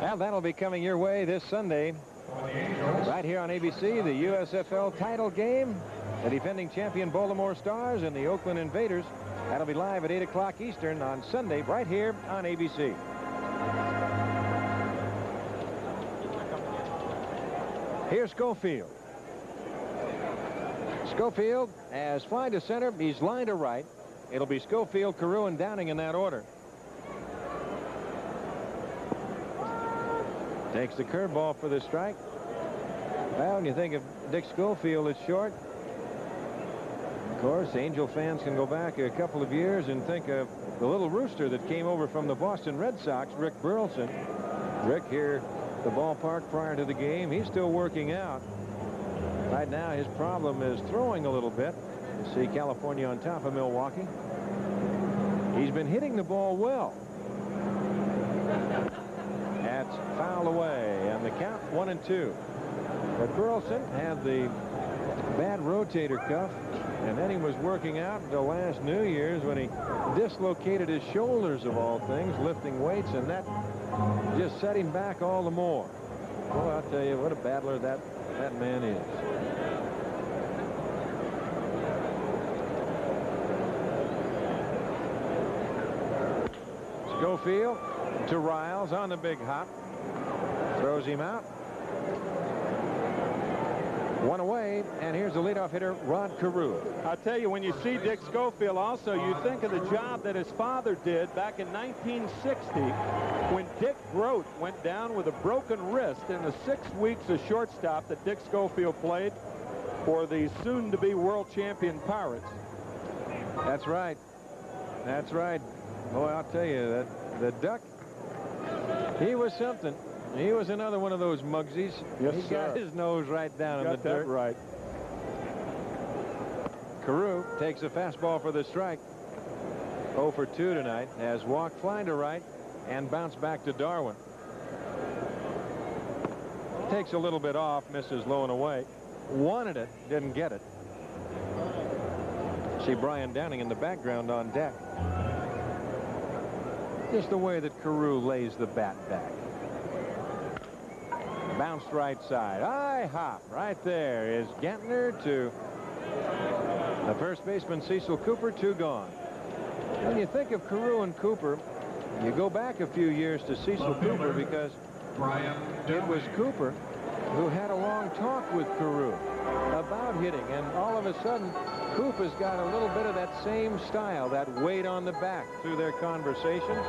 Well, that'll be coming your way this Sunday right here on ABC, the USFL title game. The defending champion Baltimore Stars and the Oakland Invaders. That'll be live at 8 o'clock Eastern on Sunday right here on ABC. Here's Schofield. Schofield has fly to center. He's line to right. It'll be Schofield, Carew, and Downing in that order. Takes the curveball for the strike. Well, when you think of Dick Schofield, it's short. Of course, Angel fans can go back a couple of years and think of the little rooster that came over from the Boston Red Sox, Rick Burleson. Rick here at the ballpark prior to the game. He's still working out. Right now, his problem is throwing a little bit. You see California on top of Milwaukee. He's been hitting the ball well. That's foul away, and the count 1-2. But Burleson had the bad rotator cuff, and then he was working out until last New Year's when he dislocated his shoulders, of all things, lifting weights, and that just set him back all the more. Well, I'll tell you, what a battler that man is. Schofield to Riles on the big hop. Throws him out. One away, and here's the leadoff hitter, Rod Carew. I'll tell you, when you see Dick Schofield also, you think of the job that his father did back in 1960 when Dick Grote went down with a broken wrist in the 6 weeks of shortstop that Dick Schofield played for the soon-to-be world champion Pirates. That's right. That's right. Boy, I'll tell you, that the Duck, he was something. He was another one of those Mugsies. Yes, he got his nose right down in the dirt. Right. Carew takes a fastball for the strike. 0 for 2 tonight. Has walked flying to right and bounced back to Darwin. Takes a little bit off, misses low and away. Wanted it, didn't get it. See Brian Downing in the background on deck. Just the way that Carew lays the bat back. Bounced right side. High hop right there is Gantner to The first baseman, Cecil Cooper, 2 gone. When you think of Carew and Cooper, you go back a few years to Cecil Cooper because it was Cooper who had a long talk with Carew about hitting, and all of a sudden Coop has got a little bit of that same style, that weight on the back through their conversations.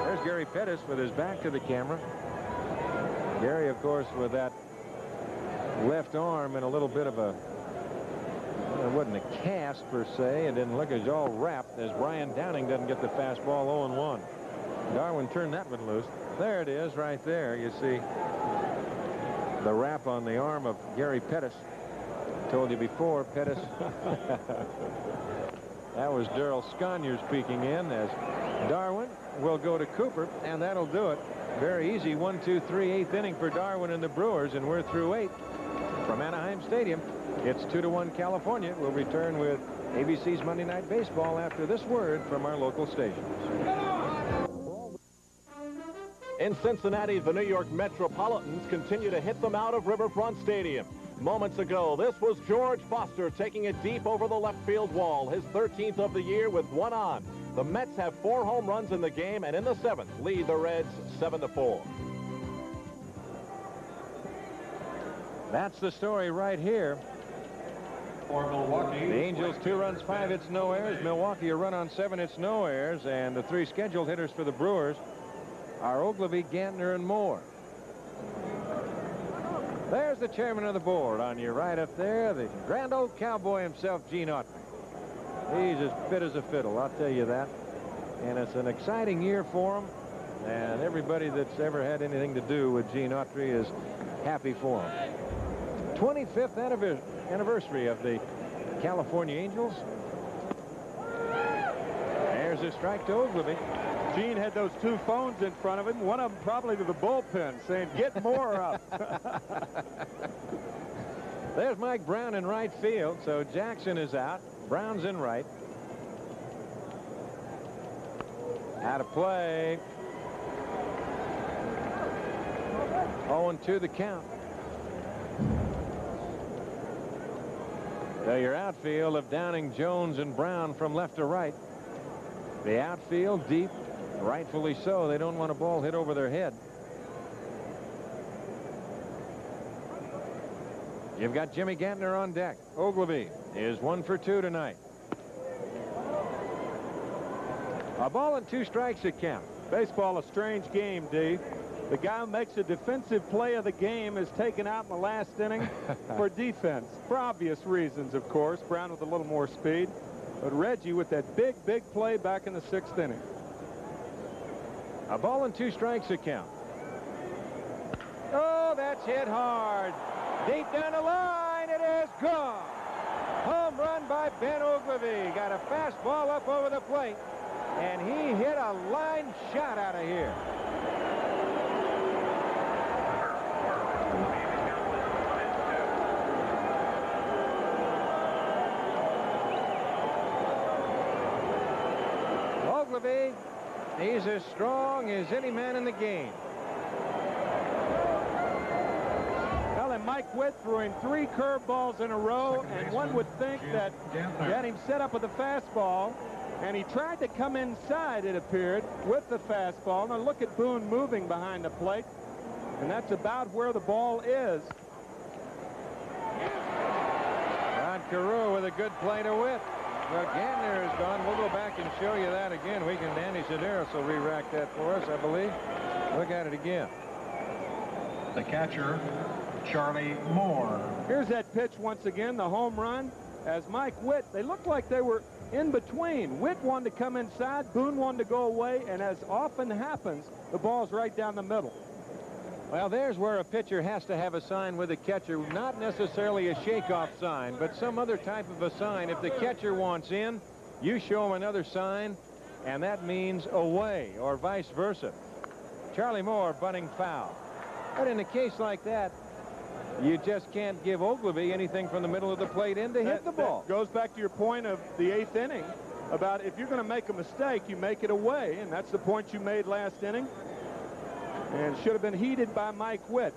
There's Gary Pettis with his back to the camera. Gary, of course, with that left arm in a little bit of a, it wasn't a cast per se. It didn't look as all wrapped as Brian Downing doesn't get the fastball 0-1. Darwin turned that one loose. There it is right there. You see the wrap on the arm of Gary Pettis. Told you before, Pettis. That was Darrell Sconyers peeking in as Darwin will go to Cooper, and that'll do it. Very easy 1-2-3 8th inning for Darwin and the Brewers, and we're through 8 from Anaheim Stadium. It's 2-1 California. We'll return with ABC's Monday Night Baseball after this word from our local stations. In Cincinnati, the New York Metropolitans continue to hit them out of Riverfront Stadium. Moments ago, this was George Foster taking it deep over the left field wall, his 13th of the year with 1 on. The Mets have 4 home runs in the game, and in the 7th, lead the Reds 7-4. That's the story right here. For Milwaukee, The Angels 2 runs, 5 hits, no errors. Milwaukee a run on 7 hits, no errors. And the 3 scheduled hitters for the Brewers are Ogilvie, Gantner, and Moore. There's the chairman of the board on your right up there, the grand old cowboy himself, Gene Autry. He's as fit as a fiddle, I'll tell you that. And it's an exciting year for him. And everybody that's ever had anything to do with Gene Autry is happy for him. 25th anniversary of the California Angels. There's a strike to Ogilvie. Gene had those 2 phones in front of him, one of them probably to the bullpen, saying, get more up. There's Mike Brown in right field, so Jackson is out. Brown's in right. Out of play. 0-2 the count. So your outfield of Downing, Jones, and Brown from left to right. The outfield deep, rightfully so. They don't want a ball hit over their head. You've got Jimmy Gantner on deck. Ogilvie is 1 for 2 tonight. A ball and 2 strikes at count. Baseball, a strange game, D. The guy who makes a defensive play of the game is taken out in the last inning for defense. For obvious reasons, of course. Brown with a little more speed. But Reggie with that big play back in the 6th inning. A ball and 2 strikes at count. Oh, that's hit hard. Deep down the line, it is gone. Home run by Ben Ogilvie. Got a fastball up over the plate, and he hit a line shot out of here. Ogilvie, he's as strong as any man in the game. Well, and Mike Witt threw him 3 curveballs in a row, and one would think that he had him set up with a fastball, and he tried to come inside, it appeared, with the fastball. Now look at Boone moving behind the plate, and that's about where the ball is. Rod Carew with a good play to Witt. Well, Gantner is gone. We'll go back and show you that again. Danny Sedaris will re-rack that for us, I believe. Look at it again. the catcher, Charlie Moore. Here's that pitch once again, the home run. As Mike Witt, they looked like they were in between. Witt wanted to come inside, Boone wanted to go away, and as often happens, the ball's right down the middle. Well, there's where a pitcher has to have a sign with a catcher, not necessarily a shake-off sign, but some other type of a sign. If the catcher wants in, you show him another sign, and that means away, or vice versa. Charlie Moore bunting foul. But in a case like that, you just can't give Ogilvie anything from the middle of the plate in to hit the ball. That goes back to your point of the 8th inning about if you're going to make a mistake, you make it away, and that's the point you made last inning. And should have been heeded by Mike Witt.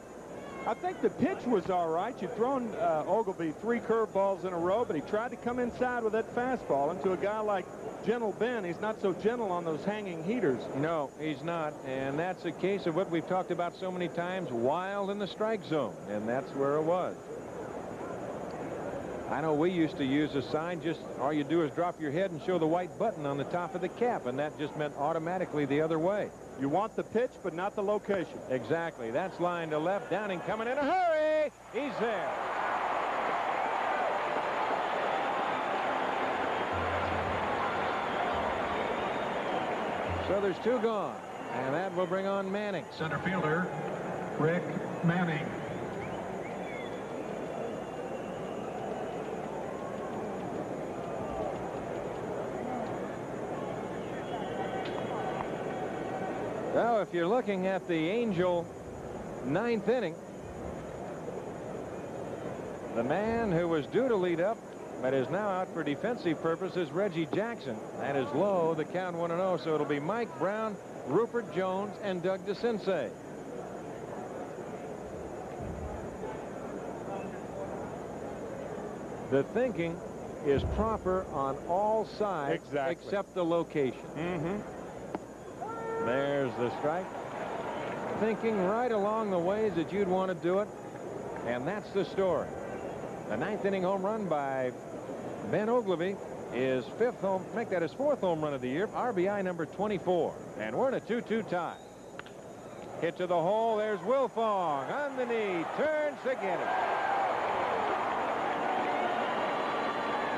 I think the pitch was all right. You'd thrown Ogilvy 3 curveballs in a row, but he tried to come inside with that fastball. And to a guy like Gentle Ben, he's not so gentle on those hanging heaters. No, he's not. And that's a case of what we've talked about so many times, wild in the strike zone. And that's where it was. I know we used to use a sign, just all you do is drop your head and show the white button on the top of the cap, and that just meant automatically the other way. You want the pitch, but not the location. Exactly. That's line to left. Downing coming in a hurry. He's there. So there's 2 gone, and that will bring on Manning. Center fielder, Rick Manning. Well, if you're looking at the Angel 9th inning, the man who was due to lead up but is now out for defensive purposes, Reggie Jackson. That is low, the count 1-0, so it'll be Mike Brown, Rupert Jones, and Doug DeCinces. The thinking is proper on all sides except the location. There's the strike. Thinking right along the ways that you'd want to do it, and that's the story. The 9th inning home run by Ben Ogilvy is 5th home, make that his 4th home run of the year, RBI number 24. And we're in a 2-2 tie. Hit to the hole, there's Wilfong on the knee, turns to get it.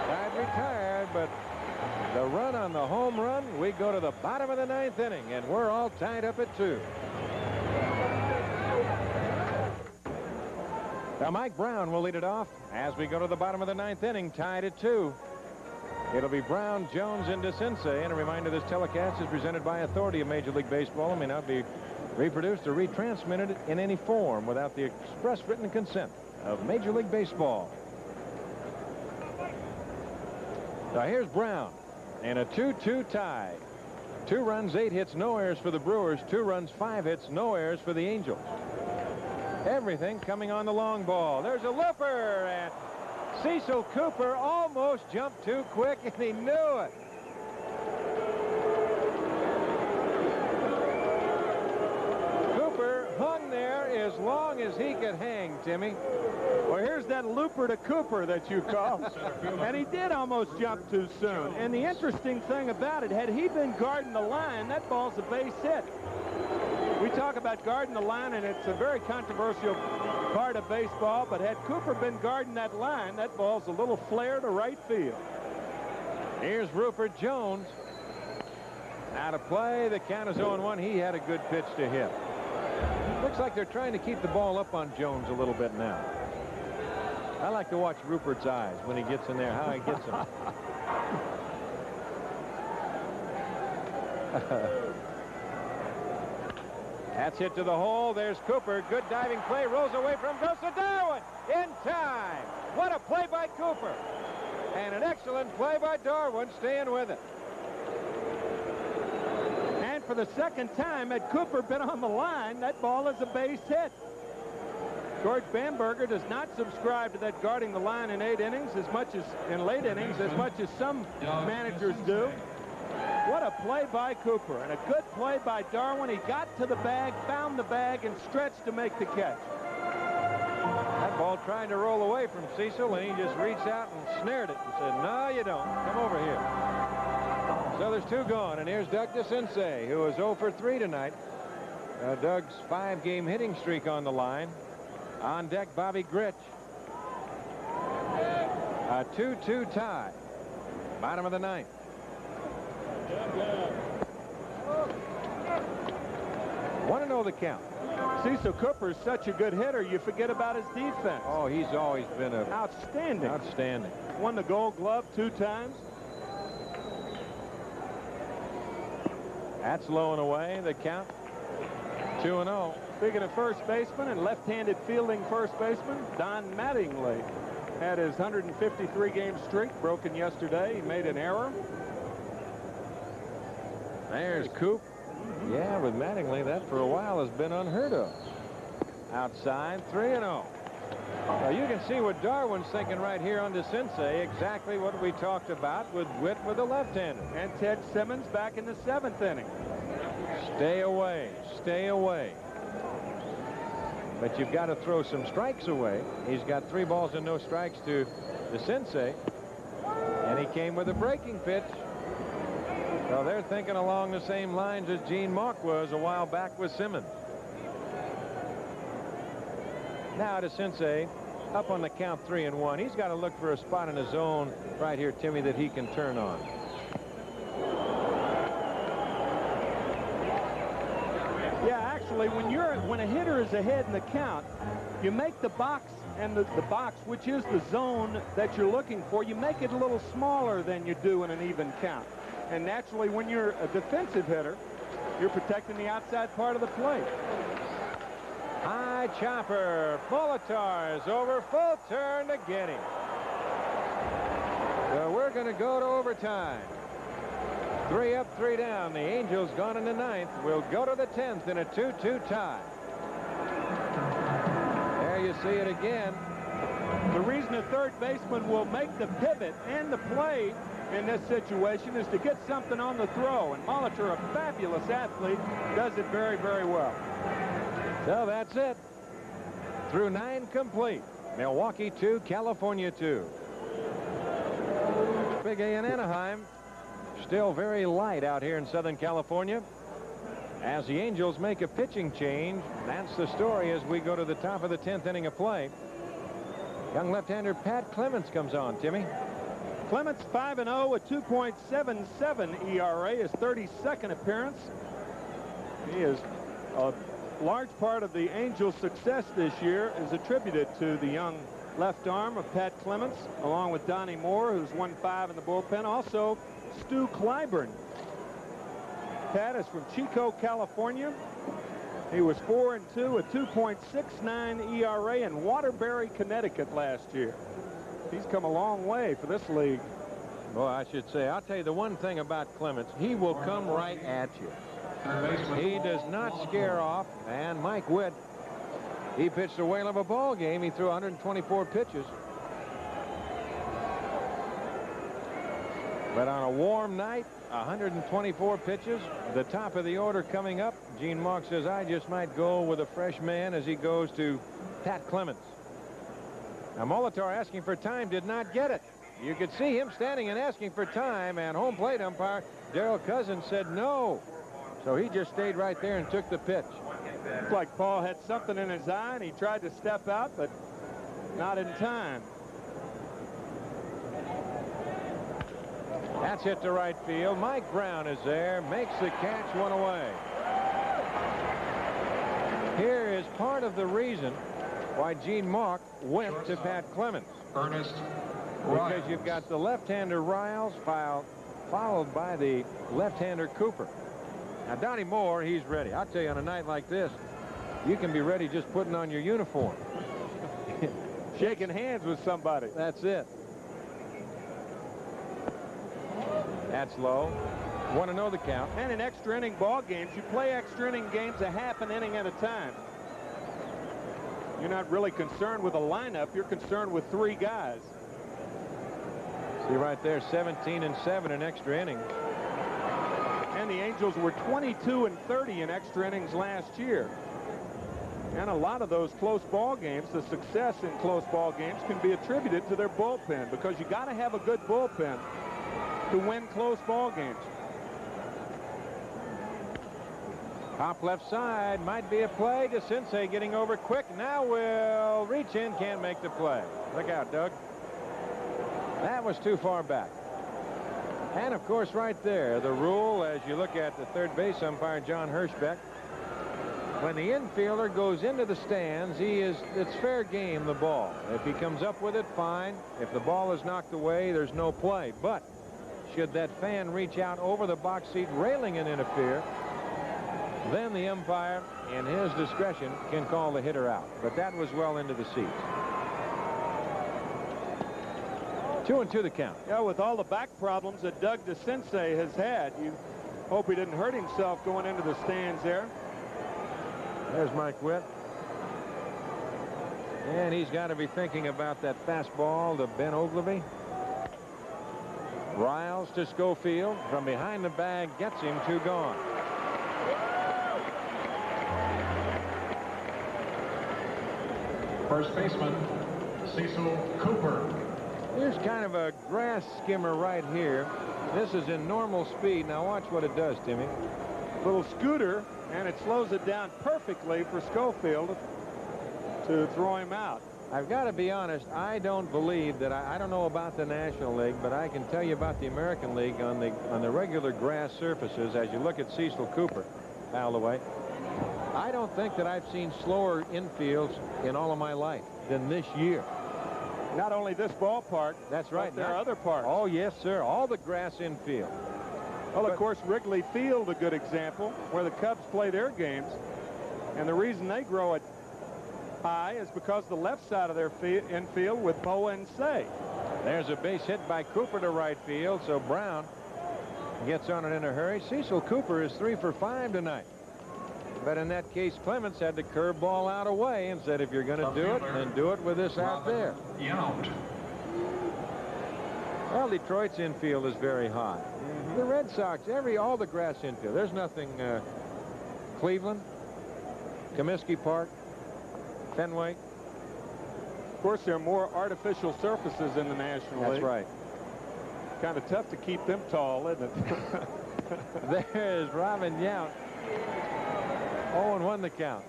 Side retired, but the run on the home run, we go to the bottom of the 9th inning, and we're all tied up at 2. Now Mike Brown will lead it off as we go to the bottom of the 9th inning, tied at 2. It'll be Brown, Jones, and DeCinces. And a reminder, this telecast is presented by authority of Major League Baseball and may not be reproduced or retransmitted in any form without the express written consent of Major League Baseball. Now here's Brown in a 2-2 tie. 2 runs, 8 hits, no errors for the Brewers. 2 runs, 5 hits, no errors for the Angels. Everything coming on the long ball. There's a looper, and Cecil Cooper almost jumped too quick, and he knew it. Cooper hung there as long as he could hang, Timmy. Well, here's that looper to Cooper that you call. And he did almost jump too soon. And the interesting thing about it, had he been guarding the line, that ball's a base hit. We talk about guarding the line, and it's a very controversial part of baseball, but had Cooper been guarding that line, that ball's a little flare to right field. Here's Rupert Jones. Out of play, the count is 0-1. He had a good pitch to hit. Looks like they're trying to keep the ball up on Jones a little bit now. I like to watch Rupert's eyes when he gets in there, how he gets them. That's hit to the hole. There's Cooper. Good diving play. Rolls away from, goes to Darwin. In time. What a play by Cooper. And an excellent play by Darwin, staying with it. And for the second time, had Cooper been on the line, that ball is a base hit. George Bamberger does not subscribe to that guarding the line in 8 innings as much as in late innings as much as some managers do. What a play by Cooper, and a good play by Darwin. He got to the bag, found the bag, and stretched to make the catch. That ball trying to roll away from Cecil, and he just reached out and snared it and said, no, you don't. Come over here. So there's 2 gone, and here's Doug DeCinces, who is 0 for 3 tonight. Doug's 5-game hitting streak on the line. On deck, Bobby Grich. A 2-2 tie. Bottom of the 9th. Want to know the count. Cecil Cooper is such a good hitter, you forget about his defense. Oh, he's always been outstanding. Outstanding. Won the Gold Glove 2 times. That's low and away. The count 2-0. Speaking of first baseman and left-handed fielding first baseman, Don Mattingly had his 153-game streak broken yesterday. He made an error. There's Coop. Yeah, with Mattingly, that for a while has been unheard of. Outside, 3-0. Well, you can see what Darwin's thinking right here on DeCinces, exactly what we talked about with Witt with the left-hander. And Ted Simmons back in the 7th inning. Stay away, stay away. But you've got to throw some strikes away. He's got 3 balls and no strikes to DeCinces, and he came with a breaking pitch. So they're thinking along the same lines as Gene Mauch was a while back with Simmons. Now DeCinces up on the count, 3-1. He's got to look for a spot in his zone right here, Timmy, that he can turn on. Yeah, actually, when a hitter is ahead in the count, you make the box, and the box, which is the zone that you're looking for, you make it a little smaller than you do in an even count. And naturally, when you're a defensive hitter, you're protecting the outside part of the plate. High chopper. Molitor's over, full turn to get him. So we're going to go to overtime. 3 up, 3 down. The Angels gone in the 9th. Will go to the 10th in a 2-2 tie. There you see it again. The reason a third baseman will make the pivot and the play in this situation is to get something on the throw. And Molitor, a fabulous athlete, does it very, very well. So that's it. Through 9 complete. Milwaukee 2, California 2. Big A in Anaheim. Still very light out here in Southern California. As the Angels make a pitching change, that's the story as we go to the top of the 10th inning of play. Young left-hander Pat Clements comes on, Timmy. Clements 5-0, a 2.77 ERA, his 32nd appearance. He is a large part of the Angels' success this year is attributed to the young left arm of Pat Clements, along with Donnie Moore, who's won 5 in the bullpen. Also, Stu Clyburn. Pat is from Chico, California. He was 4-2, a 2.69 ERA in Waterbury, Connecticut last year. He's come a long way for this league. Boy, I should say, I'll tell you the one thing about Clements, he will come right at you. He does not scare off. And Mike Witt, he pitched a whale of a ball game. He threw 124 pitches. But on a warm night, 124 pitches, the top of the order coming up. Gene Mauch says, I just might go with a fresh man as he goes to Pat Clements. Now, Molitor asking for time, did not get it. You could see him standing and asking for time, and home plate umpire Darrell Cousins said no. So he just stayed right there and took the pitch. Looks like Paul had something in his eye, and he tried to step out, but not in time. That's hit to right field. Mike Brown is there, makes the catch, 1 away. Here is part of the reason why Gene Mauch went to Pat Clements. Ernest Because you've got the left-hander Riles followed by the left-hander Cooper. Now, Donnie Moore, he's ready. I'll tell you, on a night like this, you can be ready just putting on your uniform. Shaking hands with somebody. That's it. That's low. Want to know the count. And in extra inning ball games, you play extra inning games a half an inning at a time. You're not really concerned with a lineup. You're concerned with 3 guys. See right there, 17-7 in extra innings. And the Angels were 22-30 in extra innings last year. And a lot of those close ball games, the success in close ball games, can be attributed to their bullpen, because you got to have a good bullpen to win close ball games. Top left side might be a play. DeCinces getting over quick. Now will reach in, can't make the play. Look out, Doug. That was too far back. And of course, right there, the rule, as you look at the third base umpire John Hirschbeck, when the infielder goes into the stands, it's fair game, the ball. If he comes up with it, fine. If the ball is knocked away, there's no play. But should that fan reach out over the box seat railing and interfere, then the umpire, in his discretion, can call the hitter out. But that was well into the seats. 2-2 the count. Yeah, with all the back problems that Doug DeCinces has had, you hope he didn't hurt himself going into the stands there. There's Mike Witt. And he's got to be thinking about that fastball to Ben Ogilvy. Riles to Schofield. From behind the bag, gets him 2 gone. First baseman, Cecil Cooper. Here's kind of a grass skimmer right here. This is in normal speed. Now watch what it does, Timmy. Little scooter, and it slows it down perfectly for Schofield to throw him out. I've got to be honest, I don't believe that I don't know about the National League, but I can tell you about the American League on the regular grass surfaces. As you look at Cecil Cooper out of the way, I don't think that I've seen slower infields in all of my life than this year. Not only this ballpark, that's right, but there are other parks. Oh yes, sir, all the grass infield. Well, of course, Wrigley Field, a good example, where the Cubs play their games, and the reason they grow it high is because the left side of their infield with Boa and Say. There's a base hit by Cooper to right field, so Brown gets on it in a hurry. Cecil Cooper is 3 for 5 tonight. But in that case, Clemens had the curveball out away and said, if you're going to do it, then do it with this out there. Well, Detroit's infield is very high. The Red Sox, all the grass infield. There's nothing. Cleveland, Comiskey Park, Fenway. Of course, there are more artificial surfaces in the National League. That's right. Kind of tough to keep them tall, isn't it? There's Robin Yount. 0-1 the count.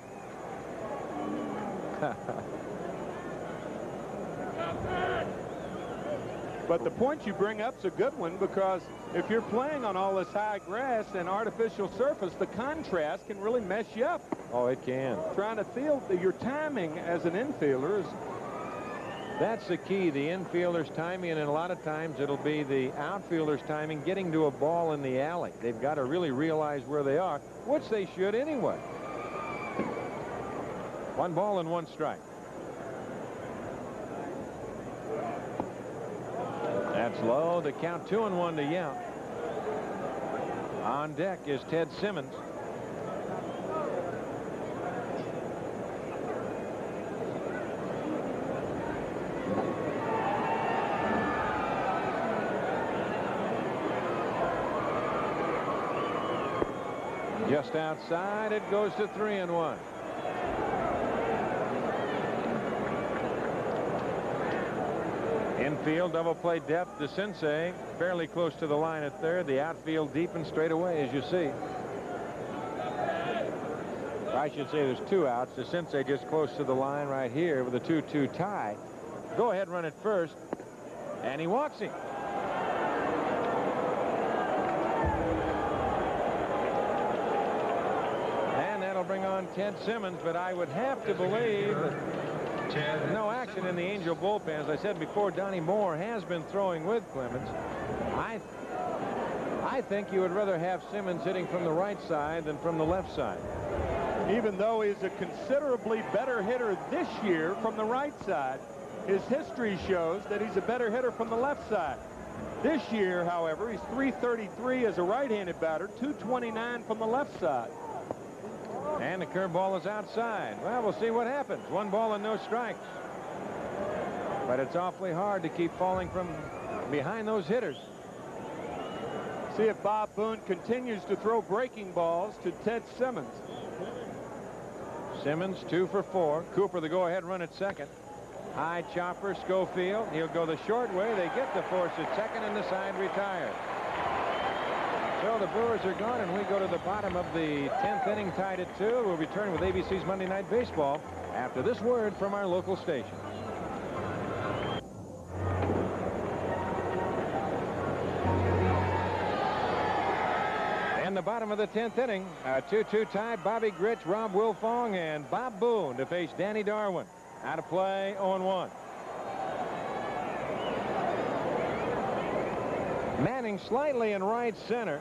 But the point you bring up's a good one, because if you're playing on all this high grass and artificial surface, the contrast can really mess you up. Oh, it can. Trying to field your timing as an infielder is... That's the key, the infielder's timing, and a lot of times it'll be the outfielder's timing getting to a ball in the alley. They've got to really realize where they are, which they should anyway. 1 ball and 1 strike. That's low. The count 2-1 to Yount. On deck is Ted Simmons. Just outside, it goes to 3-1. Infield double play depth to Sensei, fairly close to the line at third. The outfield deep and straight away, as you see. I should say there's 2 outs. The Sensei just close to the line right here with a 2-2 tie. Go ahead, run it first, and he walks him. And that'll bring on Ted Simmons, but I would have to believe that no action in the Angel bullpen. As I said before, Donnie Moore has been throwing with Clemens. I think you would rather have Simmons hitting from the right side than from the left side. Even though he's a considerably better hitter this year from the right side, his history shows that he's a better hitter from the left side. This year, however, he's .333 as a right-handed batter, .229 from the left side. And the curveball is outside. Well, we'll see what happens. 1 ball and no strikes. But it's awfully hard to keep falling from behind those hitters. See if Bob Boone continues to throw breaking balls to Ted Simmons. Simmons 2 for 4. Cooper the go-ahead run at second. High chopper, Schofield. He'll go the short way. They get the force at second, and the side retired. So the Brewers are gone, and we go to the bottom of the 10th inning, tied at 2. We'll return with ABC's Monday Night Baseball after this word from our local station. In the bottom of the 10th inning, a 2-2 tie. Bobby Grich, Rob Wilfong, and Bob Boone to face Danny Darwin. Out of play, 0-1. Manning slightly in right center.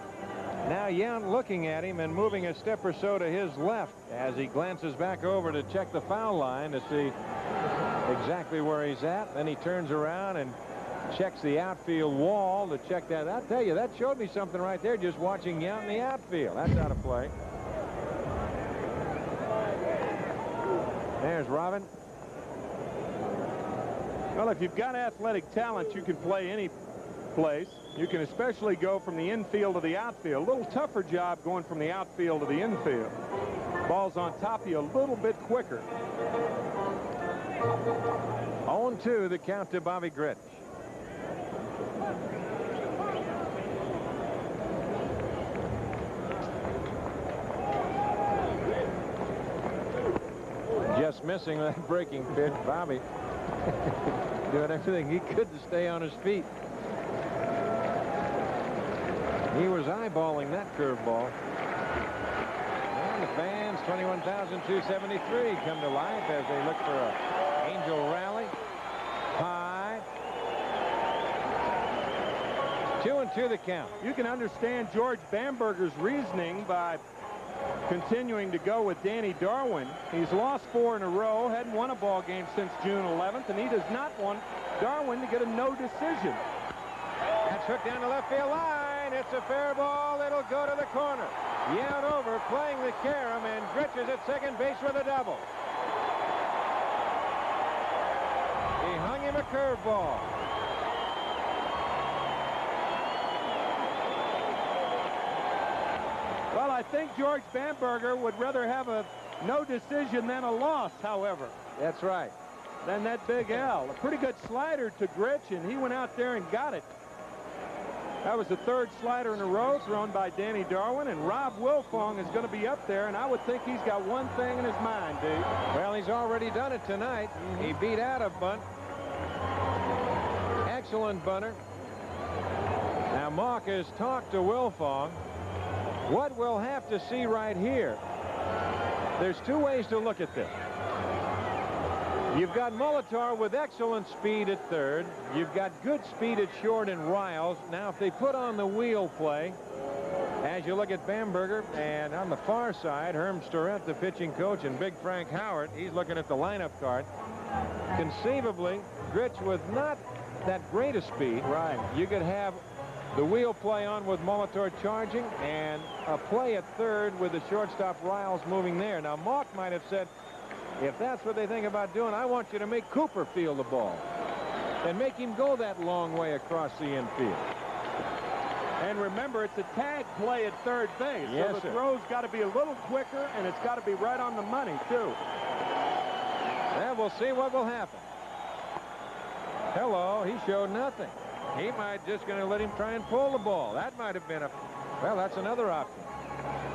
Now Yount looking at him and moving a step or so to his left as he glances back over to check the foul line to see exactly where he's at. Then he turns around and checks the outfield wall to check that. I'll tell you, that showed me something right there just watching Yount in the outfield. That's out of play. There's Robin. Well, if you've got athletic talent, you can play any place. You can especially go from the infield to the outfield. A little tougher job going from the outfield to the infield. Ball's on top of you a little bit quicker. 0-2 the count to Bobby Grich. Just missing that breaking pitch. Bobby doing everything he could to stay on his feet. He was eyeballing that curveball. And the fans, 21,273, come to life as they look for a Angel rally. High. 2-2 the count. You can understand George Bamberger's reasoning by continuing to go with Danny Darwin. He's lost 4 in a row, hadn't won a ball game since June 11th, and he does not want Darwin to get a no decision. That's hooked down the left field line. It's a fair ball. It'll go to the corner. Yount over, playing the carom, and Grich is at second base with a double. He hung him a curveball. Well, I think George Bamberger would rather have a no decision than a loss, however. That's right. Than that big L. A pretty good slider to Grich, and he went out there and got it. That was the 3rd slider in a row thrown by Danny Darwin, and Rob Wilfong is going to be up there, and I would think he's got one thing in his mind, Dave. Well, he's already done it tonight. He beat out a bunt. Excellent bunter. Now, Mock has talked to Wilfong. What we'll have to see right here, there's 2 ways to look at this. You've got Molitor with excellent speed at third. You've got good speed at short and Riles. Now, if they put on the wheel play, as you look at Bamberger, and on the far side, Herm Storett, the pitching coach, and Big Frank Howard, he's looking at the lineup card. Conceivably, Grich with not that great a speed. Right. You could have the wheel play on with Molitor charging and a play at third with the shortstop Riles moving there. Now, Mock might have said, if that's what they think about doing, I want you to make Cooper field the ball and make him go that long way across the infield. And remember, it's a tag play at third base. Yes, so the sir. throw's got to be a little quicker, and it's got to be right on the money, too. Well, we'll see what will happen. Hello, he showed nothing. He might just going to let him try and pull the ball. That might have been a, well, that's another option.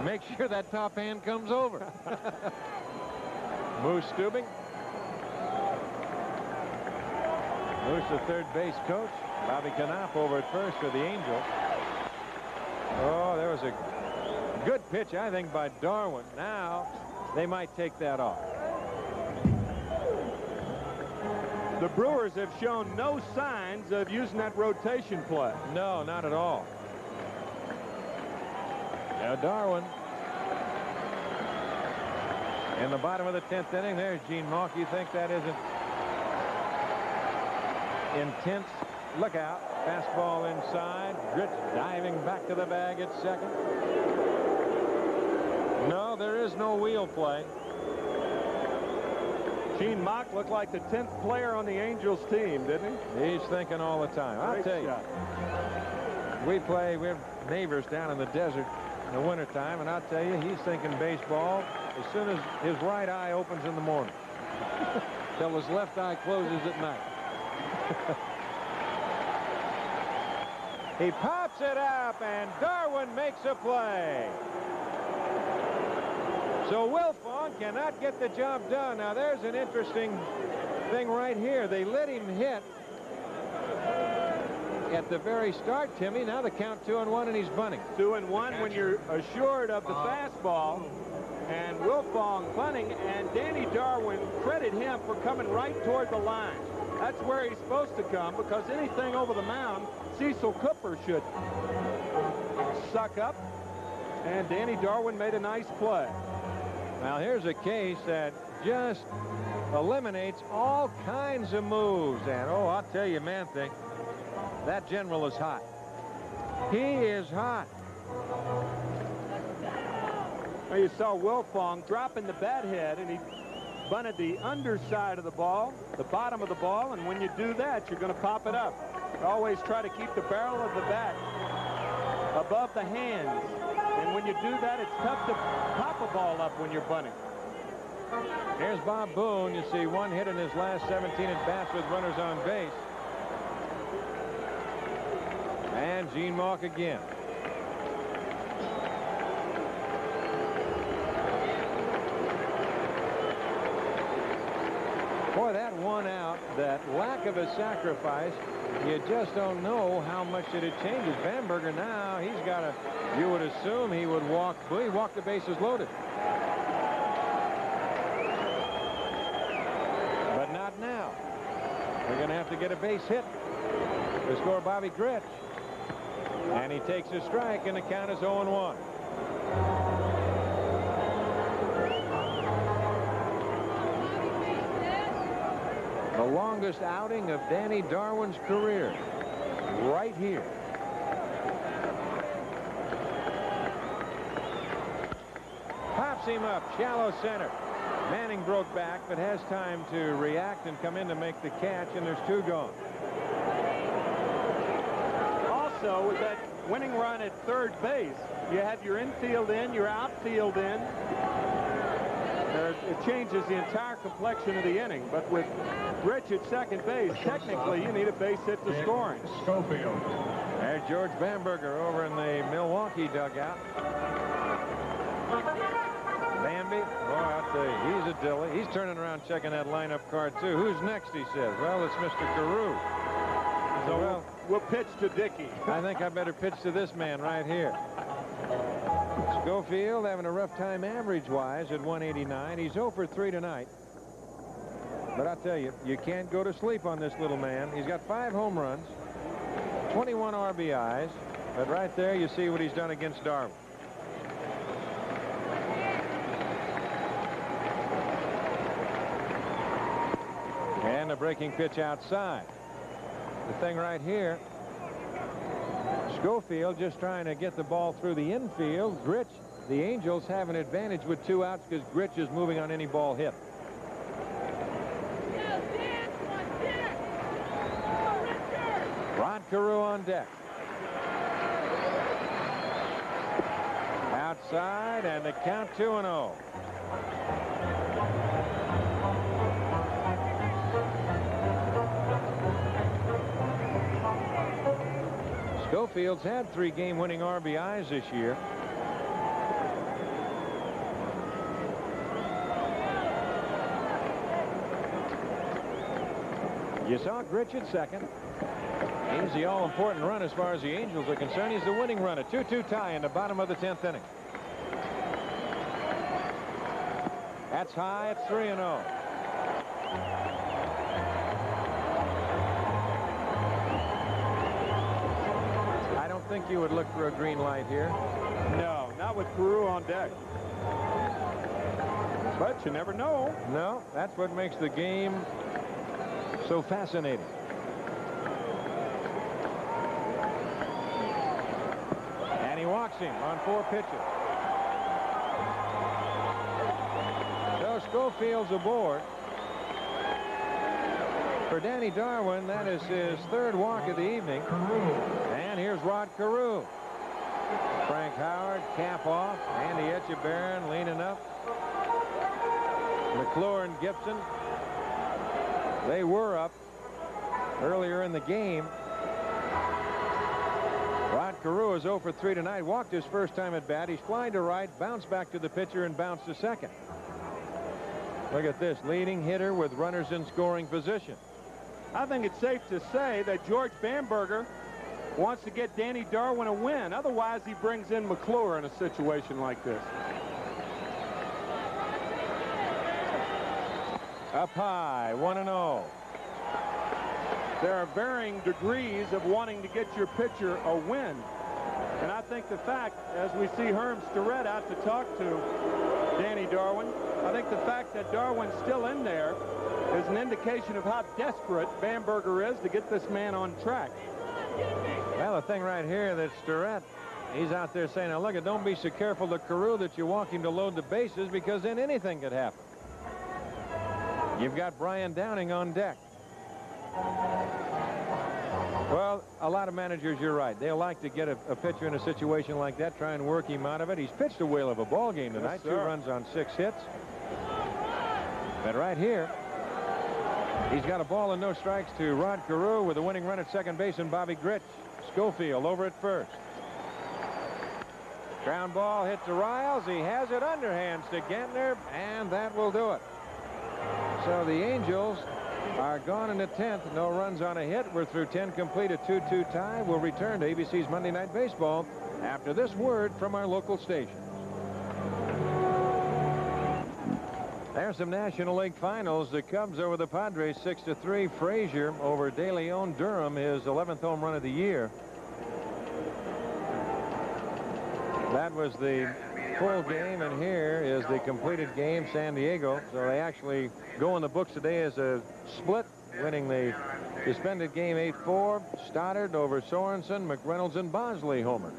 Make sure that top hand comes over. Moose Stubing. Moose, the third base coach. Bobby Knopf over at first for the Angels. Oh, there was a good pitch, I think, by Darwin. Now, they might take that off. The Brewers have shown no signs of using that rotation play. No, not at all. Now, Darwin. In the bottom of the 10th inning, there's Gene Mauch. You think that isn't intense? Look out. Fastball inside. Grich diving back to the bag at second. No, there is no wheel play. Gene Mauch looked like the 10th player on the Angels team, didn't he? He's thinking all the time. I'll tell you. We have neighbors down in the desert in the wintertime, and I'll tell you, he's thinking baseball as soon as his right eye opens in the morning till his left eye closes at night. He pops it up, and Darwin makes a play. So Wilfong cannot get the job done. Now, there's an interesting thing right here. They let him hit at the very start, Timmy. Now the count 2-1, and he's bunting. 2-1 when you're assured of the fastball. And Wilfong bunting, and Danny Darwin, credit him for coming right toward the line. That's where he's supposed to come, because anything over the mound, Cecil Cooper should suck up. And Danny Darwin made a nice play. Now, here's a case that just eliminates all kinds of moves. And, oh, I'll tell you, man-thing, that general is hot. He is hot. Well, you saw Wilfong dropping the bat head, and he bunted the underside of the ball, the bottom of the ball, and when you do that, you're going to pop it up. Always try to keep the barrel of the bat above the hands. And when you do that, it's tough to pop a ball up when you're bunting. Here's Bob Boone. You see one hit in his last 17 at-bats with runners on base. And Gene Mauch again. Boy, that one out, that lack of a sacrifice, you just don't know how much it changes. Bamberger now, he's got a, you would assume he would walk, well, he walked the bases loaded. But not now. They're going to have to get a base hit to score Bobby Grich. And he takes a strike, and the count is 0-1. The longest outing of Danny Darwin's career, right here. Pops him up, shallow center. Manning broke back, but has time to react and come in to make the catch, and there's 2 gone. Also, with that winning run at third base, you have your infield in, your outfield in. It changes the entire complexion of the inning. But with Rich at second base, technically you need a base hit to scoring. Schofield. There's George Bamberger over in the Milwaukee dugout. Bambi, boy, I'll tell you, he's a dilly. He's turning around checking that lineup card, too. Who's next, he says. Well, it's Mr. Carew. So, well, we'll pitch to Dickey. I think I better pitch to this man right here. Schofield having a rough time average-wise at 189. He's 0 for 3 tonight. But I'll tell you, you can't go to sleep on this little man. He's got 5 home runs, 21 RBIs. But right there, you see what he's done against Darwin. And a breaking pitch outside. The thing right here, Schofield just trying to get the ball through the infield. Grich, the Angels have an advantage with 2 outs because Grich is moving on any ball hit. Rod Carew on deck. Outside, and the count 2-0. Schofield's had 3 game-winning RBIs this year. You saw Grich at second. He's the all-important run as far as the Angels are concerned. He's the winning run, a 2-2 tie in the bottom of the 10th inning. That's high. It's 3-0. I don't think you would look for a green light here. No, not with Carew on deck. But you never know. No, that's what makes the game so fascinating. And he walks him on 4 pitches. So Schofield's aboard. For Danny Darwin, that is his 3rd walk of the evening. And here's Rod Carew. Frank Howard, cap off. Andy Etchebarren leaning up. McClure and Gibson. They were up earlier in the game. Rod Carew is 0 for 3 tonight. Walked his first time at bat. He's flying to right, bounced back to the pitcher, and bounced to second. Look at this, leading hitter with runners in scoring position. I think it's safe to say that George Bamberger wants to get Danny Darwin a win. Otherwise, he brings in McClure in a situation like this. Up high, 1-0. There are varying degrees of wanting to get your pitcher a win. And I think the fact, as we see Herm Starrett out to talk to Danny Darwin, I think the fact that Darwin's still in there is an indication of how desperate Bamberger is to get this man on track. Well, the thing right here that Starrett, he's out there saying, now look, don't be so careful to Carew that you walk him to load the bases, because then anything could happen. You've got Brian Downing on deck. Well, a lot of managers, you're right. They'll like to get a pitcher in a situation like that, try and work him out of it. He's pitched a whale of a ball game tonight. Yes, 2 runs on 6 hits. But right here, he's got a ball and no strikes to Rod Carew with a winning run at second base and Bobby Gritch. Schofield over at first. Ground ball hit to Riles. He has it underhands to Gantner, and that will do it. So the Angels are gone in the 10th. No runs on a hit. We're through 10 complete, a 2-2 tie. We'll return to ABC's Monday Night Baseball after this word from our local station. There's some National League finals. The Cubs over the Padres 6-3. Frazier over De Leon. Durham, his 11th home run of the year. That was the full game, and here is the completed game, San Diego. So they actually go in the books today as a split, winning the suspended game 8-4. Stoddard over Sorensen, McReynolds and Bosley homer.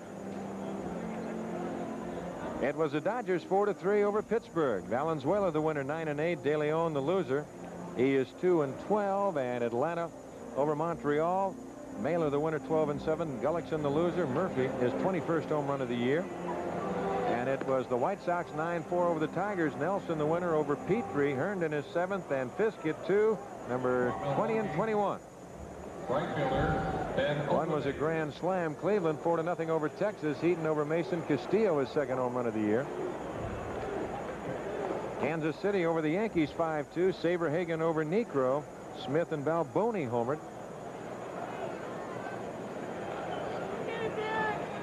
It was the Dodgers 4-3 over Pittsburgh. Valenzuela the winner, 9-8. De Leon the loser. He is 2-12, and Atlanta over Montreal. Mailer the winner, 12-7. Gullickson the loser. Murphy his 21st home run of the year. And it was the White Sox 9-4 over the Tigers. Nelson the winner over Petrie. Herndon his 7th, and Fisk at 2, number 20 and 21. One was a grand slam. Cleveland 4-0 over Texas. Heaton over Mason. Castillo his 2nd home run of the year. Kansas City over the Yankees 5-2. Saberhagen over Necro. Smith and Balboni homered.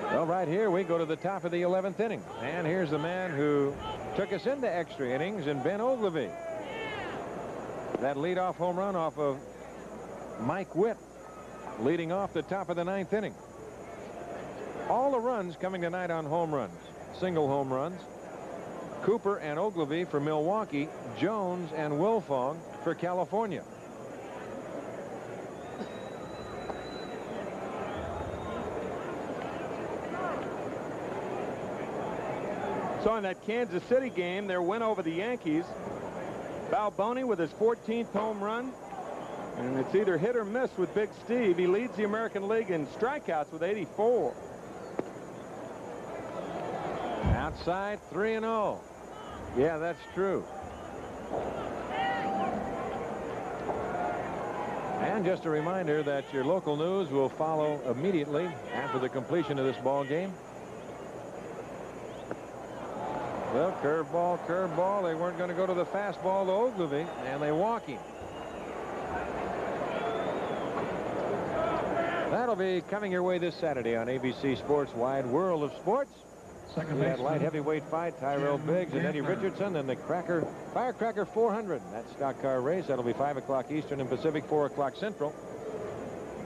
Well, right here we go to the top of the 11th inning. And here's the man who took us into extra innings, and Ben Ogilvie. That leadoff home run off of Mike Witt, leading off the top of the 9th inning. All the runs coming tonight on home runs, single home runs. Cooper and Ogilvie for Milwaukee, Jones and Wilfong for California. So in that Kansas City game, their win over the Yankees, Balboni with his 14th home run. And it's either hit or miss with Big Steve. He leads the American League in strikeouts with 84. Outside, 3-0. Yeah, that's true. And just a reminder that your local news will follow immediately after the completion of this ball game. Well, curveball, curveball. They weren't going to go to the fastball to Ogilvie, and they walk him. That'll be coming your way this Saturday on ABC Sports Wide World of Sports. We had light heavyweight fight, Tyrell Biggs and Eddie Richardson, and the Firecracker 400. That stock car race. That'll be 5 o'clock Eastern and Pacific, 4 o'clock Central.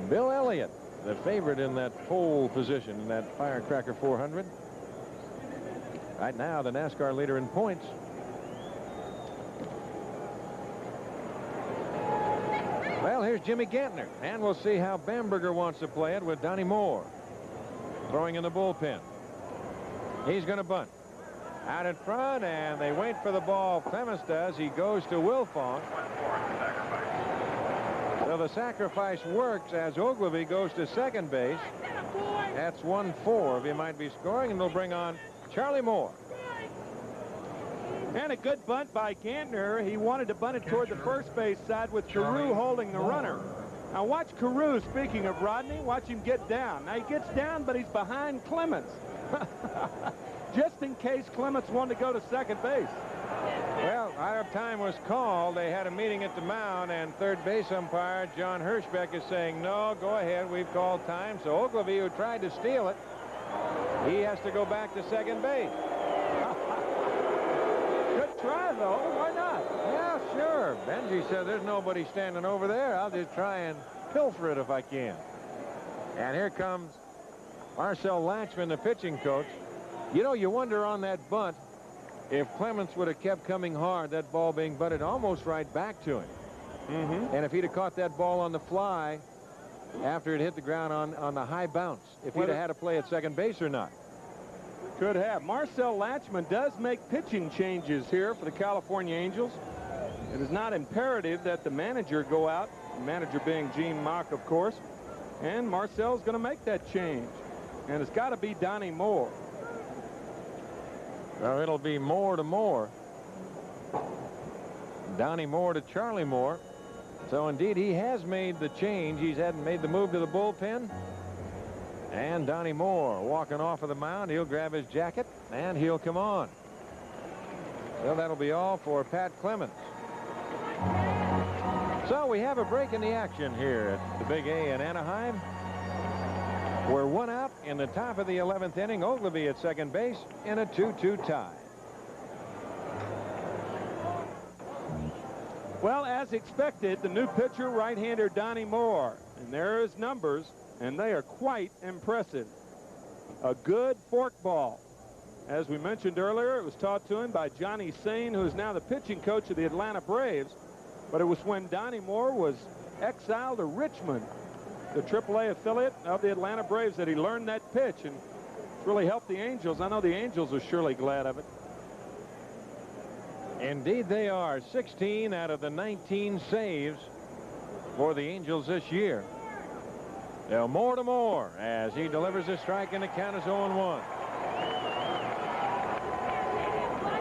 Bill Elliott, the favorite in that pole position in that Firecracker 400. Right now, the NASCAR leader in points. Well, here's Jimmy Gantner, and we'll see how Bamberger wants to play it with Donnie Moore throwing in the bullpen. He's going to bunt. Out in front, and they wait for the ball. Clemens does. He goes to Wilfong. So the sacrifice works as Ogilvie goes to second base. That's 1-4 if he might be scoring, and they'll bring on Charlie Moore. And a good bunt by Gantner. He wanted to bunt it toward the first base side with Carew holding the runner. Now watch Carew, speaking of Rodney, watch him get down. Now he gets down, but he's behind Clemens. Just in case Clemens wanted to go to second base. Well, our time was called. They had a meeting at the mound, and third base umpire John Hirschbeck is saying, no, go ahead, we've called time. So Ogilvie, who tried to steal it, he has to go back to second base. Good try, though. Why not? Yeah, sure. Benji said there's nobody standing over there. I'll just try and pilfer it if I can. And here comes Marcel Latchman, the pitching coach. You know, you wonder on that bunt if Clemens would have kept coming hard, that ball being butted almost right back to him. And if he'd have caught that ball on the fly after it hit the ground on the high bounce, if he'd have had to play at second base or not. Could have. Marcel Latchman does make pitching changes here for the California Angels. It is not imperative that the manager go out, the manager being Gene Mock, of course, and Marcel's going to make that change. And it's got to be Donnie Moore. Well, it'll be Moore to Moore. Donnie Moore to Charlie Moore. So indeed he has made the change. He hadn't made the move to the bullpen. And Donnie Moore walking off of the mound. He'll grab his jacket and he'll come on. Well, that'll be all for Pat Clemens. So we have a break in the action here at the Big A in Anaheim. We're one out in the top of the 11th inning. Ogilvy at second base in a 2-2 tie. Well, as expected, the new pitcher, right-hander Donnie Moore. And there are his numbers, and they are quite impressive. A good forkball. As we mentioned earlier, it was taught to him by Johnny Sain, who is now the pitching coach of the Atlanta Braves. But it was when Donnie Moore was exiled to Richmond, the AAA affiliate of the Atlanta Braves, that he learned that pitch, and it's really helped the Angels. I know the Angels are surely glad of it. Indeed they are. 16 out of the 19 saves for the Angels this year. Now Moore to Moore as he delivers a strike, and the count is 0-1.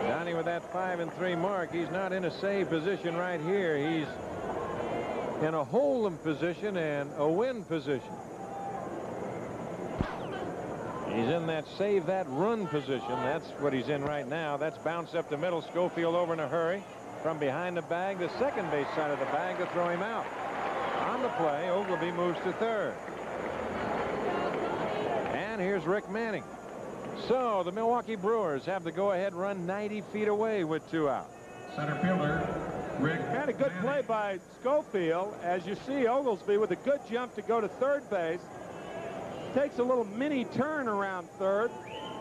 Donnie with that 5-3 mark. He's not in a save position right here. He's in a hold 'em position and a win position. He's in that save that run position. That's what he's in right now. That's bounced up the middle. Schofield over in a hurry from behind the bag, the second base side of the bag, to throw him out. On the play, Ogilvy moves to third. And here's Rick Manning. So the Milwaukee Brewers have the go-ahead run 90 feet away with 2 out. Center fielder, Rick Had a good play by Schofield. As you see, Oglesby with a good jump to go to third base. Takes a little mini turn around third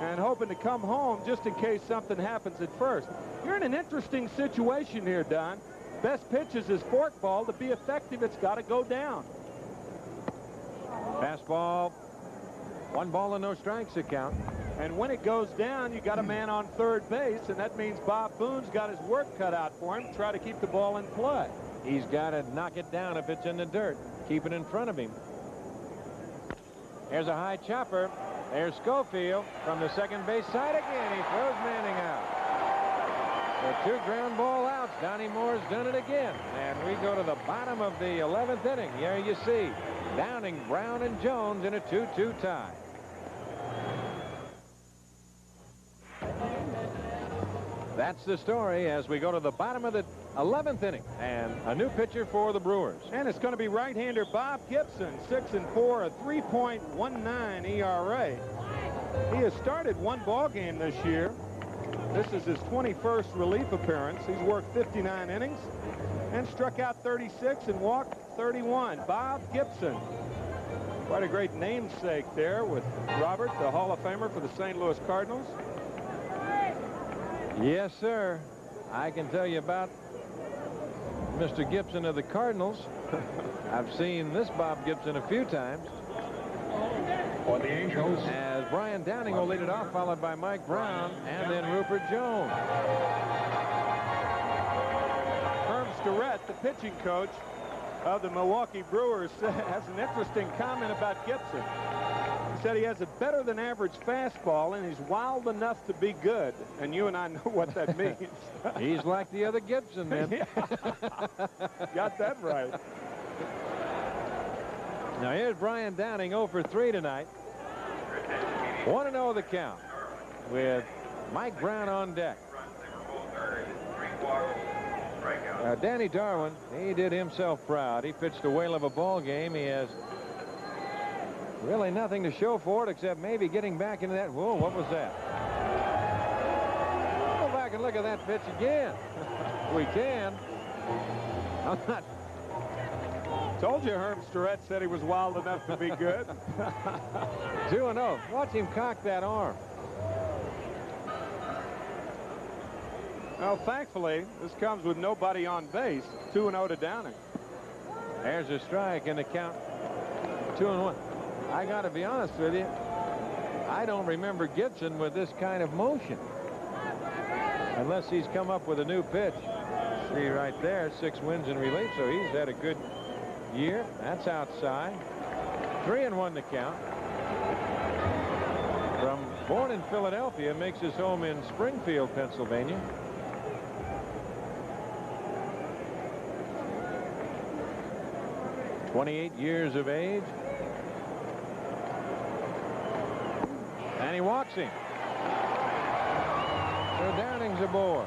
and hoping to come home just in case something happens at first. You're in an interesting situation here, Don. Best pitch is his forkball. To be effective, it's got to go down. Fastball. 1 ball and no strikes to count. And when it goes down, you got a man on third base, and that means Bob Boone's got his work cut out for him to try to keep the ball in play. He's got to knock it down if it's in the dirt. Keep it in front of him. There's a high chopper. There's Schofield from the second base side again. He throws Manning out. The 2 ground ball outs. Donnie Moore's done it again. And we go to the bottom of the 11th inning. Here you see Downing, Brown, and Jones in a 2-2 tie. That's the story as we go to the bottom of the 11th inning, and a new pitcher for the Brewers. And it's going to be right-hander Bob Gibson, 6-4, a 3.19 ERA. He has started 1 ball game this year. This is his 21st relief appearance. He's worked 59 innings and struck out 36 and walked 31. Bob Gibson. Quite a great namesake there with Robert, the Hall of Famer for the St. Louis Cardinals. Yes, sir. I can tell you about Mr. Gibson of the Cardinals. I've seen this Bob Gibson a few times. For the Angels, As Brian Downing will lead it off, followed by Mike Brown and then Rupert Jones. Herm Starrett, the pitching coach of the Milwaukee Brewers, has an interesting comment about Gibson. He said he has a better than average fastball and he's wild enough to be good. And you and I know what that means. He's like the other Gibson, man. Got that right. Now here's Brian Downing, 0 for 3 tonight. 1-0 the count with Mike Brown on deck. Danny Darwin, he did himself proud. He pitched a whale of a ball game. He has really nothing to show for it except maybe getting back into that. Whoa, what was that? Go back and look at that pitch again. We can. I'm not. Told you Herm Starrett said he was wild enough to be good. 2-0. Watch him cock that arm. Well, thankfully, this comes with nobody on base. 2-0 to Downing. There's a strike and the count 2-1. I got to be honest with you. I don't remember Gibson with this kind of motion. Unless he's come up with a new pitch. See right there, 6 wins in relief, so he's had a good year. That's outside. 3-1 to count. Born in Philadelphia, makes his home in Springfield, Pennsylvania. "28 years of age. And he walks him. So Downing's aboard.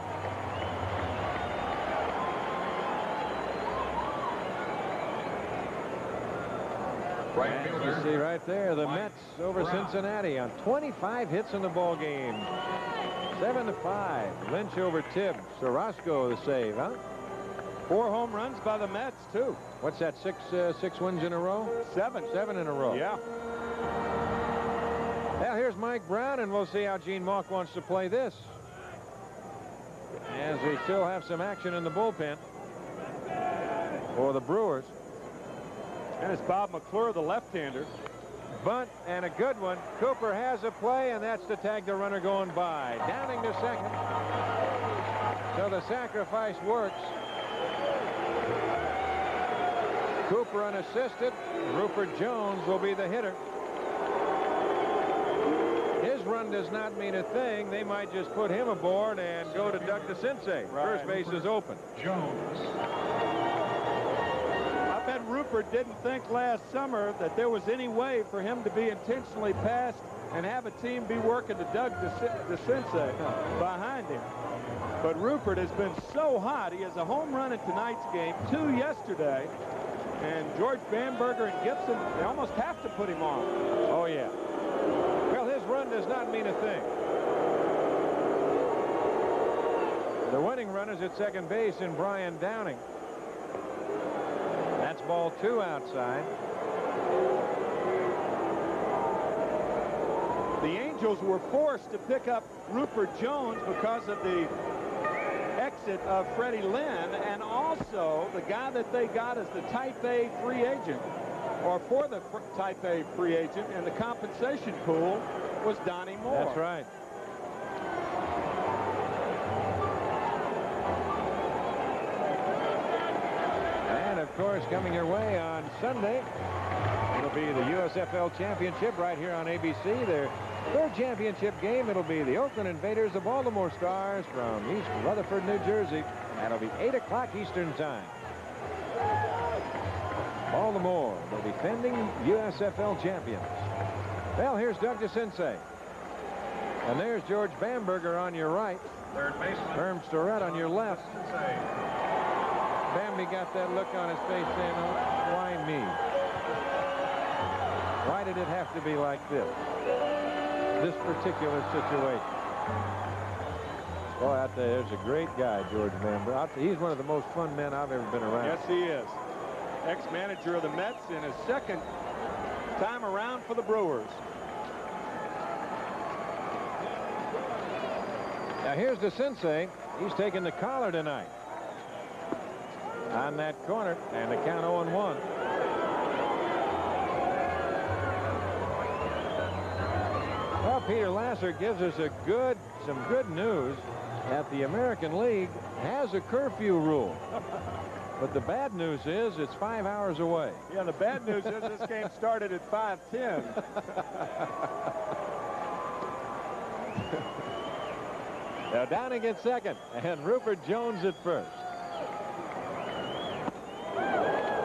Right You fielder. see right there, the Mets over Cincinnati on 25 hits in the ball game. 7-5. Lynch over Tibbs. Orozco the save, huh? 4 home runs by the Mets, too. What's that, 6 wins in a row? 7. 7 in a row. Yeah. Well, here's Mike Brown, and we'll see how Gene Mauch wants to play this. As we still have some action in the bullpen for the Brewers. And it's Bob McClure, the left-hander. Bunt and a good one. Cooper has a play, and that's to tag the runner going by. Downing to second. So the sacrifice works. Cooper unassisted. Rupert Jones will be the hitter. His run does not mean a thing. They might just put him aboard and go to Doug DeCinces. Right. First base is open. Jones. I bet Rupert didn't think last summer that there was any way for him to be intentionally passed and have a team be working to Doug DeCinces behind him. But Rupert has been so hot. He has a home run in tonight's game, 2 yesterday. And George Bamberger and Gibson, they almost have to put him on. Oh, yeah. Well, his run does not mean a thing. The winning run is at second base in Brian Downing. That's ball 2 outside. The Angels were forced to pick up Rupert Jones because of the exit of Freddie Lynn, and also the guy that they got as the Type A free agent, or for the Type A free agent in the compensation pool, was Donnie Moore. That's right. And of course, coming your way on Sunday, it'll be the USFL Championship right here on ABC. Their 3rd championship game. It'll be the Oakland Invaders, the Baltimore Stars from East Rutherford, New Jersey. That'll be 8 o'clock Eastern time. Baltimore, the defending USFL champions. Well, here's Doug DeCinces. And there's George Bamberger on your right. Third baseman. Herm Storette on your left. Cincinnati. Bambi got that look on his face saying, oh, why me? Why did it have to be like this? This particular situation. Boy, out there, there's a great guy, George Bamberger. He's one of the most fun men I've ever been around. Yes, he is. Ex-manager of the Mets in his 2nd time around for the Brewers. Now here's DeCinces. He's taking the collar tonight. On that corner, and the count 0-1. Well, Peter Lasser gives us some good news that the American League has a curfew rule. But the bad news is it's 5 hours away. Yeah, the bad news is this game started at 5:10. Now Downing at second, and Rupert Jones at first.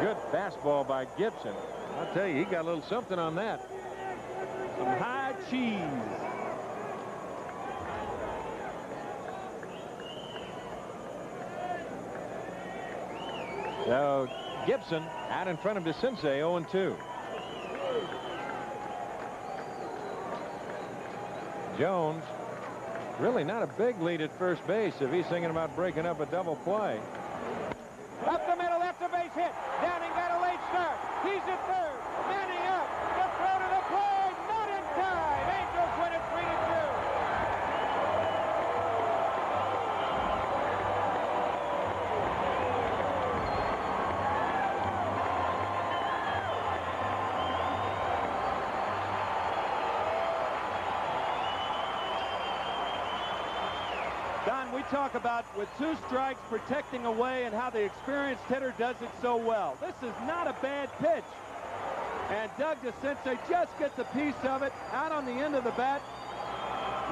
Good fastball by Gibson. I'll tell you, he got a little something on that. Some high cheese. So Gibson out in front of DeCinces, 0-2. Jones, really not a big lead at first base if he's thinking about breaking up a double play. Up the middle, left the base hit. Downing got a late start. He's at third. Manning up. The throw to the plate. Not in time. Angels win it 3-2. Don, we talk about with 2 strikes protecting away and how the experienced hitter does it so well. This is not a bad pitch. And Doug DeCinces just gets a piece of it out on the end of the bat.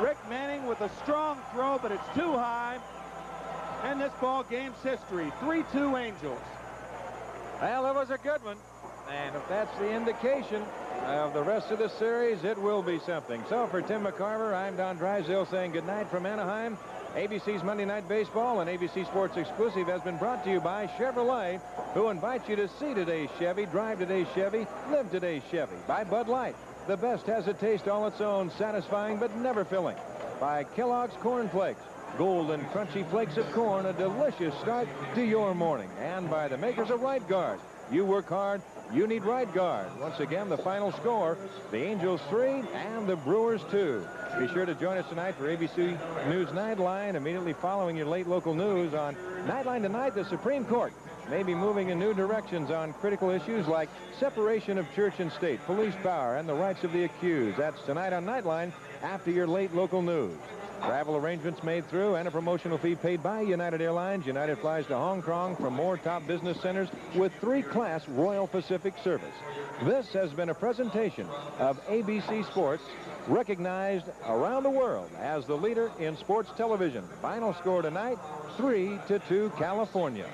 Rick Manning with a strong throw, but it's too high. And this ball game's history. 3-2 Angels. Well, it was a good one. And if that's the indication of the rest of the series, it will be something. So for Tim McCarver, I'm Don Drysdale saying goodnight from Anaheim. ABC's Monday Night Baseball and ABC Sports Exclusive has been brought to you by Chevrolet, who invites you to see today's Chevy, drive today's Chevy, live today's Chevy. By Bud Light, the best has a taste all its own, satisfying but never filling. By Kellogg's Corn Flakes, golden crunchy flakes of corn, a delicious start to your morning. And by the makers of Right Guard. You work hard, you need Right Guard. Once again, the final score, the Angels 3 and the Brewers 2. Be sure to join us tonight for ABC News Nightline, immediately following your late local news on Nightline tonight. The Supreme Court may be moving in new directions on critical issues like separation of church and state, police power, and the rights of the accused. That's tonight on Nightline after your late local news. Travel arrangements made through and a promotional fee paid by United Airlines. United flies to Hong Kong from more top business centers with 3-class Royal Pacific service. This has been a presentation of ABC Sports, recognized around the world as the leader in sports television. Final score tonight, 3-2 California.